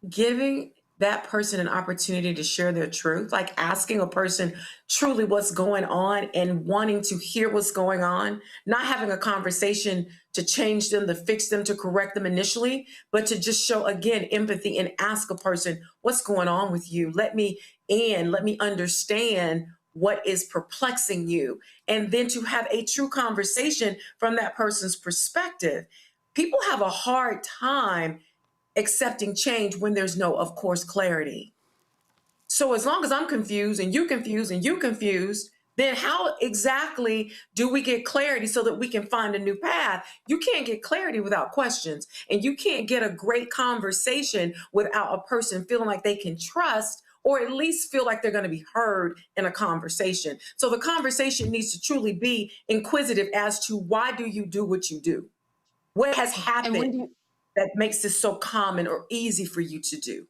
Giving that person an opportunity to share their truth, like asking a person truly what's going on and wanting to hear what's going on, not having a conversation to change them, to fix them, to correct them initially, but to just show, again, empathy and ask a person, what's going on with you? Let me understand what is perplexing you, and then to have a true conversation from that person's perspective. People have a hard time accepting change when there's no, of course, clarity. So as long as I'm confused and you confused and you confused, then how exactly do we get clarity so that we can find a new path? You can't get clarity without questions, and you can't get a great conversation without a person feeling like they can trust or at least feel like they're going to be heard in a conversation. So the conversation needs to truly be inquisitive as to why do you do what you do? What has happened that makes this so common or easy for you to do?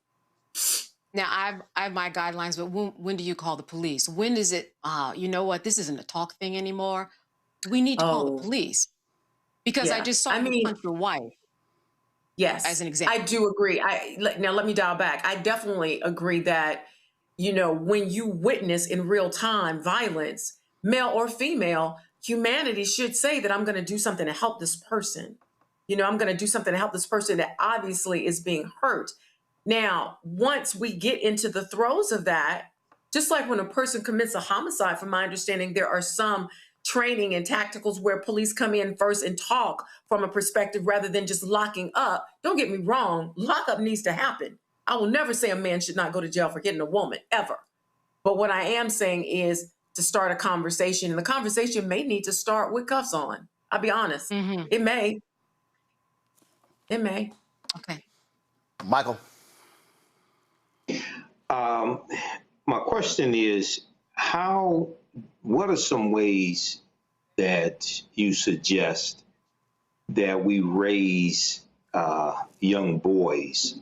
Now, I have my guidelines, but when do you call the police? When is it, you know what, this isn't a talk thing anymore. We need to call the police. Because I just saw you punch your wife. Yes, as an example. I do agree. Now let me dial back. I definitely agree that, you know, when you witness in real time violence, male or female, humanity should say that I'm going to do something to help this person. You know, I'm going to do something to help this person that obviously is being hurt. Now, once we get into the throes of that, just like when a person commits a homicide, from my understanding, there are some training and tacticals where police come in first and talk from a perspective rather than just locking up. Don't get me wrong, lockup needs to happen. I will never say a man should not go to jail for hitting a woman, ever. But what I am saying is to start a conversation, and the conversation may need to start with cuffs on. I'll be honest. It may. It may. Okay. Michael. My question is, what are some ways that you suggest that we raise young boys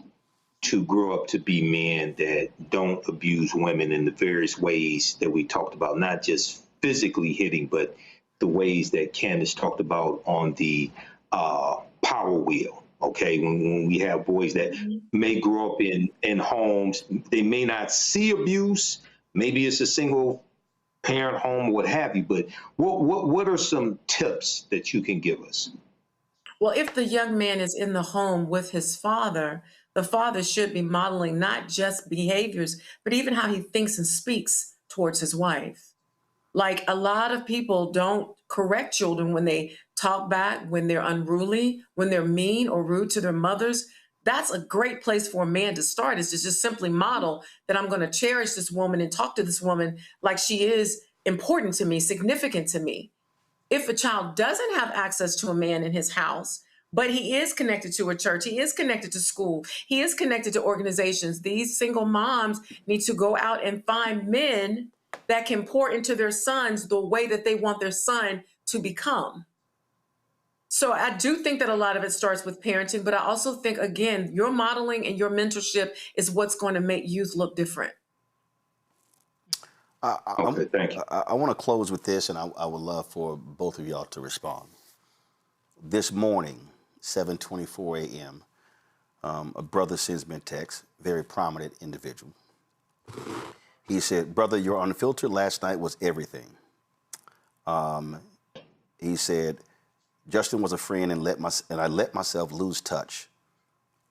to grow up to be men that don't abuse women in the various ways that we talked about, not just physically hitting, but the ways that Candace talked about on the power wheel? Okay, when we have boys that may grow up in homes, they may not see abuse. Maybe it's a single parent home, what have you. But what are some tips that you can give us? Well, if the young man is in the home with his father, the father should be modeling not just behaviors, but even how he thinks and speaks towards his wife. Like, a lot of people don't correct children when they talk back, when they're unruly, when they're mean or rude to their mothers. That's a great place for a man to start, is to just simply model that I'm going to cherish this woman and talk to this woman like she is important to me, significant to me. If a child doesn't have access to a man in his house, but he is connected to a church, he is connected to school, he is connected to organizations, these single moms need to go out and find men that can pour into their sons the way that they want their son to become. So I do think that a lot of it starts with parenting, but I also think, again, your modeling and your mentorship is what's going to make youth look different. Okay, thank you. I want to close with this, and I would love for both of y'all to respond. This morning, 7:24 a.m., a brother sends me a text, very prominent individual. He said, "Brother, your Unfiltered last night was everything." He said, "Justin was a friend and I let myself lose touch.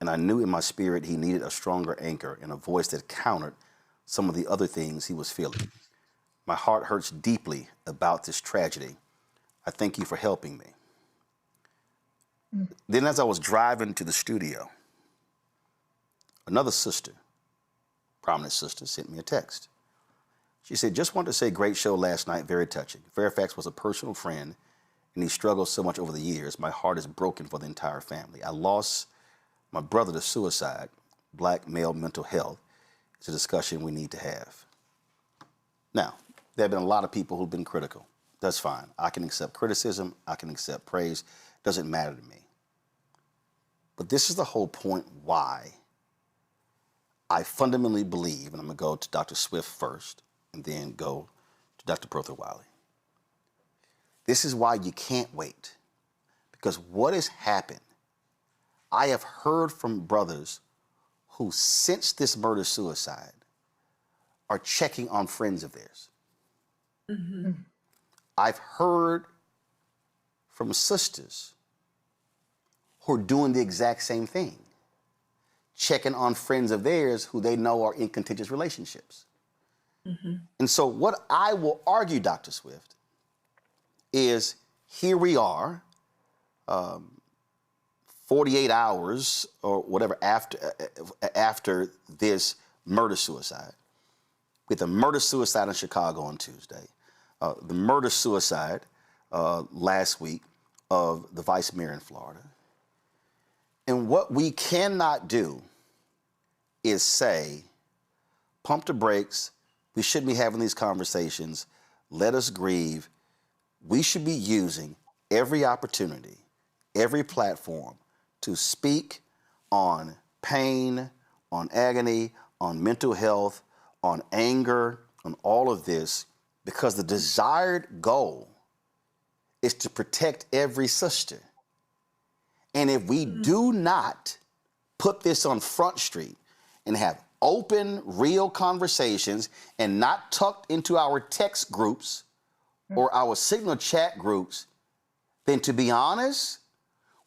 And I knew in my spirit he needed a stronger anchor and a voice that countered some of the other things he was feeling. My heart hurts deeply about this tragedy. I thank you for helping me." Then as I was driving to the studio, another sister, prominent sister, sent me a text. She said, "Just wanted to say, great show last night, very touching. Fairfax was a personal friend and he struggled so much over the years. My heart is broken for the entire family. I lost my brother to suicide. Black male mental health is a discussion we need to have." Now, there have been a lot of people who've been critical. That's fine. I can accept criticism. I can accept praise. Doesn't matter to me. But this is the whole point why I fundamentally believe, and I'm going to go to Dr. Swift first and then go to Dr. Wiley. This is why you can't wait. Because what has happened, I have heard from brothers who, since this murder-suicide, are checking on friends of theirs. I've heard from sisters who are doing the exact same thing, checking on friends of theirs who they know are in contentious relationships. And so what I will argue, Dr. Swift, is here we are, 48 hours or whatever after this murder-suicide, with a murder-suicide in Chicago on Tuesday, the murder-suicide last week of the vice mayor in Florida. And what we cannot do is say pump the brakes. We shouldn't be having these conversations. Let us grieve. We should be using every opportunity, every platform to speak on pain, on agony, on mental health, on anger, on all of this, because the desired goal is to protect every sister. And if we do not put this on Front Street and have open, real conversations and not tucked into our text groups or our Signal chat groups, then to be honest,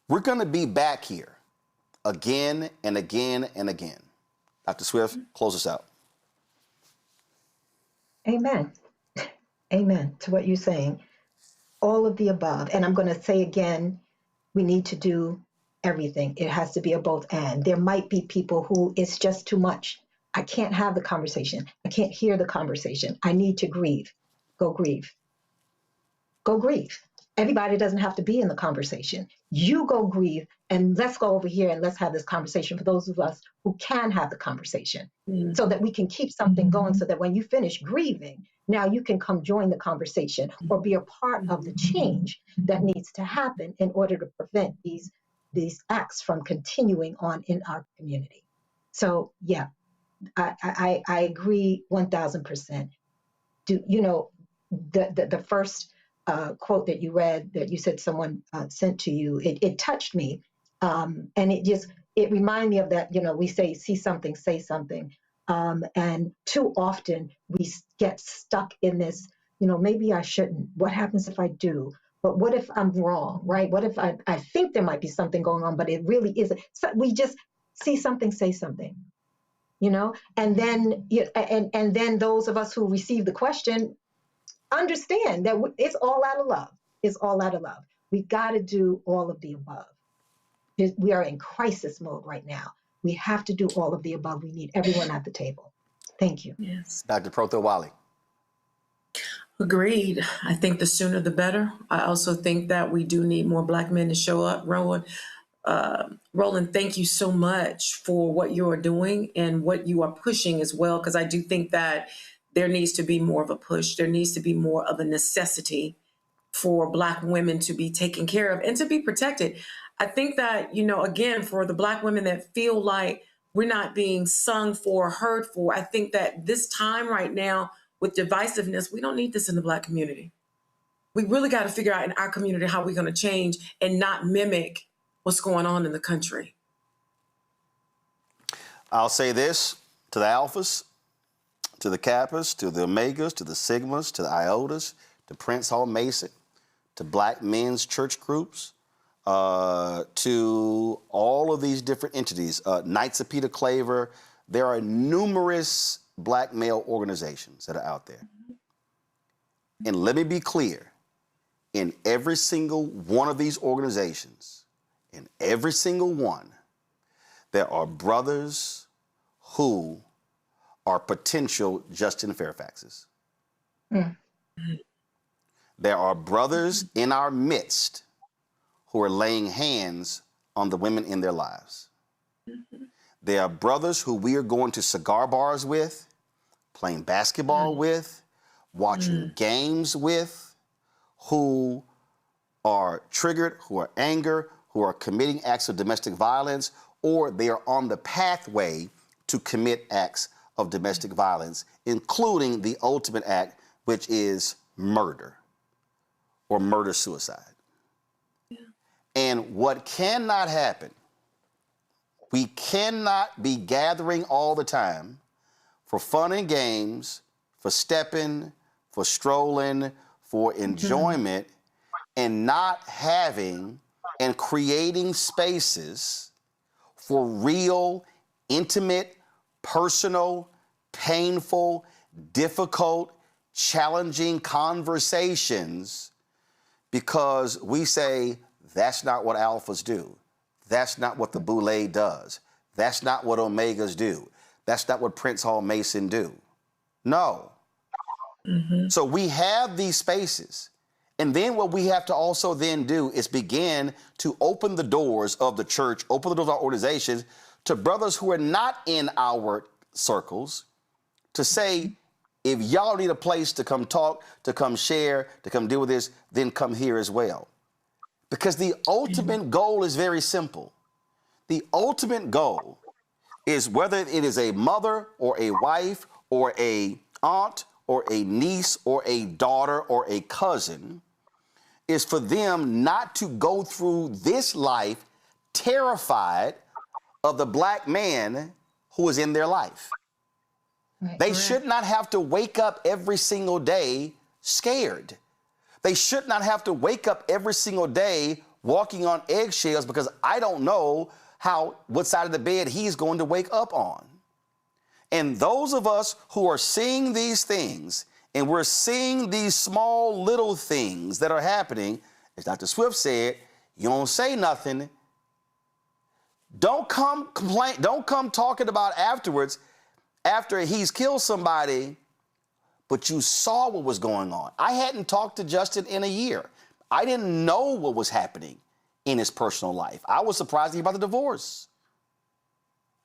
we're going to be back here again and again and again. Dr. Swift, close us out. Amen. Amen to what you're saying. All of the above. And I'm going to say again, we need to do everything. It has to be a both and. There might be people who it's just too much. I can't have the conversation. I can't hear the conversation. I need to grieve. Go grieve. Go grieve. Everybody doesn't have to be in the conversation. You go grieve, and let's go over here and let's have this conversation for those of us who can have the conversation so that we can keep something going, so that when you finish grieving, now you can come join the conversation or be a part of the change that needs to happen in order to prevent these acts from continuing on in our community. So yeah, I agree 1000%. The first quote that you read, that you said someone sent to you, it touched me. And it reminded me of that, we say, see something, say something. And too often we get stuck in this, maybe I shouldn't. What happens if I do? But what if I'm wrong, right? What if I think there might be something going on, but it really isn't? So we just see something, say something, and then and then those of us who receive the question understand that it's all out of love. It's all out of love. We got to do all of the above. We are in crisis mode right now. We have to do all of the above. We need everyone at the table. Thank you. Yes. Dr. Protho Wally. Agreed. I think the sooner the better. I also think that we do need more Black men to show up. Roland, thank you so much for what you are doing and what you are pushing as well, because I do think that there needs to be more of a push. There needs to be more of a necessity for Black women to be taken care of and to be protected. I think that, again, for the Black women that feel like we're not being sung for, heard for, I think that this time right now with divisiveness, we don't need this in the Black community. We really got to figure out in our community how we're going to change and not mimic what's going on in the country. I'll say this to the alphas, to the kappas, to the omegas, to the sigmas, to the iotas, to Prince Hall Mason, to Black men's church groups, to all of these different entities, Knights of Peter Claver. There are numerous Black male organizations that are out there. And let me be clear, in every single one of these organizations, in every single one, there are brothers who are potential Justin Fairfaxes. There are brothers in our midst who are laying hands on the women in their lives. There are brothers who we are going to cigar bars with, playing basketball with, watching games with, who are triggered, who are angry, who are committing acts of domestic violence, or they are on the pathway to commit acts of domestic violence, including the ultimate act, which is murder or murder-suicide. And what cannot happen, we cannot be gathering all the time for fun and games, for stepping, for strolling, for enjoyment, and not having and creating spaces for real, intimate, personal, painful, difficult, challenging conversations, because we say, that's not what alphas do. That's not what the Boule does. That's not what Omegas do. That's not what Prince Hall Mason do. No. So we have these spaces. And then what we have to also then do is begin to open the doors of the church, open the doors of our organizations to brothers who are not in our circles, to say, if y'all need a place to come talk, to come share, to come deal with this, then come here as well. Because the ultimate goal is very simple. The ultimate goal is, whether it is a mother or a wife or a aunt or a niece or a daughter or a cousin, is for them not to go through this life terrified of the black man who is in their life. Right, they correct. should not have to wake up every single day scared. They should not have to wake up every single day walking on eggshells because I don't know what side of the bed he's going to wake up on. And those of us who are seeing these things, and we're seeing these small little things that are happening, as Dr. Swift said, you don't say nothing. Don't come complain. Don't come talking about afterwards, after he's killed somebody, but you saw what was going on. I hadn't talked to Justin in a year. I didn't know what was happening in his personal life. I was surprised about the divorce.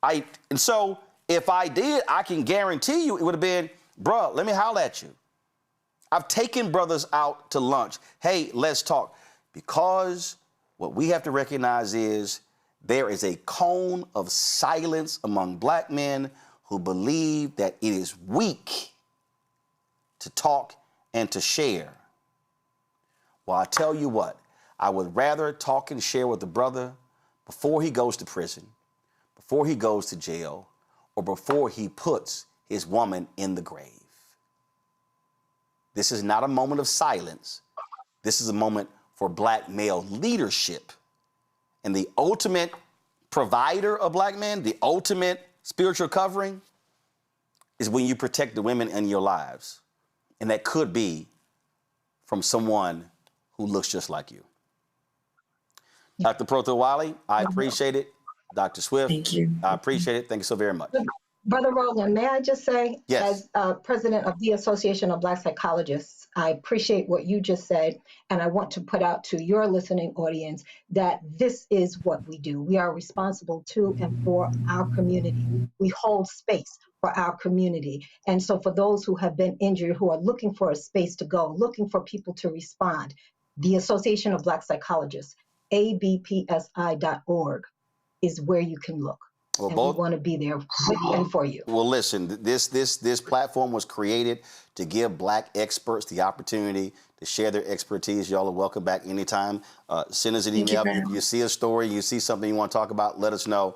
And so if I did, I can guarantee you it would have been, bruh, let me holler at you. I've taken brothers out to lunch. Hey, let's talk. Because what we have to recognize is there is a cone of silence among black men who believe that it is weak to talk and to share. Well, I tell you what, I would rather talk and share with the brother before he goes to prison, before he goes to jail, or before he puts his woman in the grave. This is not a moment of silence. This is a moment for black male leadership. And the ultimate provider of black men, the ultimate spiritual covering, is when you protect the women in your lives. And that could be from someone who looks just like you. Dr. Proto-Wale, I appreciate it. Dr. Swift, thank you. I appreciate it. Thank you so very much. Brother Roland, may I just say, yes, as president of the Association of Black Psychologists, I appreciate what you just said, and I want to put out to your listening audience that this is what we do. We are responsible to and for our community. We hold space for our community. And so for those who have been injured, who are looking for a space to go, looking for people to respond, the Association of Black Psychologists, abpsi.org, is where you can look. Well, and we want to be there with and for you. Well, listen, this platform was created to give black experts the opportunity to share their expertise. Y'all are welcome back anytime. Send us an email. If you see a story, you see something you want to talk about, let us know.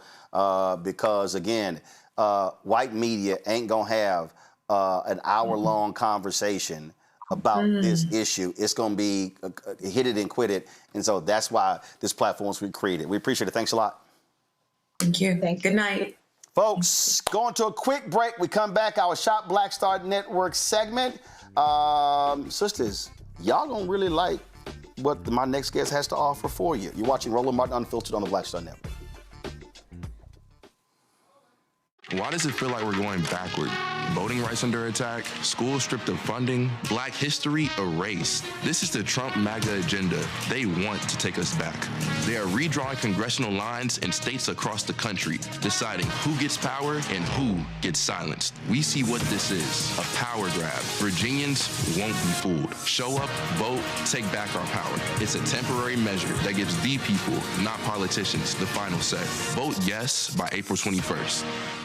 Because, again, white media ain't going to have an hour-long conversation about this issue. It's going to be hit it and quit it. And so that's why this platform was created. We appreciate it. Thanks a lot. Thank you. Good night. Folks, going to a quick break. We come back, our Shop Black Star Network segment. Sisters, y'all don't really like what my next guest has to offer for you. You're watching Roland Martin Unfiltered on the Black Star Network. Why does it feel like we're going backward? Voting rights under attack, schools stripped of funding, black history erased. This is the Trump MAGA agenda. They want to take us back. They are redrawing congressional lines in states across the country, deciding who gets power and who gets silenced. We see what this is, a power grab. Virginians won't be fooled. Show up, vote, take back our power. It's a temporary measure that gives the people, not politicians, the final say. Vote yes by April 21st.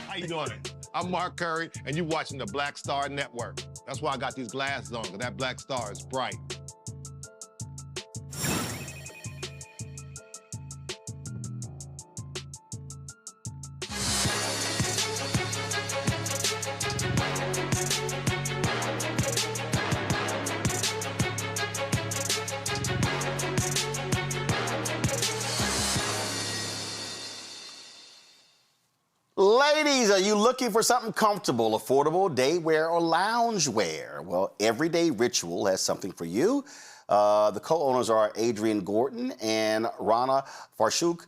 How you doing? I'm Mark Curry, and you're watching the Black Star Network. That's why I got these glasses on, because that black star is bright. Ladies, are you looking for something comfortable, affordable, day wear, or lounge wear? Well, Everyday Ritual has something for you. The co-owners are Adrian Gordon and Rana Farshuk.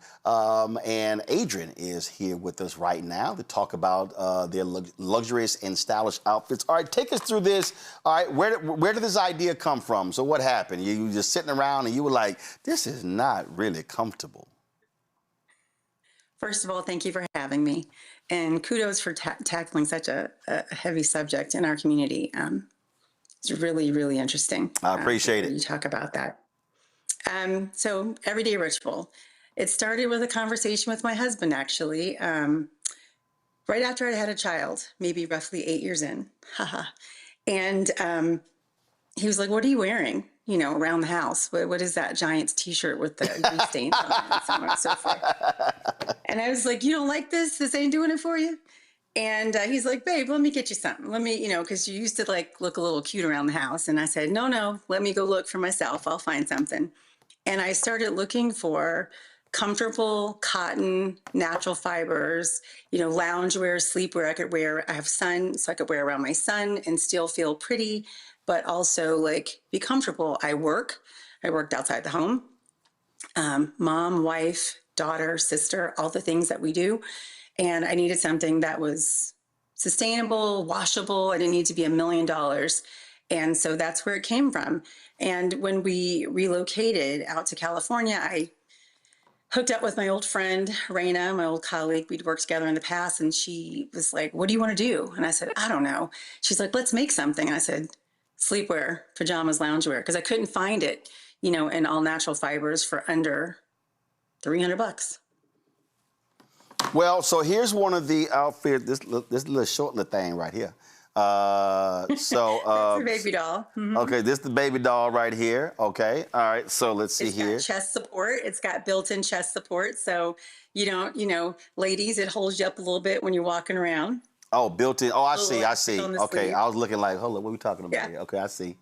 And Adrian is here with us right now to talk about their luxurious and stylish outfits. All right, take us through this. All right, where did this idea come from? So what happened? You were just sitting around and you were like, this is not really comfortable. First of all, thank you for having me. And kudos for tackling such a heavy subject in our community. It's really, really interesting. I appreciate it. You talk about that. So everyday ritual. It started with a conversation with my husband, actually, right after I had a child, maybe roughly 8 years in. And he was like, "What are you wearing, around the house? What is that Giants t-shirt with the grease stains on it?" And so on and so forth. And I was like, "You don't like this? This ain't doing it for you?" And he's like, "Babe, let me get you something. Let me, because you used to look a little cute around the house." And I said, no, let me go look for myself. I'll find something. And I started looking for comfortable cotton, natural fibers, loungewear, sleepwear I could wear. I have son, so I could wear around my son and still feel pretty, but also be comfortable. I worked outside the home. Mom, wife, daughter, sister, all the things that we do. And I needed something that was sustainable, washable. I didn't need to be $1 million. And so that's where it came from. And when we relocated out to California, I hooked up with my old friend, Raina, my old colleague. We'd worked together in the past. And she was like, "What do you want to do?" And I said, "I don't know." She's like, "Let's make something." And I said, "Sleepwear, pajamas, loungewear." Because I couldn't find it, in all natural fibers for under $300. Well, so here's one of the outfits, this little short little thing right here. That's a baby doll. Mm-hmm. Okay, this is the baby doll right here. Okay, all right, so let's see here. It's got chest support. It's got built-in chest support. So you don't, ladies, it holds you up a little bit when you're walking around. Oh, built-in. Oh, I see. Okay, sleeve. I was looking like, hold on, what are we talking about here? Okay, I see.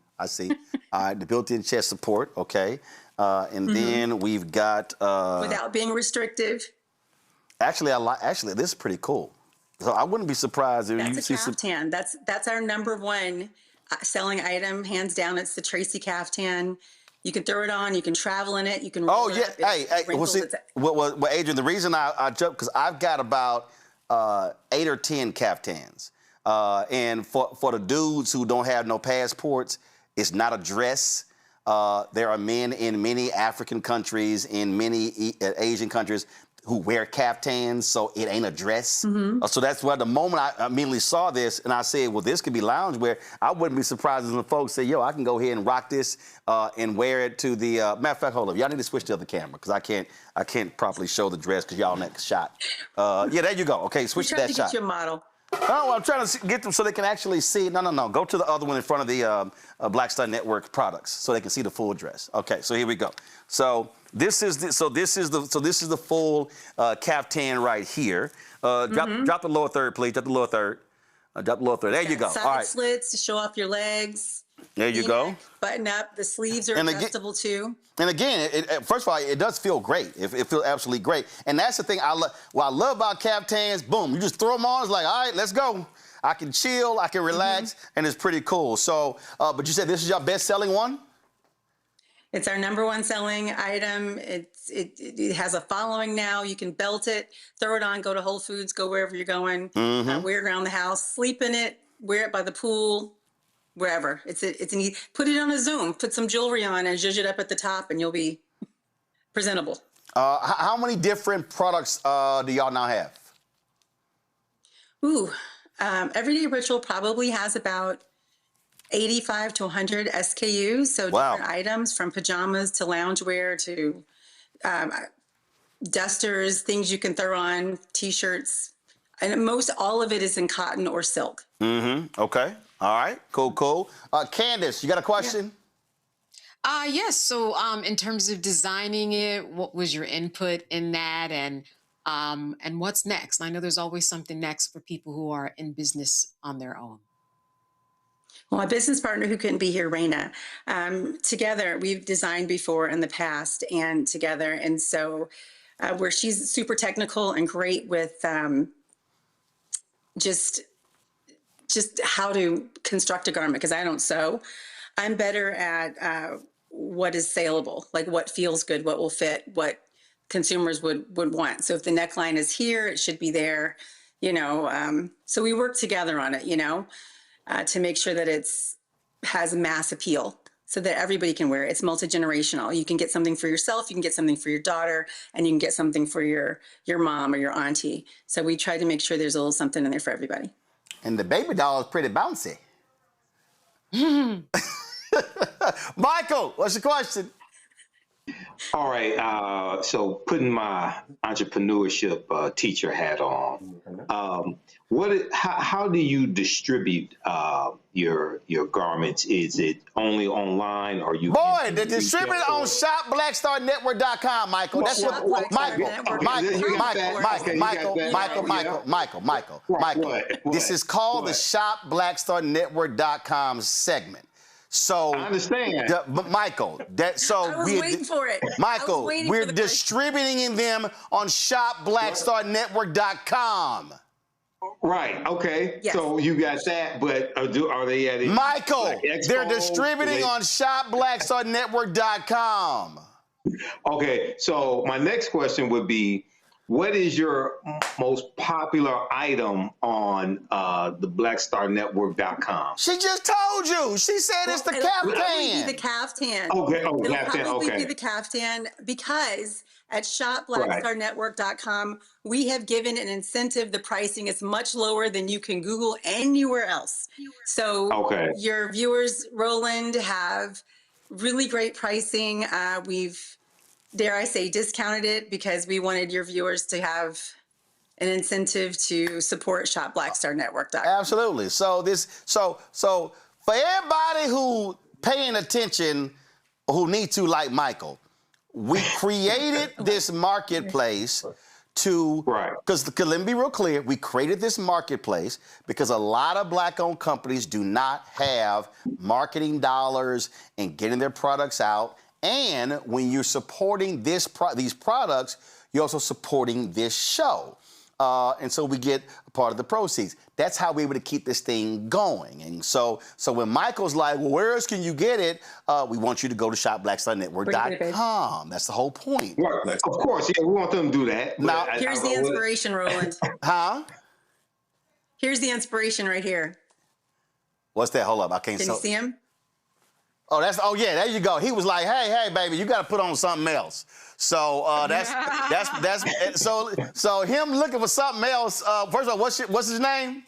All right, the built-in chest support. Okay, and then we've got without being restrictive. Actually, this is pretty cool. So I wouldn't be surprised if you see some. Caftan. That's our number one selling item, hands down. It's the Tracy caftan. You can throw it on. You can travel in it. You can. Roll Oh yeah, hey. Well, Adrian, the reason I jumped because I've got about 8 or 10 caftans, and for the dudes who don't have no passports, it's not a dress. There are men in many African countries, in many Asian countries, who wear caftans, so it ain't a dress. Mm-hmm. So that's why the moment I immediately saw this and I said, well, this could be loungewear, I wouldn't be surprised if the folks say, yo, I can go ahead and rock this and wear it to the, matter of fact, hold up, y'all need to switch to the other camera because I can't properly show the dress because y'all next shot. Yeah, there you go. Okay, switch to that shot. Get your model. Oh, I'm trying to get them so they can actually see. No. Go to the other one in front of the Black Star Network products so they can see the full dress. Okay, so here we go. So this is the full caftan right here. Drop the lower third, please. Drop the lower third. Drop the lower third. There you go. Side all right. slits to show off your legs. There you go. Button up. The sleeves are adjustable too. And again, first of all, it does feel great. It feels absolutely great. And that's the thing what I love about caftans. Boom, you just throw them on. It's like, all right, let's go. I can chill, I can relax, and it's pretty cool. So, but you said this is your best-selling one? It's our number one selling item. It has a following now. You can belt it, throw it on, go to Whole Foods, go wherever you're going, wear it around the house, sleep in it, wear it by the pool, wherever. Put it on a Zoom, put some jewelry on and zhuzh it up at the top and you'll be presentable. How many different products do y'all now have? Everyday Ritual probably has about 85 to 100 SKUs. So different items from pajamas to loungewear to dusters, things you can throw on, T-shirts. And all of it is in cotton or silk. Okay. All right. Cool. Candace, you got a question? Yes. So in terms of designing it, what was your input in that and what's next? I know there's always something next for people who are in business on their own. Well, my business partner who couldn't be here, Raina, together, we've designed before in the past and together. And so where she's super technical and great with just how to construct a garment, because I don't sew. I'm better at what is saleable, like what feels good, what will fit, what consumers would want. So if the neckline is here, it should be there, So we work together on it, to make sure that has mass appeal. so that everybody can wear it. It's multi-generational. You can get something for yourself, you can get something for your daughter, and you can get something for your mom or your auntie. So we try to make sure there's a little something in there for everybody. And the baby doll is pretty bouncy. Michael, what's the question? All right, so putting my entrepreneurship teacher hat on, how do you distribute your garments? Is it only online, or you? Boy, they distribute it on shopblackstarnetwork.com, Michael. That's what Michael. This is called the shopblackstarnetwork.com segment. So I understand, Michael. I was waiting for it. Michael, we're distributing them on shopblackstarnetwork.com. Right. Okay. Yes. So you got that, but are they at Michael? They're distributing on shopblackstarnetwork.com. Okay. So my next question would be, what is your most popular item on the blackstarnetwork.com? She just told you. She said it's the caftan. It'll probably be the caftan. Okay. Oh, it'll caftan. probably Okay. be the caftan, because at shopblackstarnetwork.com, we have given an incentive. The pricing is much lower than you can Google anywhere else. So your viewers, Roland, have really great pricing. We've, dare I say, discounted it because we wanted your viewers to have an incentive to support shopblackstarnetwork.com. Absolutely. So so for everybody who paying attention, who need to, like Michael, we created this marketplace because let me be real clear, we created this marketplace because a lot of Black-owned companies do not have marketing dollars and getting their products out. And when you're supporting these products, you're also supporting this show. And so we get a part of the proceeds. That's how we're able to keep this thing going. And so when Michael's like, well, where else can you get it? We want you to go to shopblackstarnetwork.com. That's the whole point. Right. Of course, yeah, we want them to do that. Now, here's the inspiration, Roland. Here's the inspiration right here. What's that? Hold up, I can't. Can you see him? Oh, yeah, there you go. He was like, hey, baby, you got to put on something else. So so him looking for something else. First of all, what's his name?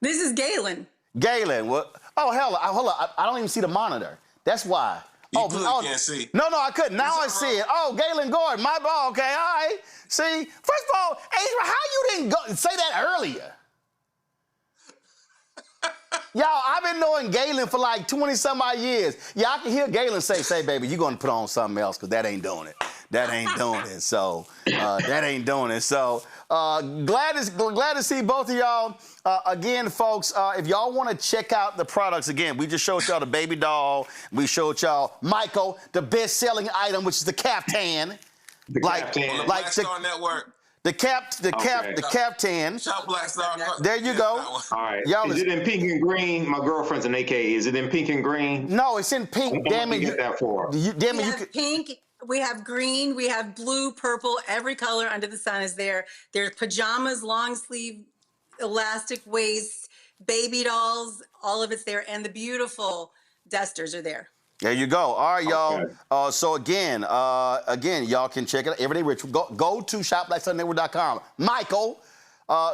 This is Galen. Galen. What? Oh, hold up. I don't even see the monitor. That's why. You can't see. No, I couldn't. Now I see it. Oh, Galen Gordon. My ball. Okay, all right. See, first of all, Adrian, how you didn't say that earlier? Y'all, I've been knowing Galen for like 20-some-odd years. Yeah, I can hear Galen say, baby, you're going to put on something else because that ain't doing it. That ain't doing it. So, that ain't doing it. So, glad to see both of y'all. Again, folks, if y'all want to check out the products, again, we just showed y'all the baby doll. We showed y'all, Michael, the best-selling item, which is the caftan. Black Star Network. The caftan. Shop Black Star. There you go. All right. Y'all is it in pink and green? My girlfriend's an AK. Is it in pink and green? No, it's in pink. Damn it. Get that for her. We have pink, we have green, we have blue, purple, every color under the sun is there. There's pajamas, long sleeve, elastic waist, baby dolls, all of it's there. And the beautiful dusters are there. There you go. All right, y'all. Okay. So again, y'all can check it out. Everyday Ritual. Go to shopblackstarnetwork.com. Michael.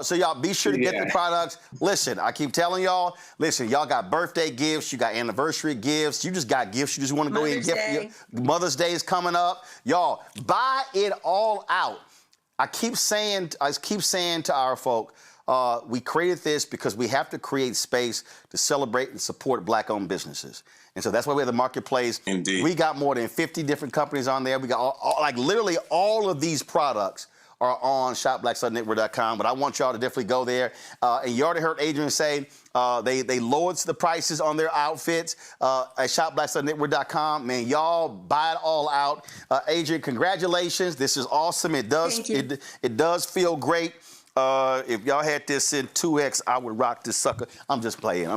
So y'all be sure to get the products. Listen, I keep telling y'all. Listen, y'all got birthday gifts. You got anniversary gifts. You just got gifts. You just want to go in and gift. Mother's Day is coming up. Y'all buy it all out. I keep saying to our folk, we created this because we have to create space to celebrate and support Black-owned businesses. And so that's why we have the marketplace. Indeed. We got more than 50 different companies on there. We got literally all of these products are on shopblackstarnetwork.com, but I want y'all to definitely go there. And you already heard Adrian say they lowered the prices on their outfits at shopblackstarnetwork.com. Man, y'all buy it all out. Adrian, congratulations. This is awesome. It does feel great. If y'all had this in 2X, I would rock this sucker. I'm just playing.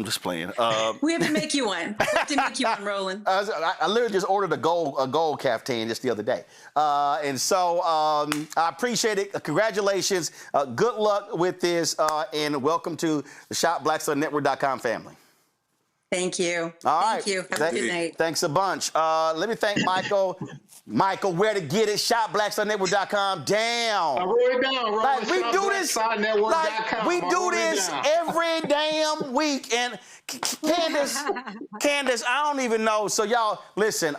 We have to make you one. We have to make you one, Roland. I literally just ordered a gold caftan just the other day. And so I appreciate it. Congratulations. Good luck with this. And welcome to the shopblackstarnetwork.com family. Thank you. All right. Thank you. Have a good night. Thanks a bunch. Let me thank Michael. Michael, where to get it? ShopBlackStarNetwork.com. Damn. I wrote it down. Like, we do this. Like, we do this every damn week. And Candace, I don't even know. So y'all, listen.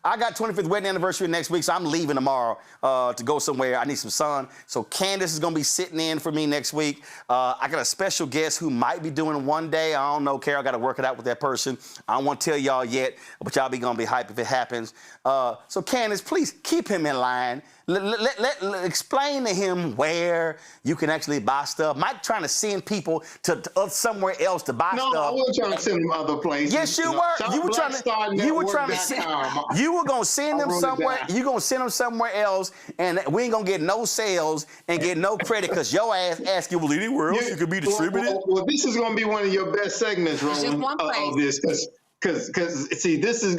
I got 25th wedding anniversary next week, so I'm leaving tomorrow to go somewhere. I need some sun. So Candace is gonna be sitting in for me next week. I got a special guest who might be doing one day. I don't know, Carol. I got to work it out with that person. I don't want to tell y'all yet, but y'all gonna be hyped if it happens. So Candace, please keep him in line. Explain to him where you can actually buy stuff. Mike trying to send people to somewhere else to buy stuff. No, I wasn't trying to send them other places. Yes, you were. You were trying to. You were gonna send them somewhere. You gonna send them somewhere else, and we ain't gonna get no sales and get no credit because your ass asked you, well, anywhere else you could be distributed. Well, this is gonna be one of your best segments, Roland, of this. Because see, this is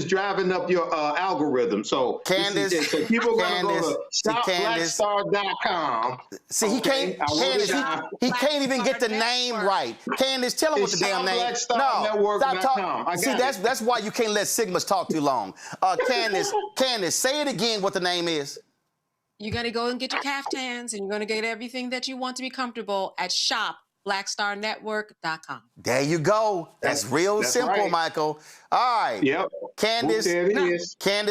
driving up your algorithm. So Candace, so people are gonna go to shopblackstar.com. See, he can't. Candace, he can't even get the name right. Candace, tell him what the damn name. No, stop talking. See, that's why you can't let Sigmas talk too long. Candace, say it again. What the name is? You're gonna go and get your caftans, and you're gonna get everything that you want to be comfortable at shopblackstarnetwork.com. There you go. That's real simple, right. Michael. All right. Yep. Candace,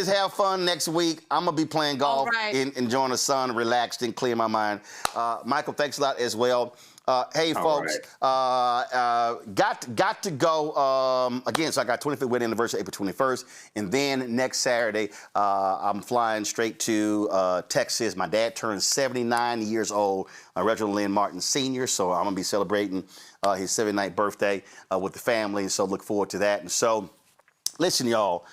have fun next week. I'm going to be playing golf, enjoying the sun, relaxed, and clear my mind. Michael, thanks a lot as well. Hey, folks, got to go. Again, so I got 25th wedding anniversary, April 21st. And then next Saturday, I'm flying straight to Texas. My dad turned 79 years old, Reginald Lynn Martin Sr., so I'm going to be celebrating his 79th birthday with the family, so look forward to that. And so, listen, y'all,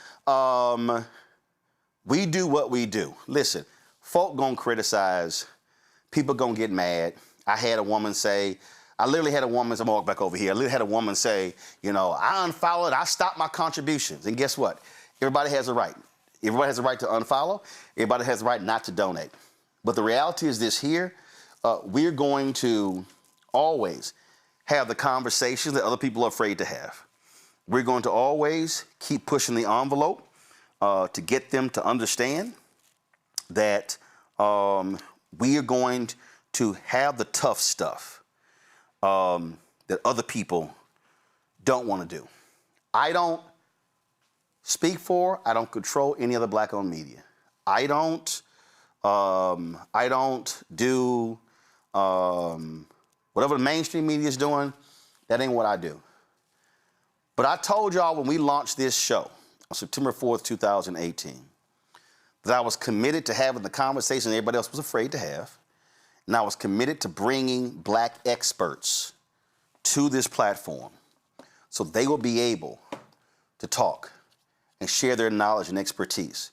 we do what we do. Listen, folk gonna criticize, people gonna get mad. I had a woman say, I'm gonna walk back over here. I literally had a woman say, you know, I unfollowed, I stopped my contributions. And guess what? Everybody has a right. Everybody has a right to unfollow. Everybody has a right not to donate. But the reality is this here, we're going to always have the conversations that other people are afraid to have. We're going to always keep pushing the envelope to get them to understand that we are going to have the tough stuff that other people don't want to do. I don't speak for, I don't control any other Black-owned media. I don't do whatever the mainstream media is doing. That ain't what I do. But I told y'all when we launched this show on September 4th, 2018, that I was committed to having the conversation everybody else was afraid to have. And I was committed to bringing Black experts to this platform so they will be able to talk and share their knowledge and expertise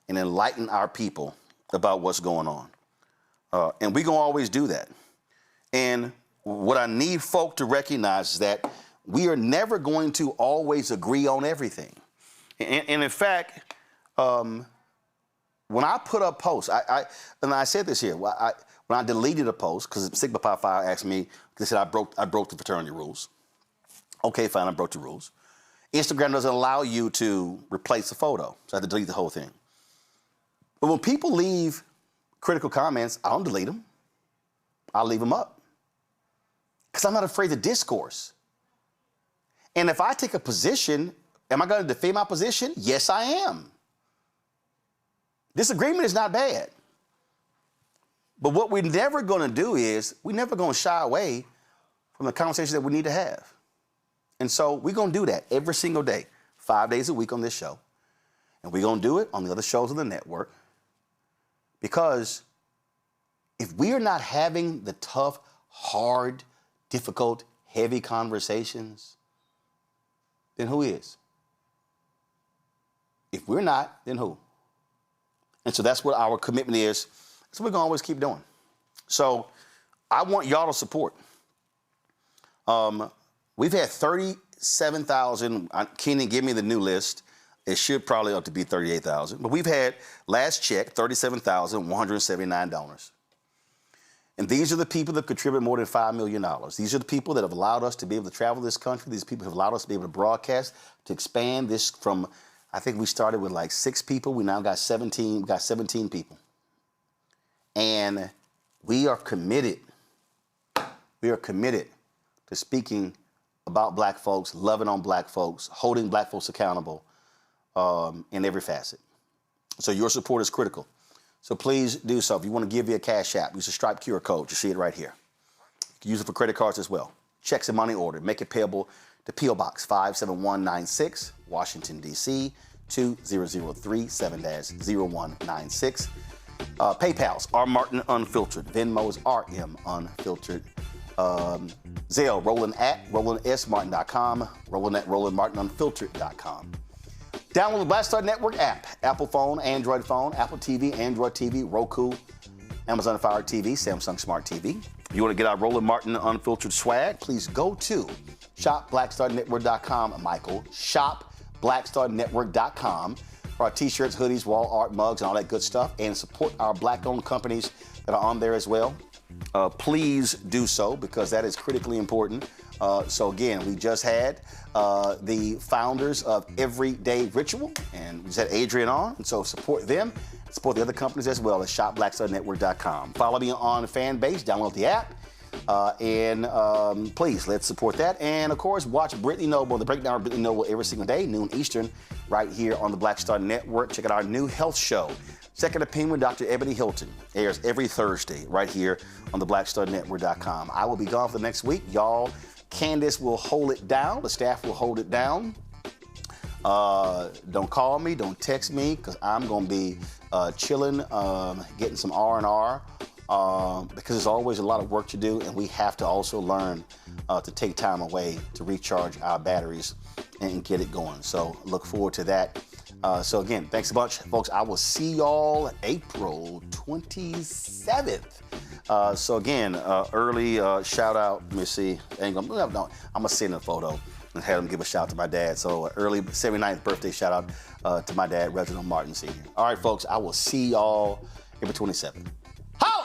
and enlighten our people about what's going on. And we're going to always do that. And what I need folk to recognize is that we are never going to always agree on everything. And in fact, when I put up posts, and I said this here, when I deleted a post, because Sigma Pi Phi asked me, they said I broke the fraternity rules. Okay, fine, I broke the rules. Instagram doesn't allow you to replace the photo, so I had to delete the whole thing. But when people leave critical comments, I don't delete them. I'll leave them up. Because I'm not afraid to discourse. And if I take a position, am I going to defend my position? Yes, I am. Disagreement is not bad. But what we're never going to do is, we're never going to shy away from the conversation that we need to have. And so we're going to do that every single day, 5 days a week on this show. And we're going to do it on the other shows on the network. Because if we are not having the tough, hard, difficult, heavy conversations, then who is? If we're not, then who? And so that's what our commitment is. That's what we're going to always keep doing. So I want y'all to support. We've had 37,000. Keenan, give me the new list. It should probably up to be 38,000. But we've had, last check, $37,179. And these are the people that contribute more than $5 million. These are the people that have allowed us to be able to travel this country. These people have allowed us to be able to broadcast, to expand this from, I think we started with like 6 people. We now got 17. We got 17 people. And we are committed. We are committed to speaking about black folks, loving on black folks, holding black folks accountable in every facet. So your support is critical. So please do so. If you want to give me a Cash App, use the Stripe QR code. You see it right here. You can use it for credit cards as well. Checks and money order. Make it payable to P.O. Box 57196, Washington, D.C. 2003 7-0196. PayPal's R Martin Unfiltered. Venmo's RM Unfiltered. Zelle, Roland at RolandSMartin.com. Roland at RolandMartinUnfiltered.com. Download the Black Star Network app. Apple phone, Android phone, Apple TV, Android TV, Roku, Amazon Fire TV, Samsung Smart TV. If you want to get our Roland Martin Unfiltered swag, please go to shopblackstarnetwork.com, Michael. Shopblackstarnetwork.com for our t-shirts, hoodies, wall art, mugs, and all that good stuff. And support our black-owned companies that are on there as well. Please do so, because that is critically important. So again, we just had the founders of Everyday Ritual, and we just had Adrian on, and so support them. Support the other companies as well at shopblackstarnetwork.com. Follow me on Fanbase, download the app, and please, let's support that. And of course, watch Brittany Noble, the breakdown of Brittany Noble every single day, noon Eastern, right here on the Black Star Network. Check out our new health show, Second Opinion with Dr. Ebony Hilton. Airs every Thursday right here on the blackstarnetwork.com. I will be gone for the next week. Y'all, Candace will hold it down. The staff will hold it down. Don't call me. Don't text me, because I'm going to be chilling, getting some R&R, because there's always a lot of work to do, and we have to also learn to take time away to recharge our batteries and get it going. So look forward to that. So again, thanks a bunch, folks. I will see y'all April 27th. So again, early shout out. Let me see. I'm gonna send a photo and have them give a shout out to my dad. So early 79th birthday shout out to my dad, Reginald Martin Sr. All right, folks. I will see y'all April 27th. Ho!